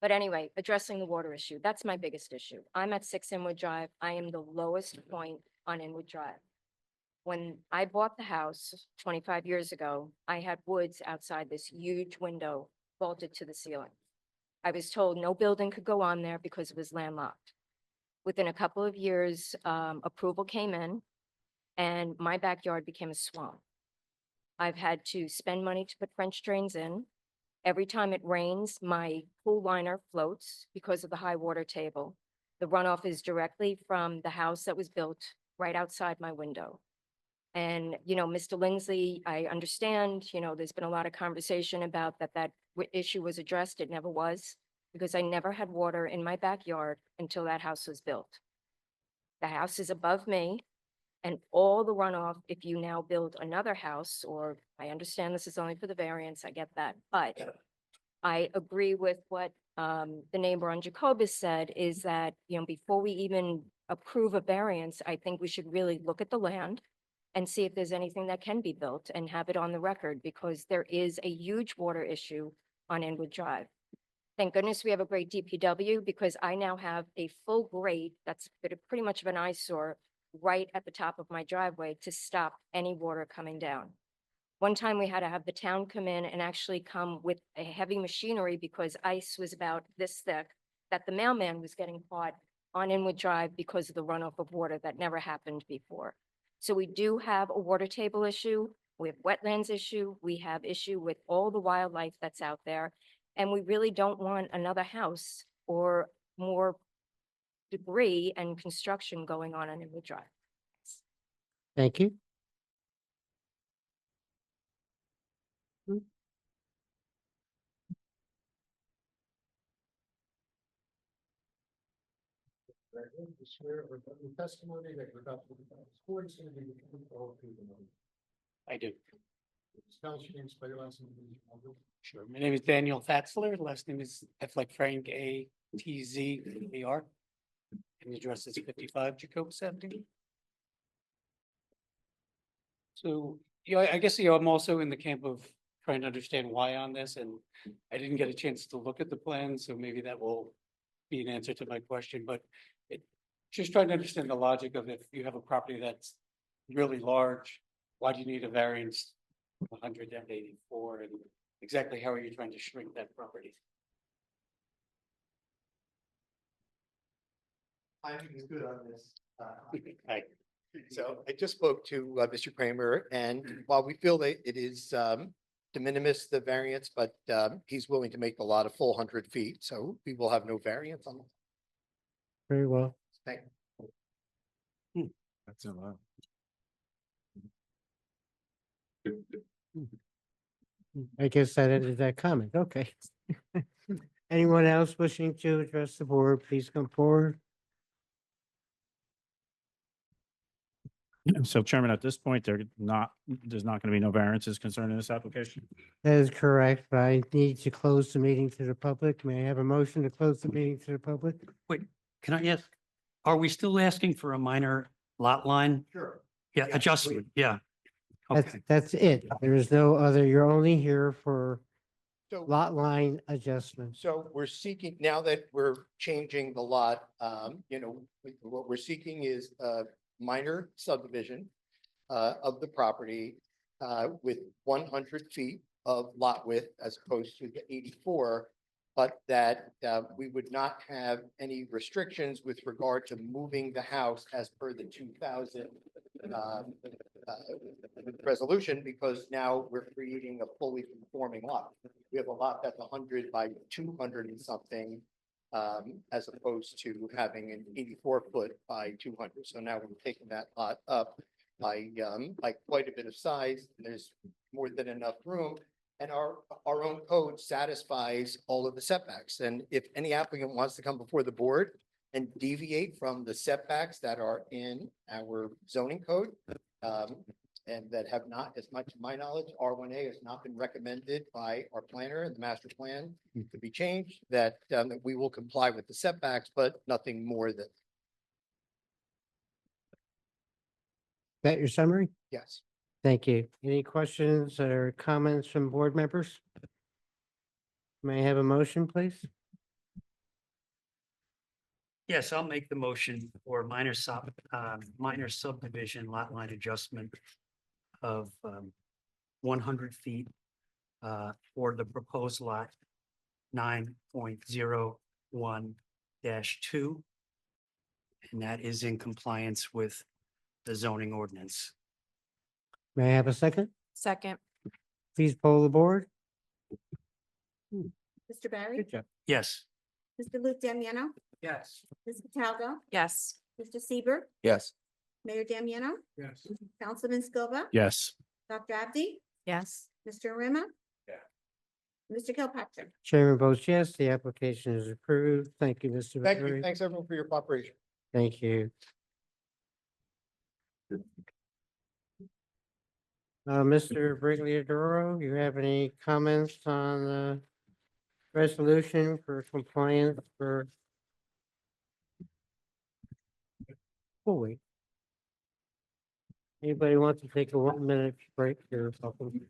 Speaker 8: But anyway, addressing the water issue, that's my biggest issue. I'm at 6 Inwood Drive. I am the lowest point on Inwood Drive. When I bought the house 25 years ago, I had woods outside this huge window bolted to the ceiling. I was told no building could go on there because it was landlocked. Within a couple of years, approval came in and my backyard became a swamp. I've had to spend money to put French drains in. Every time it rains, my pool liner floats because of the high water table. The runoff is directly from the house that was built right outside my window. And, Mr. Lindsley, I understand, there's been a lot of conversation about that issue was addressed. It never was, because I never had water in my backyard until that house was built. The house is above me. And all the runoff, if you now build another house, or I understand this is only for the variance, I get that. But I agree with what the neighbor on Jacobus said, is that, before we even approve a variance, I think we should really look at the land and see if there's anything that can be built and have it on the record, because there is a huge water issue on Inwood Drive. Thank goodness we have a great DPW, because I now have a full grate that's pretty much of an eyesore right at the top of my driveway to stop any water coming down. One time we had to have the town come in and actually come with a heavy machinery because ice was about this thick, that the mailman was getting caught on Inwood Drive because of the runoff of water that never happened before. So we do have a water table issue, we have wetlands issue, we have issue with all the wildlife that's out there, and we really don't want another house or more debris and construction going on Inwood Drive.
Speaker 1: Thank you.
Speaker 15: You swear or the testimony that you're about to give, this board is going to be the truthful testimony.
Speaker 16: I do.
Speaker 15: Tell us your name, spell your last name, and your address.
Speaker 16: Sure. My name is Daniel Fatzler. Last name is F like Frank, A-T-Z-A-R. And the address is 55 Jacobus Avenue. So, I guess, I'm also in the camp of trying to understand why on this, and I didn't get a chance to look at the plan, so maybe that will be an answer to my question, but just trying to understand the logic of if you have a property that's really large, why do you need a variance from 100 down to 84, and exactly how are you trying to shrink that property?
Speaker 6: Timing is good on this. Hi. So I just spoke to Mr. Kramer, and while we feel that it is de minimis, the variance, but he's willing to make the lot a full 100 feet, so we will have no variance on.
Speaker 1: Very well.
Speaker 6: Thank
Speaker 12: That's a lot.
Speaker 1: I guess that ended that comment. Okay. Anyone else wishing to address the board, please come forward.
Speaker 5: So Chairman, at this point, there's not going to be no variances concerning this application.
Speaker 1: That is correct, but I need to close the meeting to the public. May I have a motion to close the meeting to the public?
Speaker 7: Wait, can I ask, are we still asking for a minor lot line?
Speaker 6: Sure.
Speaker 7: Yeah, adjustment, yeah. Okay,
Speaker 1: That's it. There is no other, you're only here for
Speaker 6: So,
Speaker 1: lot line adjustments.
Speaker 6: so we're seeking, now that we're changing the lot, what we're seeking is a minor subdivision of the property with 100 feet of lot width as opposed to the 84, but that we would not have any restrictions with regard to moving the house as per the 2000 resolution, because now we're creating a fully conforming lot. We have a lot that's 100 by 200 and something, as opposed to having an 84-foot by 200. So now we're taking that lot up by quite a bit of size. There's more than enough room, and our own code satisfies all of the setbacks. And if any applicant wants to come before the board and deviate from the setbacks that are in our zoning code, and that have not, as much to my knowledge, R1A has not been recommended by our planner and the master plan to be changed, that we will comply with the setbacks, but nothing more than,
Speaker 1: That your summary?
Speaker 6: yes.
Speaker 1: Thank you. Any questions or comments from board members? May I have a motion, please?
Speaker 7: yes, I'll make the motion for minor subdivision lot line adjustment of 100 feet for the proposed lot 9.01-2. And that is in compliance with the zoning ordinance.
Speaker 1: May I have a second?
Speaker 13: Second.
Speaker 1: Please poll the board.
Speaker 3: Mr. Barry,
Speaker 1: Good job.
Speaker 7: Yes,
Speaker 3: Mr. Luke Damiano,
Speaker 14: Yes.
Speaker 3: Ms. Cataldo,
Speaker 13: Yes.
Speaker 3: Mr. Seaver,
Speaker 6: Yes.
Speaker 3: Mayor Damiano,
Speaker 12: Yes.
Speaker 3: Councilman Scova,
Speaker 5: Yes.
Speaker 3: Dr. Abdi,
Speaker 11: Yes.
Speaker 3: Mr. Rima.
Speaker 14: Yeah.
Speaker 3: Mr. Kilpatrick.
Speaker 1: Chairman votes yes, the application is approved. Thank you, Mr.
Speaker 6: Thank you.
Speaker 1: Vettori.
Speaker 6: Thanks everyone for your cooperation.
Speaker 1: Thank you. Mr. Brigliadoro, you have any comments on the resolution for compliance for? Oh, wait. Anybody want to take a 1-minute break here or something?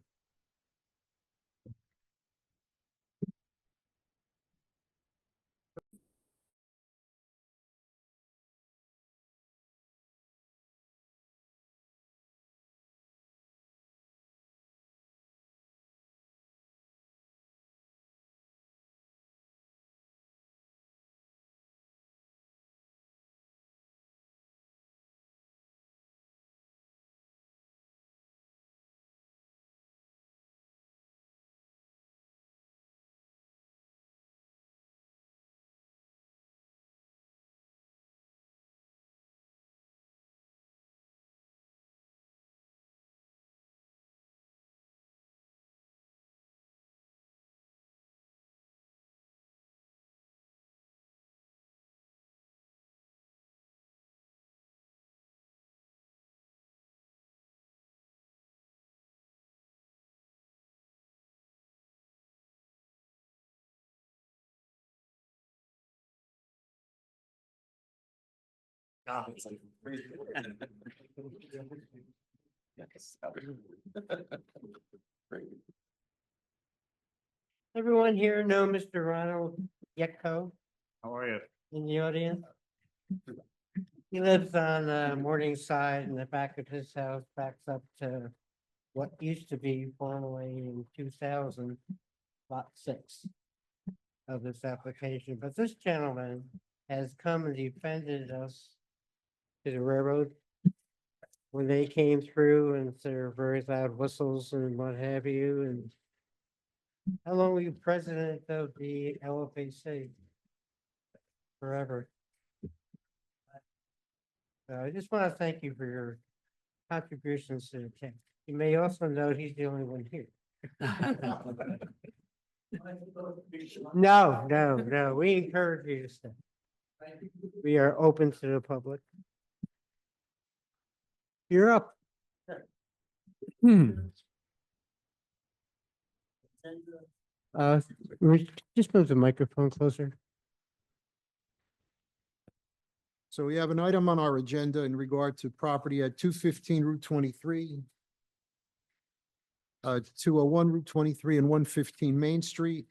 Speaker 1: Everyone here know Mr. Ronald Yetko
Speaker 5: How are you?
Speaker 1: in the audience? He lives on Morningside, and the back of his house backs up to what used to be formerly in 2000, lot 6 of this application. But this gentleman has come and defended us to the railroad when they came through and their very loud whistles and what have you. And how long were you president of the LFAC? Forever. I just want to thank you for your contributions to the town. You may also note he's the only one here. No, we encourage you to stay. We are open to the public. You're up. Uh, just move the microphone closer.
Speaker 15: So we have an item on our agenda in regard to property at 215 Route 23, 201 Route 23 and 115 Main Street.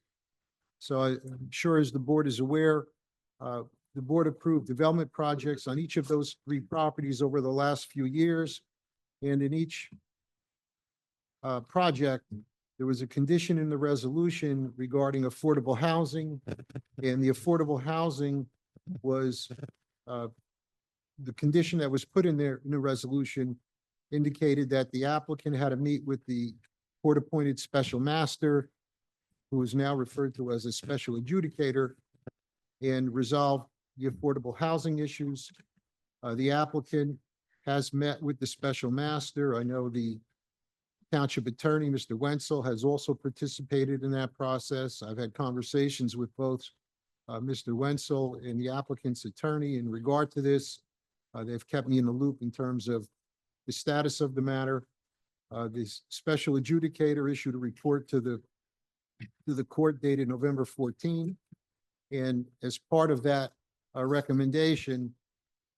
Speaker 15: So I'm sure as the board is aware, the board approved development projects on each of those three properties over the last few years. And in each project, there was a condition in the resolution regarding affordable housing. And the affordable housing was the condition that was put in there in the resolution indicated that the applicant had to meet with the court-appointed special master, who is now referred to as a special adjudicator, and resolve the affordable housing issues. The applicant has met with the special master. I know the township attorney, Mr. Wenzel, has also participated in that process. I've had conversations with both Mr. Wenzel and the applicant's attorney in regard to this. They've kept me in the loop in terms of the status of the matter. The special adjudicator issued a report to the court dated November 14. And as part of that recommendation,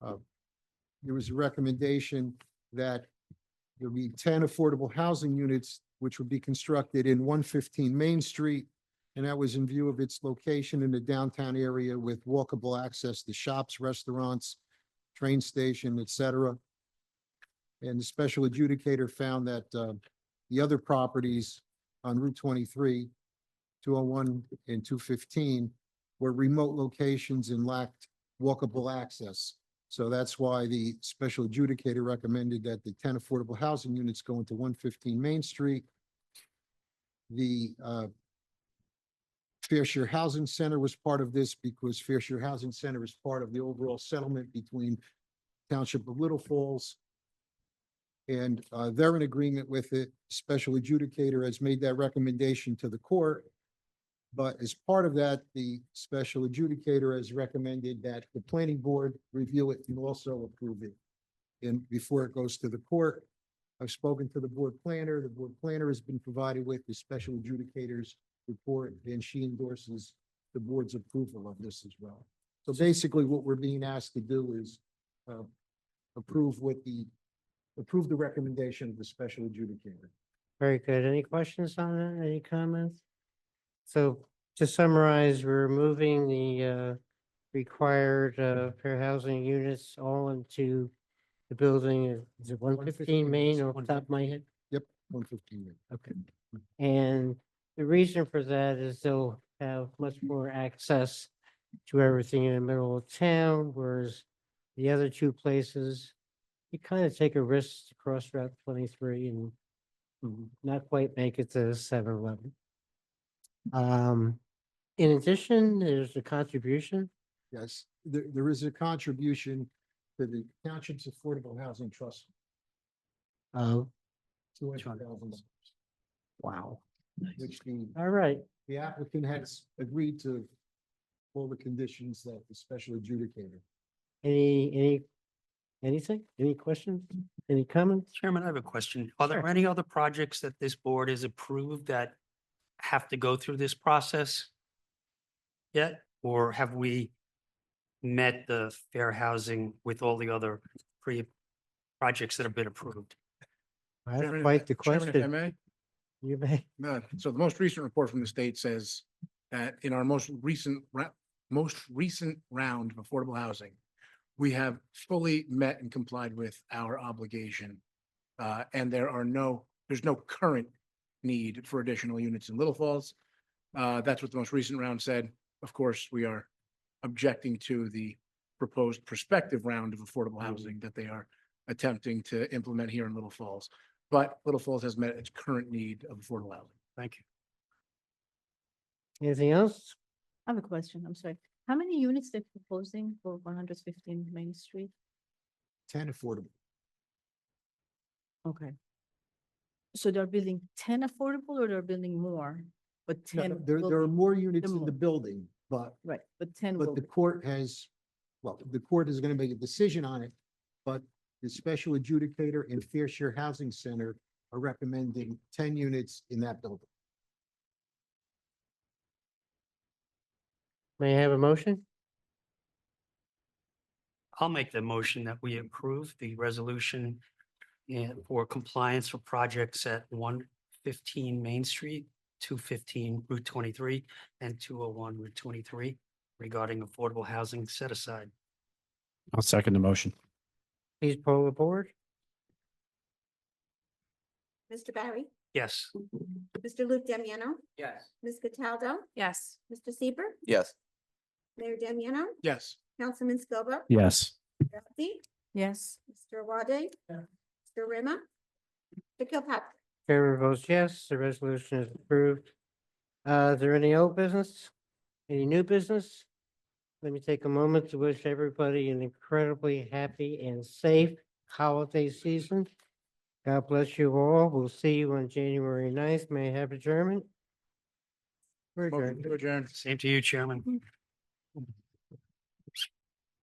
Speaker 15: there was a recommendation that there be 10 affordable housing units, which would be constructed in 115 Main Street. And that was in view of its location in the downtown area with walkable access to shops, restaurants, train station, et cetera. And the special adjudicator found that the other properties on Route 23, 201 and 215 were remote locations and lacked walkable access. So that's why the special adjudicator recommended that the 10 affordable housing units go into 115 Main Street. The Fair Share Housing Center was part of this because Fair Share Housing Center is part of the overall settlement between Township of Little Falls. And they're in agreement with it. Special adjudicator has made that recommendation to the court. But as part of that, the special adjudicator has recommended that the planning board review it and also approve it. And before it goes to the court, I've spoken to the board planner. The board planner has been provided with the special adjudicator's report, and she endorses the board's approval of this as well. So basically what we're being asked to do is approve the recommendation of the special adjudicator.
Speaker 1: Very good. Any questions on that? Any comments? So to summarize, we're moving the required fair housing units all into the building. Is it 115 Main off the top of my head?
Speaker 15: Yep, 115.
Speaker 1: Okay. And the reason for that is they'll have much more access to everything in the middle of town, whereas the other two places, you kind of take a risk to cross Route 23 and not quite make it to 7-Eleven. In addition, there's a contribution.
Speaker 15: Yes, there is a contribution to the Township's Affordable Housing Trust. $200,000.
Speaker 1: Wow.
Speaker 15: Which
Speaker 1: All right.
Speaker 15: the applicant has agreed to all the conditions that the special adjudicator.
Speaker 1: Anything? Any questions? Any comments?
Speaker 7: Chairman, I have a question. Are there
Speaker 1: Sure.
Speaker 7: any other projects that this board has approved that have to go through this process yet? Or have we met the fair housing with all the other projects that have been approved?
Speaker 1: That's
Speaker 12: Chairman,
Speaker 1: quite the
Speaker 12: Chairman, if I
Speaker 1: question.
Speaker 12: may?
Speaker 1: You may.
Speaker 12: So the most recent report from the state says that in our most recent round of affordable housing, we have fully met and complied with our obligation. And there's no current need for additional units in Little Falls. That's what the most recent round said. Of course, we are objecting to the proposed prospective round of affordable housing that they are attempting to implement here in Little Falls. But Little Falls has met its current need of affordable housing.
Speaker 7: Thank you.
Speaker 1: Anything else?
Speaker 11: I have a question, I'm sorry. How many units they're proposing for 115 Main Street?
Speaker 15: 10 affordable.
Speaker 11: Okay. So they're building 10 affordable or they're building more? But
Speaker 15: No,
Speaker 11: 10.
Speaker 15: there
Speaker 11: will
Speaker 15: are
Speaker 11: be-
Speaker 15: more units in
Speaker 11: more.
Speaker 15: the building, but
Speaker 11: Right, but 10
Speaker 15: But
Speaker 11: will
Speaker 15: the
Speaker 11: be.
Speaker 15: court has, well, the court is gonna make a decision on it, but the special adjudicator and Fair Share Housing Center are recommending 10 units in that building.
Speaker 1: May I have a motion?
Speaker 7: I'll make the motion that we approve the resolution for compliance for projects at 115 Main Street, 215 Route 23, and 201 Route 23 regarding affordable housing set aside.
Speaker 5: I'll second the motion.
Speaker 1: Please poll the board.
Speaker 3: Mr. Barry,
Speaker 7: Yes.
Speaker 3: Mr. Luke Demiano,
Speaker 14: Yes.
Speaker 3: Ms. Cataldo,
Speaker 13: Yes.
Speaker 3: Mr. Seaver,
Speaker 2: Yes.
Speaker 3: Mayor Demiano,
Speaker 12: Yes.
Speaker 3: Councilman Scoba,
Speaker 5: Yes.
Speaker 3: Drafty,
Speaker 11: Yes.
Speaker 3: Mr. Wade, Mr. Rima, Mr. Kilpatrick.
Speaker 1: Chairman votes yes, the resolution is approved. Is there any old business? Any new business? Let me take a moment to wish everybody an incredibly happy and safe holiday season. God bless you all. We'll see you on January 9th. May I have adjournment? We're
Speaker 12: Motion
Speaker 1: adjourned.
Speaker 12: to adjourn.
Speaker 7: Same to you, Chairman.